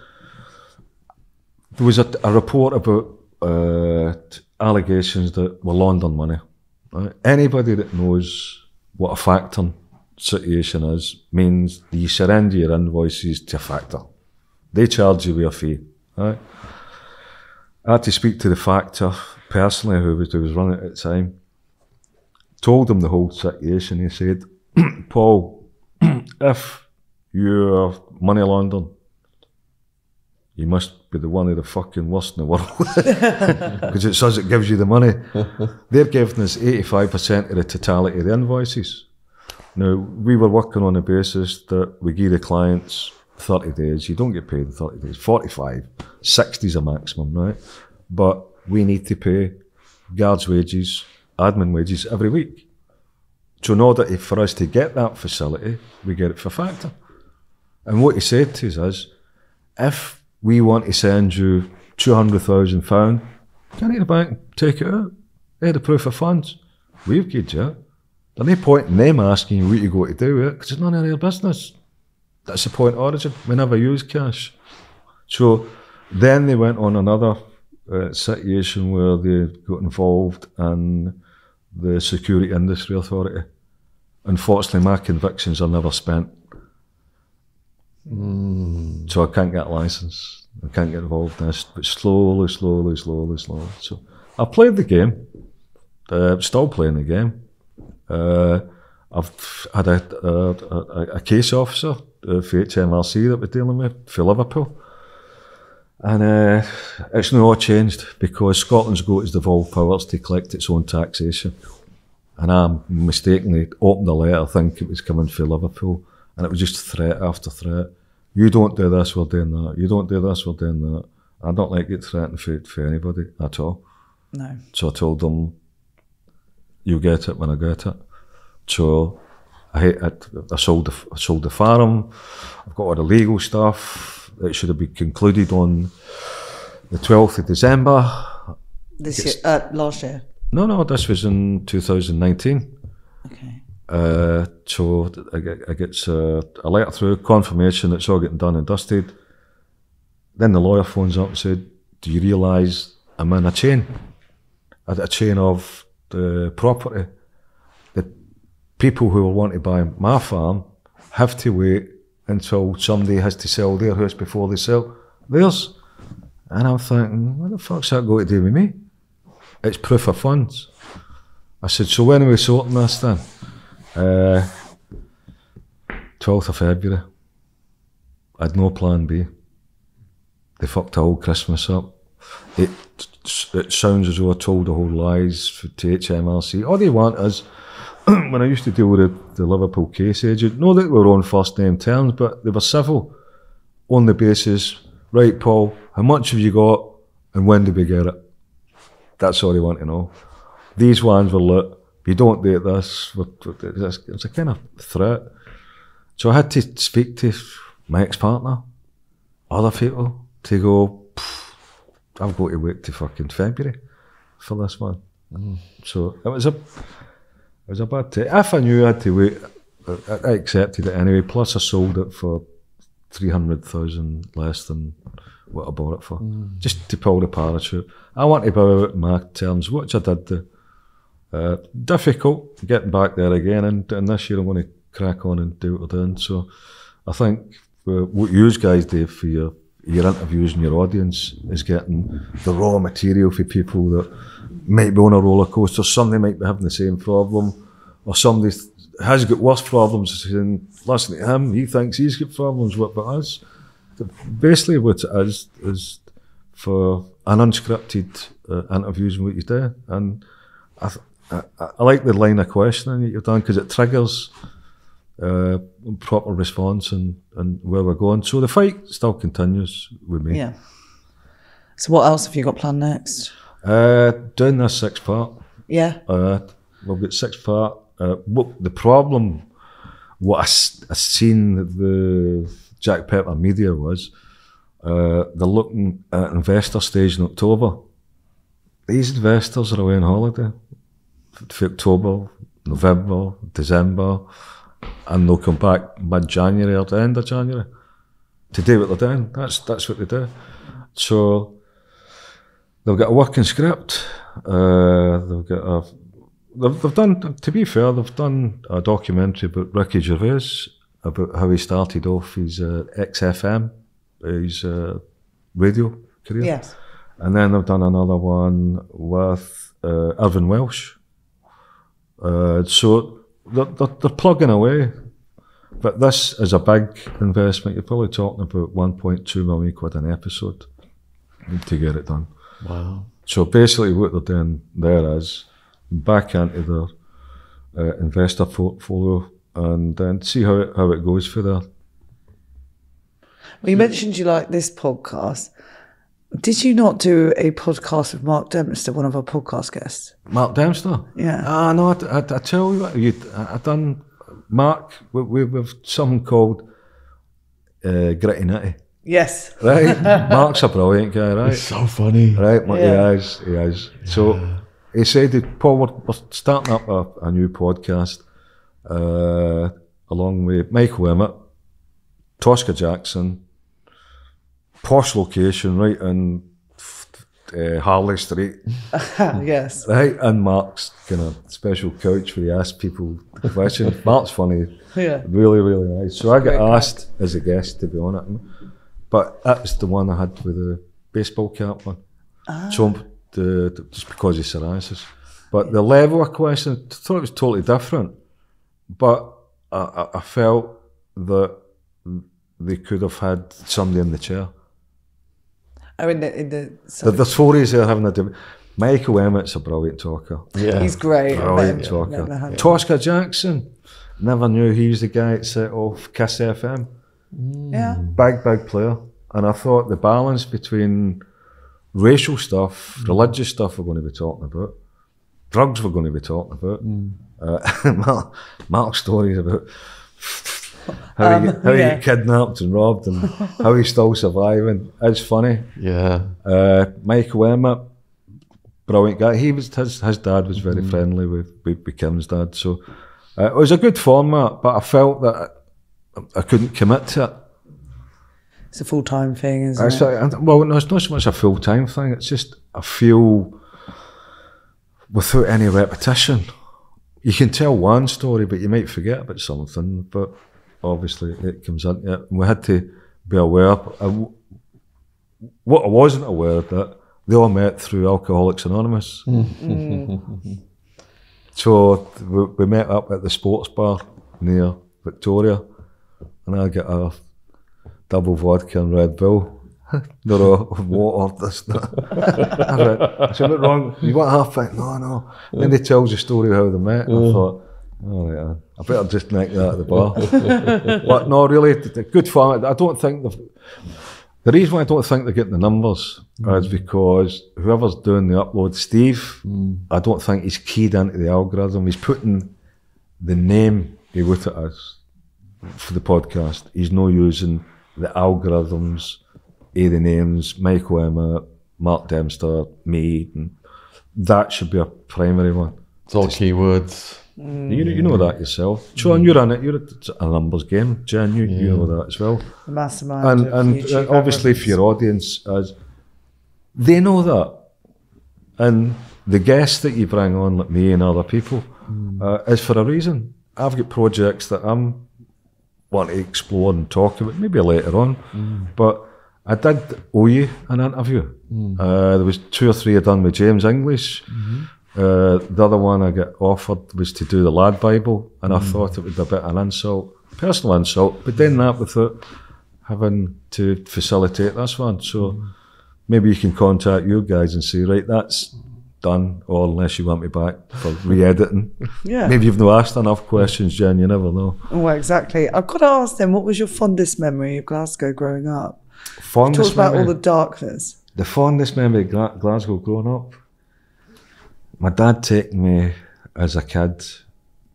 there was a report about allegations that were laundering money. Right? Anybody that knows what a factoring situation is means you surrender your invoices to a factor. They charge you with a fee. Right? I had to speak to the factor personally, who was running it at the time. Told him the whole situation. He said, Paul, if you're money laundering, you must be one of the fucking worst in the world. Because it says it gives you the money. They're giving us 85% of the totality of the invoices. Now, we were working on the basis that we give the clients 30 days. You don't get paid in 30 days. 45. 60 is a maximum, right? But we need to pay guards' wages, admin wages every week. So in order for us to get that facility, we get it for factor. And what he said to us is, if we want to send you £200,000, can the bank take it out? They had a proof of funds. We've given you it. There's no point in them asking you what you got to do with it, because it's none of their business. That's the point of origin. We never use cash. So then they went on another situation where they got involved in the Security Industry Authority. Unfortunately, my convictions are never spent. So I can't get a licence. I can't get involved in this. But slowly. So I played the game. Still playing the game. I've had a case officer for HMRC that we're dealing with for Liverpool. And it's not all changed because Scotland's got its devolved powers to collect its own taxation. And I mistakenly opened the letter thinking it was coming for Liverpool. And it was just threat after threat. You don't do this, we're doing that. You don't do this, we're doing that. I don't like it threatened for anybody at all. No. So I told them, you get it when I get it. So I sold the farm. I've got all the legal stuff. It should have been concluded on the 12th of December. This year, last year? No, this was in 2019. Okay. So I get a letter through, confirmation it's all getting done and dusted. Then the lawyer phones up and said, do you realise I'm in a chain? A chain of the property. The people who will want to buy my farm have to wait until somebody has to sell their house before they sell theirs. And I'm thinking, what the fuck's that got to do with me? It's proof of funds. I said, so when are we sorting this then? 12th of February. I had no plan B. They fucked the whole Christmas up. It sounds as though I told the whole lies to HMRC. All they want is, when I used to deal with the Liverpool case agent, not that we were on first name terms, but they were civil on the basis, right, Paul, how much have you got and when did we get it? That's all they want to know. These ones were like, you don't do this. It's a kind of threat. So I had to speak to my ex-partner, other people, to go, I've got to wait till fucking February for this one. So it was a bad day. If I knew I had to wait, I accepted it anyway. Plus I sold it for 300,000 less than what I bought it for. Just to pull the parachute. I want to bow out my terms, which I did do. Difficult getting back there again, and this year I'm going to crack on and do what we're doing. So I think what you guys do for your your interviews and your audience is getting the raw material for people that might be on a roller coaster. Somebody might be having the same problem, or somebody has got worse problems, and listen to him, he thinks he's got problems. What about us? Basically, what it is for an unscripted interviews and what you do. And I like the line of questioning that you've done, because it triggers proper response and where we're going. So the fight still continues with me. Yeah. So what else have you got planned next? Doing this 6-part. Yeah. We've got 6-part. The problem, what I seen the Jack Pepper media was, they're looking at investor stage in October. These investors are away on holiday for October, November, December, and they'll come back mid-January or the end of January to do what they're doing. That's what they do. So they've got a working script. They've done, to be fair, they've done a documentary about Ricky Gervais, about how he started off his XFM, his radio career. Yes. And then they've done another one with Irvin Welsh. So they're plugging away. But this is a big investment. You're probably talking about 1.2 million quid an episode to get it done. Wow. So basically what they're doing there is back into their investor portfolio and then see how it goes for there. Well, you mentioned you like this podcast. Did you not do a podcast with Mark Dempster, one of our podcast guests? Mark Dempster? Yeah. No, I tell you what, I done Mark with something called Gritty Nitty. Yes. Right? Mark's a brilliant guy, right? He's so funny. Right, Yeah. he is. So he said, Paul, we're starting up a new podcast along with Michael Emmett, Tosca Jackson, posh location right in Harley Street. Yes. Right, and Mark's kind of special couch where he asks people questions. Mark's funny. Yeah. Really, really nice. So I got Great asked as a guest to be on it. But that was the one I had with the baseball cap on. So just because of psoriasis. But the level of question, I thought it was totally different. But I felt that they could have had somebody in the chair. Oh, in the The stories they're having a debate. Michael Emmett's a brilliant talker. Yeah. he's great. Brilliant Never talker. had him. Tosca Jackson. Never knew he was the guy that set off Kiss FM. Yeah. Big player. And I thought the balance between racial stuff, religious stuff we're going to be talking about, drugs we're going to be talking about, Mark's stories about how he got kidnapped and robbed and how he's still surviving. It's funny. Yeah. Michael Emmett, brilliant guy. His dad was very friendly with Kim's dad. So it was a good format, but I felt that I couldn't commit to it. It's a full-time thing, isn't it? Well, no, it's not so much a full-time thing. It's just I feel without any repetition. You can tell one story, but you might forget about something. But obviously, it comes into it. And we had to be aware. What I wasn't aware of that they all met through Alcoholics Anonymous. So we met up at the sports bar near Victoria, and I got a double vodka and Red Bull. They're all water, this, that. I said, what's wrong? You want half pint? No. Then they tells the story of how they met, and I thought, all right, I better just nick that at the bar. But no, really, good fun. I don't think the reason why I don't think they're getting the numbers is because whoever's doing the upload, Steve, I don't think he's keyed into the algorithm. He's putting the name he put it as for the podcast. He's not using the algorithms, the names, Michael Emmett, Mark Dempster, me, and that should be a primary one. It's all keywords. You know that yourself. Sean, you're in it. You're a numbers game. Jen, you know that as well. The mastermind. And YouTube obviously for your audience, they know that. And the guests that you bring on, like me and other people, is for a reason. I've got projects that I'm want to explore and talk about, maybe later on. But I did owe you an interview. There was 2 or 3 I done with James English. The other one I got offered was to do the Lad Bible, and I thought it would be a bit of an insult, personal insult, but then that without having to facilitate this one. So maybe you can contact you guys and say, right, that's done, or unless you want me back for re-editing. Yeah. Maybe you've not asked enough questions, Jen, you never know. Well, exactly. I've got to ask them, what was your fondest memory of Glasgow growing up? Fondest Talk about memory, all the darkness. the fondest memory of Glasgow growing up. My dad taking me as a kid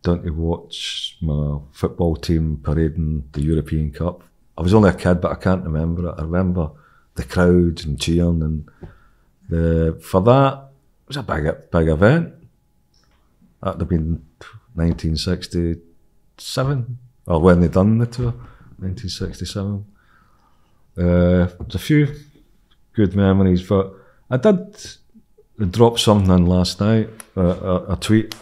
down to watch my football team parading the European Cup. I was only a kid, but I can't remember it. I remember the crowds and cheering, and for that, it was a big event. That would have been 1967, or when they done the tour, 1967. There's a few good memories, but I did drop something in last night, a tweet.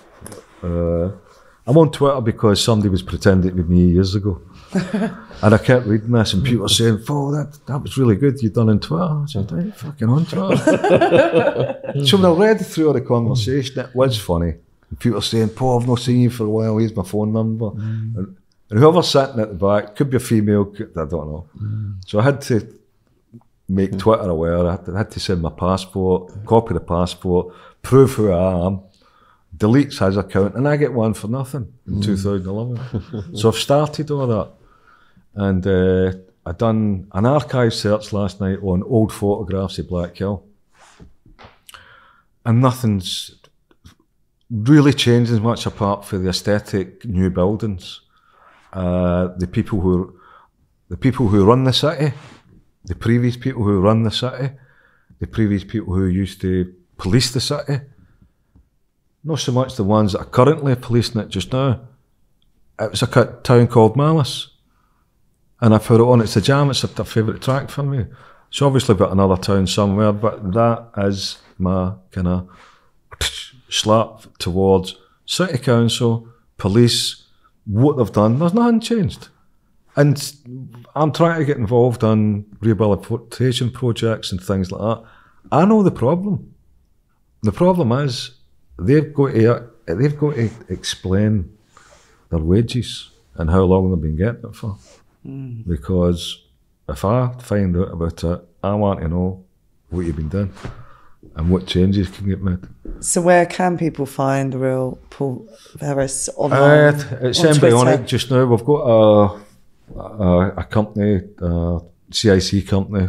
I'm on Twitter because somebody was pretending to be me years ago. And I kept reading this, and people were saying, "Oh, that was really good you done on Twitter." I said, "I ain't fucking on Twitter." So when I read through all the conversation, it was funny. And people were saying, "Paul, I've not seen you for a while, here's my phone number." And whoever's sitting at the back, could be a female, I don't know. So I had to make Twitter aware. I had to send my passport, copy the passport, prove who I am, deletes his account, and I get one for nothing in 2011. So I've started all that. And I done an archive search last night on old photographs of Black Hill. And nothing's really changed much apart from the aesthetic new buildings. The people who run the city, the previous people who run the city, the previous people who used to police the city. Not so much the ones that are currently policing it just now. It was a town called Malice. And I put it on, it's a jam, it's a favourite track for me. It's obviously got another town somewhere, but that is my kind of slap towards City Council, police, what they've done. There's nothing changed. And I'm trying to get involved on rehabilitation projects and things like that. I know the problem. The problem is they've got to explain their wages and how long they've been getting it for. Because if I find out about it, I want to know what you've been doing and what changes can get made. So where can people find the real Paul Ferris online? It's on embryonic Twitter? just now. We've got a company, CIC company,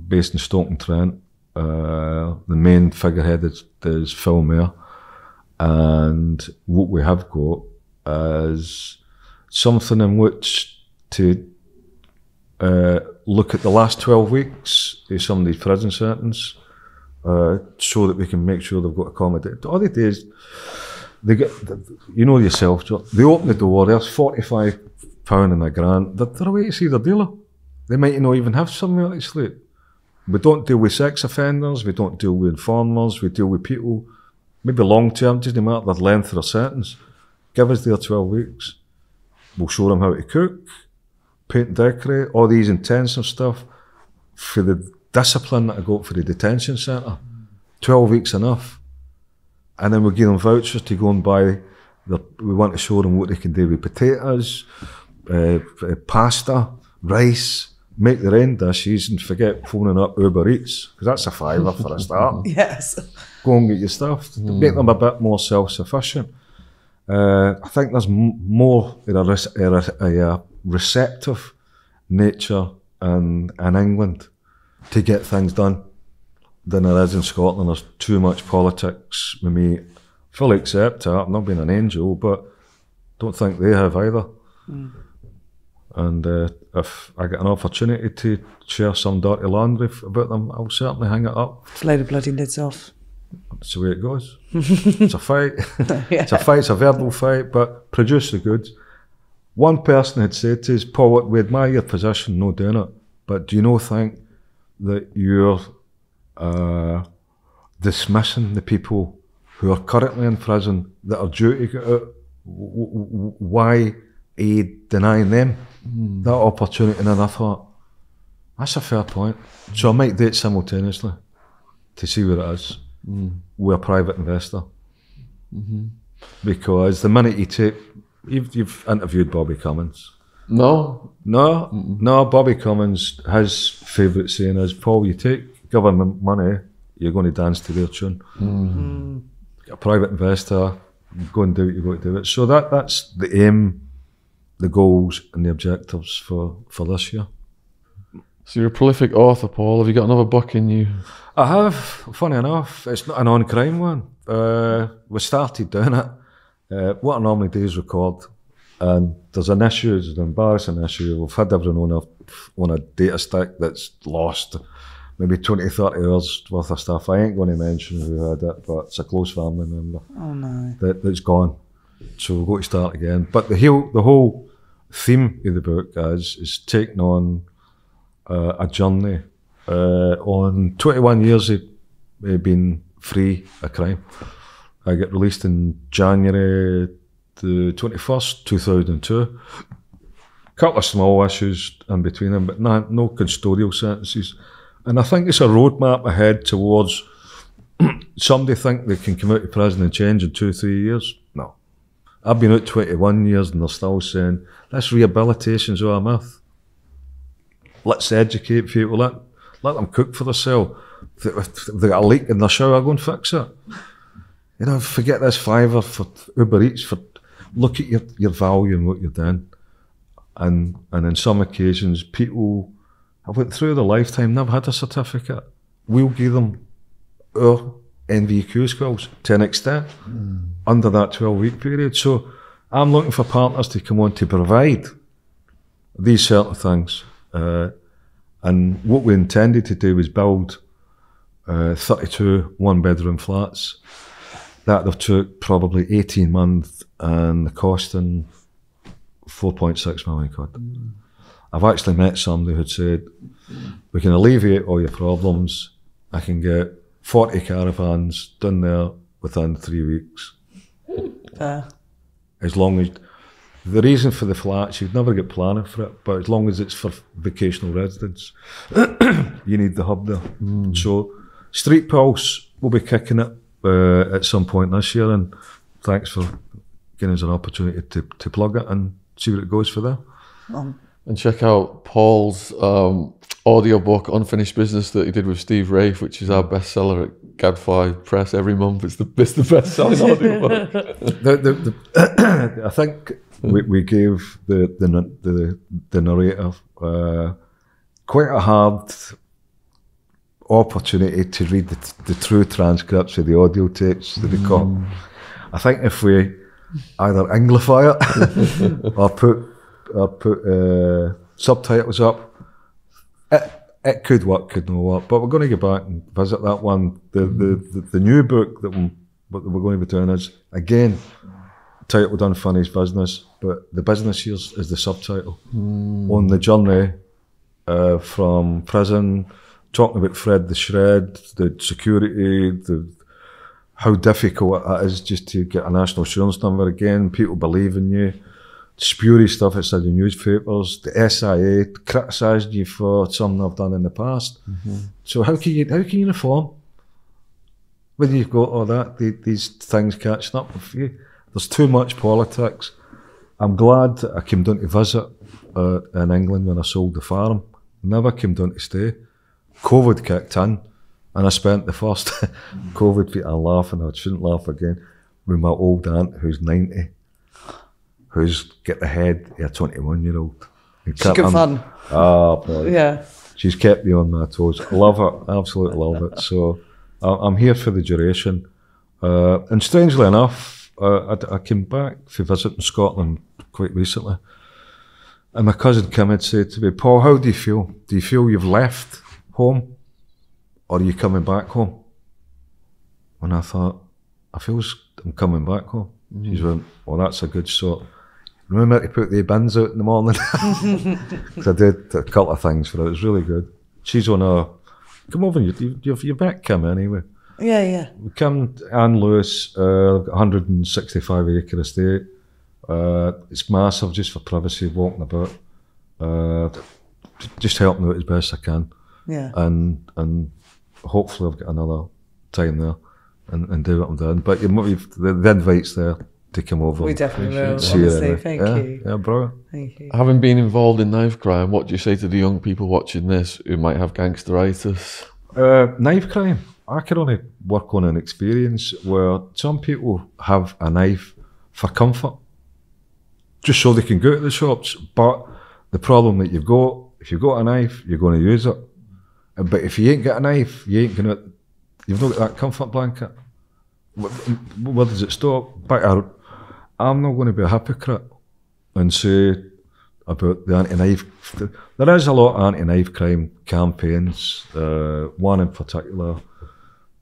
based in Stoke-on-Trent. The main figurehead is Phil Mayer. And what we have got is something in which to look at the last 12 weeks of somebody's prison sentence, so that we can make sure they've got accommodation. All they do is, they get, you know yourself, they open the door, there's £45 in a grant, they're away to see their dealer. They might not even have somewhere to sleep. We don't deal with sex offenders, we don't deal with informers, we deal with people, maybe long term, doesn't matter the length of their sentence. Give us their 12 weeks. We'll show them how to cook, paint and decorate, all these intensive stuff for the discipline that I got for the detention centre. 12 weeks enough. And then we'll give them vouchers to go and buy, we want to show them what they can do with potatoes, pasta, rice, make their own dishes and forget phoning up Uber Eats, because that's a fiver for a start. Yes. Go and get your stuff, make them a bit more self-sufficient. I think there's more in a receptive nature in England to get things done than there is in Scotland. There's too much politics with me. Fully accept that, I've not been an angel, but don't think they have either. And if I get an opportunity to share some dirty laundry about them, I'll certainly hang it up. Blow the bloody lids off. That's the way it goes. It's a fight. It's a fight, it's a verbal fight, but produce the goods. One person had said to us, Paul, we admire your position, no doing it, but do you not think that you're dismissing the people who are currently in prison that are due to get out? Why are you denying them that opportunity? And I thought, That's a fair point. So I might do it simultaneously to see where it is with a private investor. Because the minute you take, you've interviewed Bobby Cummins. No. No, Bobby Cummins, his favourite saying is, Paul, you take government money, you're going to dance to their tune. A private investor, go and do what you've got to do it. So that's the aim, the goals and the objectives for this year. So you're a prolific author, Paul. Have you got another book in you? I have, funny enough. It's not an on-crime one. We started doing it. What I normally do is record. And there's an issue, it's an embarrassing issue. We've had everyone on a data stick that's lost maybe 20, 30 hours worth of stuff. I ain't going to mention who had it, but it's a close family member. Oh no. That's gone. So we've got to start again. But the whole theme of the book is taking on a journey on 21 years of being free of crime. I got released in January the 21st, 2002. Couple of small issues in between them, but no custodial sentences. And I think it's a roadmap ahead towards somebody think they can come out of prison and change in 2-3 years. No. I've been out 21 years and they're still saying, this rehabilitation's all a myth. Let's educate people, let them cook for themselves. If they got a leak in their shower, go and fix it. You know, forget this $5 for Uber Eats, look at your value and what you're doing. And in some occasions, people have went through their lifetime, never had a certificate. We'll give them our NVQ skills to an extent under that 12-week period. So I'm looking for partners to come on to provide these certain things. And what we intended to do was build 32 one-bedroom flats. That have took probably 18 months and the costing £4.6 million. I've actually met somebody who'd said, we can alleviate all your problems. I can get 40 caravans done there within 3 weeks. As long as, the reason for the flats, you'd never get planning for it, but as long as it's for vocational residents, you need the hub there. So Street Pulse will be kicking it at some point this year, and thanks for giving us an opportunity to plug it and see where it goes for there. And check out Paul's audiobook, Unfinished Business, that he did with Steve Rafe, which is our bestseller at Gadfly Press every month. It's the best-selling audiobook. I think we gave the narrator quite a hard opportunity to read the true transcripts of the audio tapes that we got. I think if we either anglify it or put subtitles up, it could work, could not work. But we're going to go back and visit that one. The new book that we're going to be doing is, again, titled Unfinished Business, but the business here is the subtitle. On the journey from prison, talking about Fred the Shred, the security, how difficult it is just to get a national insurance number again, people believe in you, spurious stuff outside the newspapers, the SIA criticising you for something I've done in the past. So how can you reform when you've got all that, these things catching up with you? There's too much politics. I'm glad that I came down to visit in England when I sold the farm. Never came down to stay. COVID kicked in, and I spent the first COVID week, I'm laughing, I shouldn't laugh again, with my old aunt who's 90, who's got the head of a 21-year-old. She's good fun. Boy. Yeah. She's kept me on my toes. Love it, absolutely love it. So I'm here for the duration. And strangely enough, I came back for visiting Scotland quite recently, and my cousin Kim had said to me, Paul, how do you feel? Do you feel you've left home, or are you coming back home? And I thought, I feel I'm coming back home. She went, well, that's a good sort. Remember to put the bins out in the morning? Because I did a couple of things for her. It was really good. She's on a, come over, you've met Kim anyway. Yeah. Kim, Anne Lewis, 165 acre estate. It's massive just for privacy, walking about. just help them out as best I can. Yeah. And hopefully I've got another time there and do what I'm doing. But the invite's there to come over. We definitely will. See you Honestly, anyway. thank you. Yeah, brilliant. Thank you. Having been involved in knife crime, what do you say to the young people watching this who might have gangsteritis? Knife crime. I can only work on an experience where some people have a knife for comfort, just so they can go to the shops. But the problem that you've got, if you've got a knife, you're going to use it. But if you ain't got a knife, you've not got that comfort blanket. Where does it stop? But I'm not going to be a hypocrite and say about the anti-knife. There is a lot of anti-knife crime campaigns. One in particular,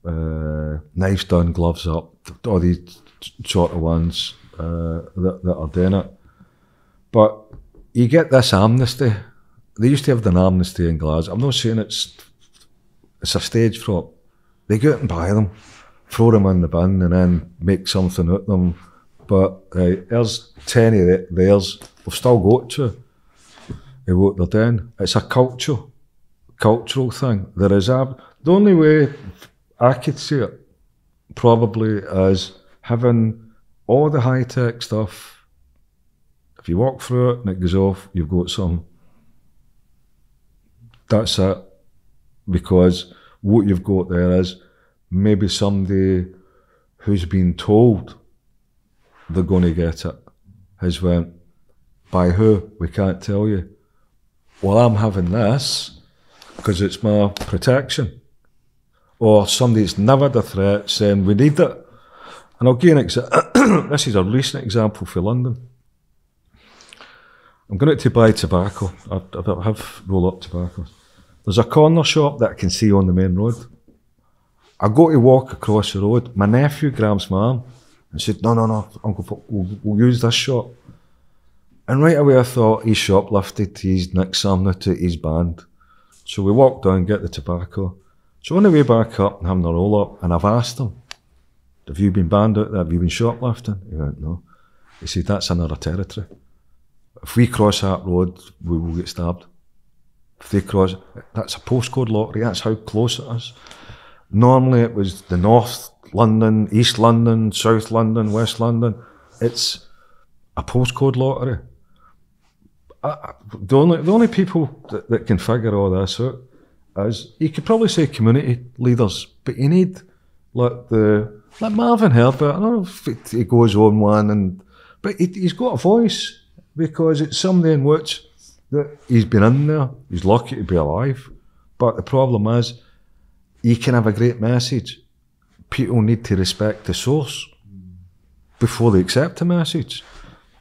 knives down, gloves up. All these sort of ones that are doing it. But you get this amnesty. They used to have an amnesty in Glasgow. I'm not saying it's a stage prop. They go out and buy them, throw them in the bin, and then make something out of them. But there's 10 of theirs. We've still got to what they're doing. It's a cultural thing. There is the only way I could see it probably is having all the high tech stuff. If you walk through it and it goes off, you've got some. That's it. Because what you've got there is maybe somebody who's been told they're going to get it has went, by who? We can't tell you. Well, I'm having this because it's my protection. Or somebody's never had a threat saying, we need it. And I'll give you an example. This is a recent example for London. I'm going out to buy tobacco. I have roll-up tobacco. There's a corner shop that I can see on the main road. I go to walk across the road. My nephew grabs my arm and said, no, Uncle, we'll use this shop. And right away I thought, he's shoplifted, he's nicked something, he's banned. So we walked down, get the tobacco. So on the way back up and having a roll-up, and I've asked him, have you been banned out there? Have you been shoplifting? He went, no. He said, that's another territory. If we cross that road, we will get stabbed. If they cross, that's a postcode lottery, that's how close it is. Normally it was the North London, East London, South London, West London. It's a postcode lottery. The only people that can figure all this out is, you could probably say community leaders, but you need like Marvin Herbert. I don't know if he goes on one, but he's got a voice because it's somebody in which that he's been in there. He's lucky to be alive, but the problem is, you can have a great message. People need to respect the source before they accept the message.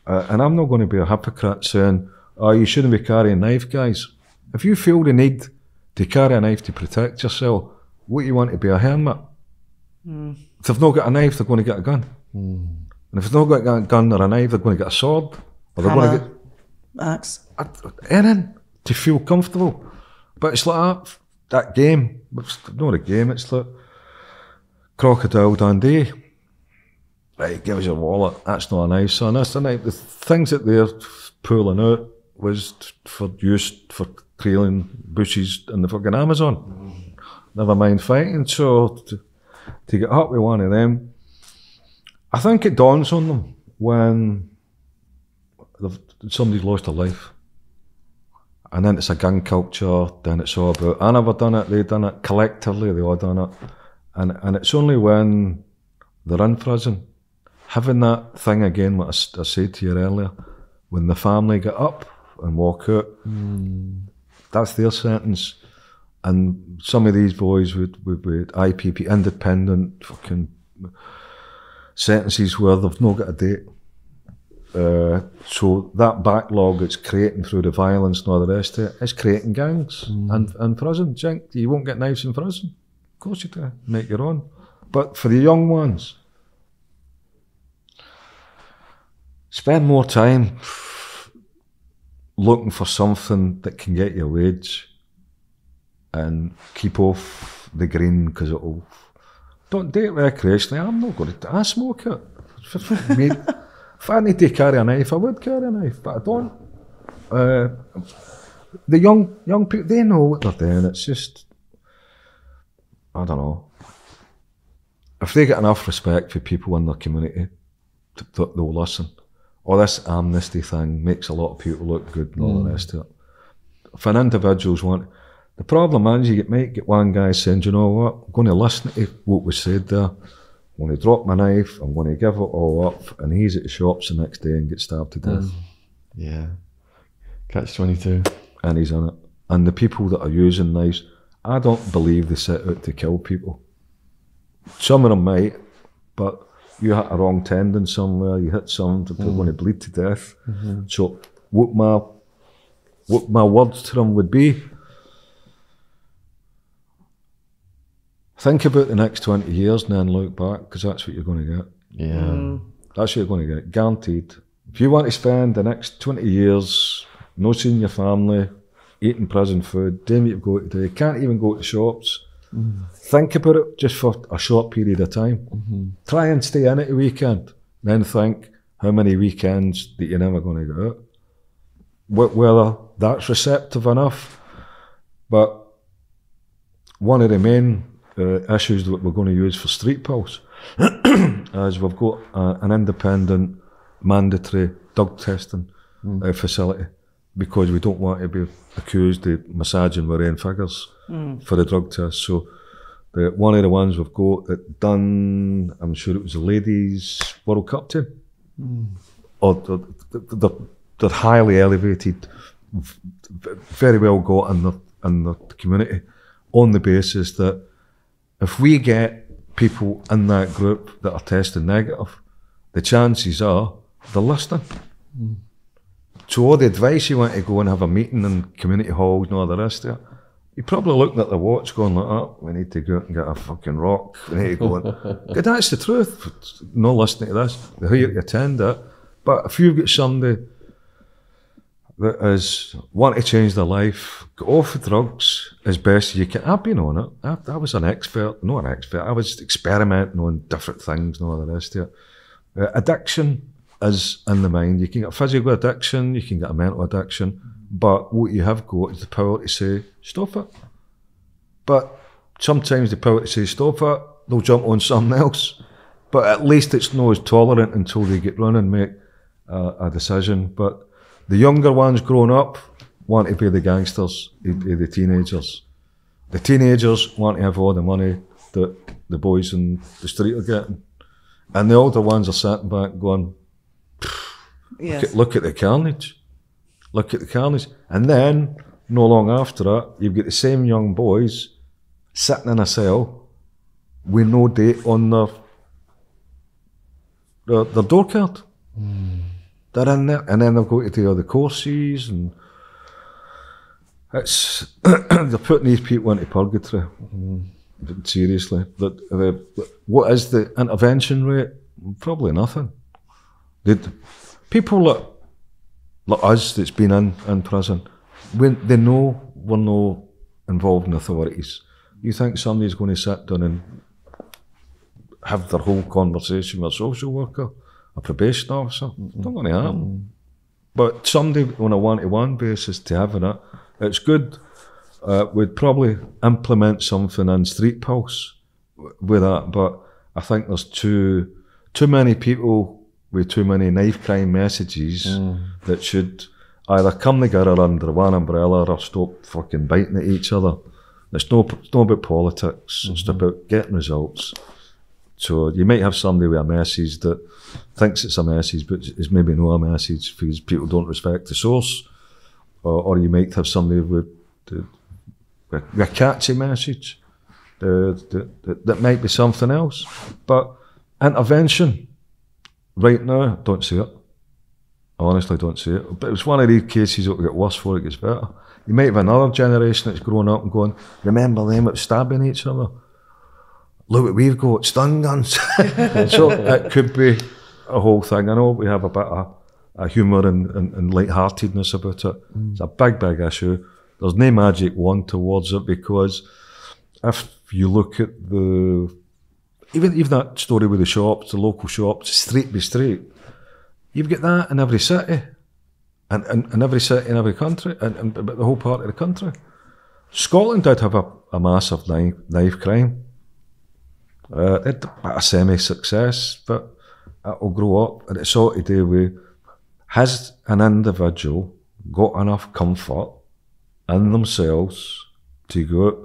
And I'm not going to be a hypocrite saying, oh, you shouldn't be carrying a knife, guys. If you feel the need to carry a knife to protect yourself, what you want to be a hermit? If they've not got a knife, they're going to get a gun. And if they've not got a gun or a knife, they're going to get a sword. Or they're going to get axe. Anything to feel comfortable. But it's like that game. It's not a game, it's like Crocodile Dundee. Right, give us your wallet. That's not a knife, son. That's the knife. The things that they're pulling out was for use for clearing bushes in the fucking Amazon. Never mind fighting. So to get up with one of them, I think it dawns on them when somebody's lost a life. And then it's a gang culture, then it's all about, I never done it, they done it, collectively they all done it. And it's only when they're in prison, having that thing again, what I said to you earlier, when the family get up and walk out, that's their sentence. And some of these boys with IPP, independent fucking sentences where they've not got a date. So that backlog it's creating through the violence and all the rest of it, it's creating gangs in prison. You won't get knives in prison. Of course you do, make your own. But for the young ones, spend more time looking for something that can get you a wage and keep off the green because it'll... Don't do it recreationally. I'm not going to... I smoke it. If I need to carry a knife, I would carry a knife, but I don't. the young people, they know what they're doing. It's just, I don't know. If they get enough respect for people in their community, they'll listen. Or this amnesty thing makes a lot of people look good and all the rest of it. If an individual's want, the problem is you might get one guy saying, you know what, I'm going to listen to what was said there. I'm going to drop my knife, I'm going to give it all up, and he's at the shops the next day and gets stabbed to death. Yeah. Catch-22. And he's in it. And the people that are using knives, I don't believe they set out to kill people. Some of them might, but you hit a wrong tendon somewhere, you hit someone that they're going to bleed to death. So what my words to them would be, think about the next 20 years and then look back, because that's what you're going to get. Yeah. That's what you're going to get, guaranteed. If you want to spend the next 20 years not seeing your family, eating prison food, doing what you've got to do, can't even go to shops, think about it just for a short period of time. Try and stay in it a weekend, then think how many weekends that you're never going to get out. Whether that's receptive enough, but one of the main issues that we're going to use for street pulse is we've got an independent mandatory drug testing facility, because we don't want to be accused of massaging our own figures for the drug test. So one of the ones we've got that done, I'm sure it was the Ladies World Cup team, or they're highly elevated, very well got in the community, on the basis that if we get people in that group that are tested negative, the chances are they're listening. So all the advice you want to go and have a meeting in community halls and all the rest of it, you're probably looking at the watch going like, oh, we need to go out and get a fucking rock. We need to go and... That's the truth. No listening to this. They're here to attend it. But if you've got somebody that is wanting to change their life, get off the drugs as best you can. I've been on it. I was an expert, not an expert. I was experimenting on different things and all the rest of it. Addiction is in the mind. You can get a physical addiction, you can get a mental addiction, but what you have got is the power to say, stop it. But sometimes the power to say, stop it, they'll jump on something else. But at least it's not as tolerant until they get run and make a decision. But the younger ones growing up want to be the gangsters, the teenagers. The teenagers want to have all the money that the boys in the street are getting. And the older ones are sitting back going, Yes. look at the carnage. Look at the carnage. And then, no long after that, you've got the same young boys sitting in a cell with no date on their door card. They're in there, and then they've got to do all the courses, and it's they're putting these people into purgatory. Seriously, what is the intervention rate? Probably nothing. People like us that's been in prison, they know we're not involved in authorities. You think somebody's going to sit down and have their whole conversation with a social worker, a probation officer? Not going to happen. But somebody on a one-to-one basis to having it, it's good. We'd probably implement something in Street Pulse with that, but I think there's too many people with too many knife crime messages that should either come together under one umbrella or stop fucking biting at each other. It's not about politics, it's about getting results. So you might have somebody with a message that thinks it's a message, but it's maybe not a message because people don't respect the source. Or you might have somebody with a catchy message that might be something else. But intervention, right now, don't see it. I honestly don't see it. But it's one of these cases that will get worse before it gets better. You might have another generation that's growing up and going, remember them that stabbing each other? Look what we've got, stun guns. So it could be a whole thing. I know we have a bit of humour and lightheartedness about it. It's a big issue. There's no magic wand towards it, because if you look at even that story with the shops, the local shops, street by street, you've got that in every city. And in every city in every country, and the whole part of the country. Scotland did have a massive knife crime. It had a semi-success, but it'll grow up, and it's all to do with, has an individual got enough comfort in themselves to go out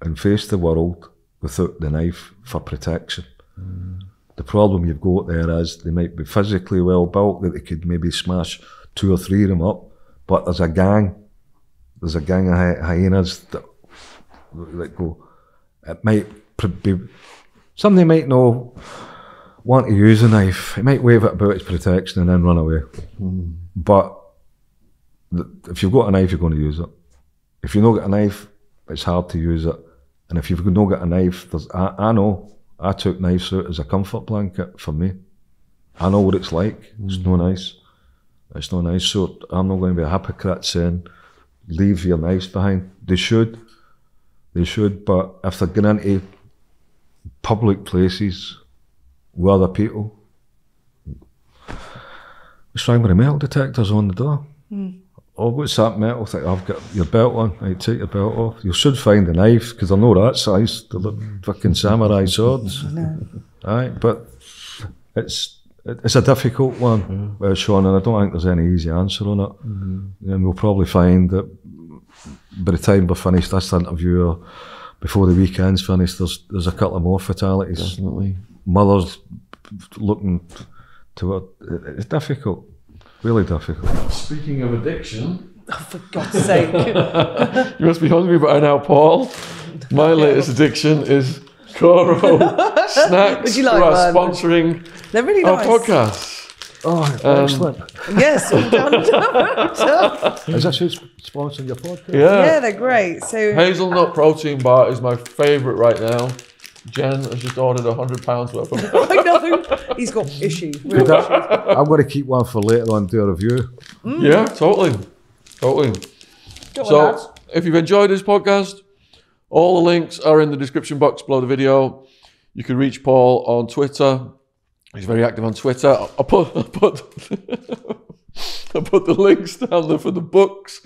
and face the world without the knife for protection? The problem you've got there is they might be physically well built, that they could maybe smash 2 or 3 of them up, but there's a gang of hyenas that go. It might be, somebody might not want to use a knife. It might wave it about its protection and then run away. But if you've got a knife, you're going to use it. If you've not got a knife, it's hard to use it. And if you've not got a knife, I know, I took knives out as a comfort blanket for me. I know what it's like. It's no nice. It's no nice. So I'm not going to be a hypocrite saying, leave your knives behind. They should, but if they're going into public places with other people, what's wrong with the metal detectors on the door? Oh, what's that metal thing? I've got your belt on. Right, take your belt off. You should find a knife, because they're not that size. They look fucking samurai swords. Right, but it's a difficult one, Sean, and I don't think there's any easy answer on it. And we'll probably find that by the time we're finished this interview, or before the weekend's finished, there's a couple of more fatalities. Definitely. Mothers looking to it. It's difficult. Really difficult. Speaking of addiction, Oh, for God's sake. you must be hungry by now, Paul. My latest addiction is Coro snacks. Would you like who are one? sponsoring They're really our nice. podcast. Oh, excellent. Yes, all done. Is that who's sponsoring your podcast? Yeah, they're great. So Hazelnut protein bar is my favourite right now. Jen has just ordered £100 worth of I know he's got issues. Real issues. I'm going to keep one for later on, do a review. Yeah, totally. Got one, So, lads. if you've enjoyed this podcast, all the links are in the description box below the video. You can reach Paul on Twitter. He's very active on Twitter. I put I put the links down there for the books.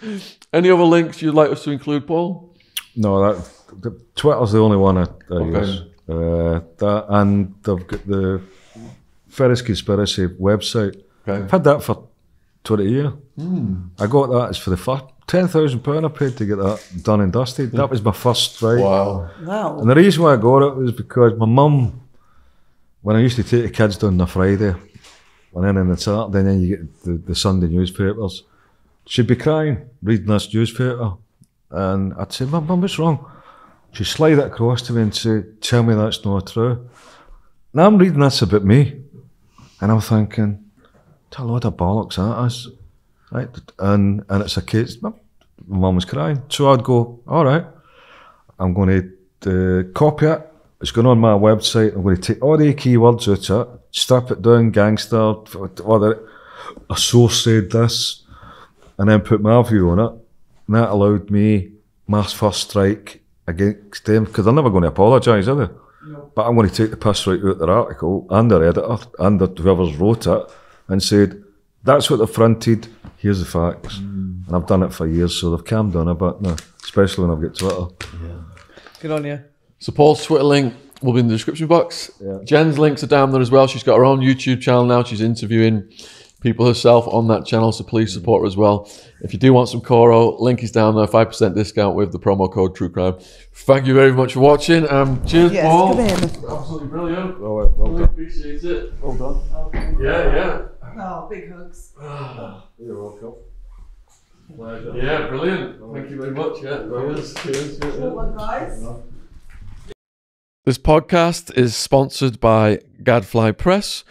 Any other links you'd like us to include, Paul? No, Twitter's the only one I use. That, and they've got the Ferris Conspiracy website. Okay. I've had that for 20 years. I got that, it's for the first £10,000 I paid to get that done and dusted. That was my first right. Wow. Wow. And the reason why I got it was because my mum, when I used to take the kids down on a Friday, and then on the Saturday, and then you get the Sunday newspapers, she'd be crying, reading this newspaper. And I'd say, Mum, what's wrong? She'd slide it across to me and say, tell me that's not true. Now I'm reading this about me, and I'm thinking, it's a load of bollocks that is. Right? And it's a case, my mum was crying. So I'd go, all right, I'm going to copy it. It's going on my website. I'm going to take all the keywords out of it, strip it down, Gangster, whether a source said this, and then put my view on it. And that allowed me my first strike against them, because they're never going to apologise, are they? No. But I'm going to take the piss right out of their article and their editor and whoever's wrote it and said, that's what they've fronted, here's the facts. And I've done it for years, so they've calmed down a bit now, especially when I've got Twitter. Good on you. So Paul's Twitter link will be in the description box. Yeah. Jen's links are down there as well. She's got her own YouTube channel now. She's interviewing people herself on that channel, so please support her as well. If you do want some Coro, link is down there, 5% discount with the promo code TrueCrime. Thank you very much for watching. Cheers, Yes, Paul. come in. Absolutely brilliant. Well done. Appreciate it. Well done. Yeah. Oh, big hugs. You're welcome. Pleasure. Yeah, brilliant. Thank you very much. Cheers. Good one, guys. This podcast is sponsored by Gadfly Press.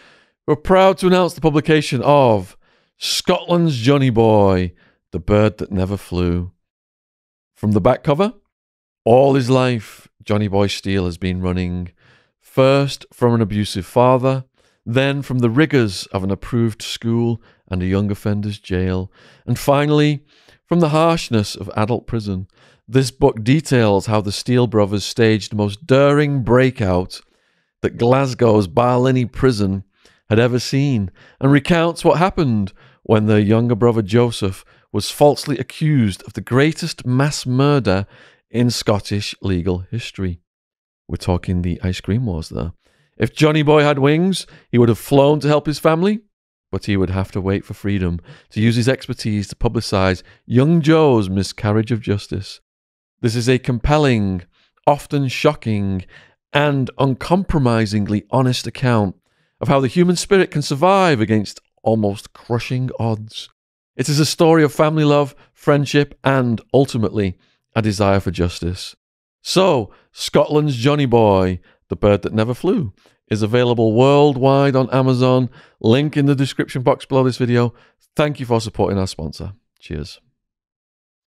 We're proud to announce the publication of Scotland's Johnny Boy, the bird that never flew. From the back cover, all his life, Johnny Boy Steele has been running, first from an abusive father, then from the rigours of an approved school and a young offender's jail, and finally, from the harshness of adult prison. This book details how the Steele brothers staged the most daring breakout that Glasgow's Barlinnie prison had ever seen, and recounts what happened when their younger brother Joseph was falsely accused of the greatest mass murder in Scottish legal history. We're talking the ice cream wars there. If Johnny Boy had wings, he would have flown to help his family, but he would have to wait for freedom to use his expertise to publicise young Joe's miscarriage of justice. This is a compelling, often shocking, and uncompromisingly honest account of how the human spirit can survive against almost crushing odds. It is a story of family love, friendship, and, ultimately, a desire for justice. So, Scotland's Johnny Boy, the bird that never flew, is available worldwide on Amazon. Link in the description box below this video. Thank you for supporting our sponsor. Cheers.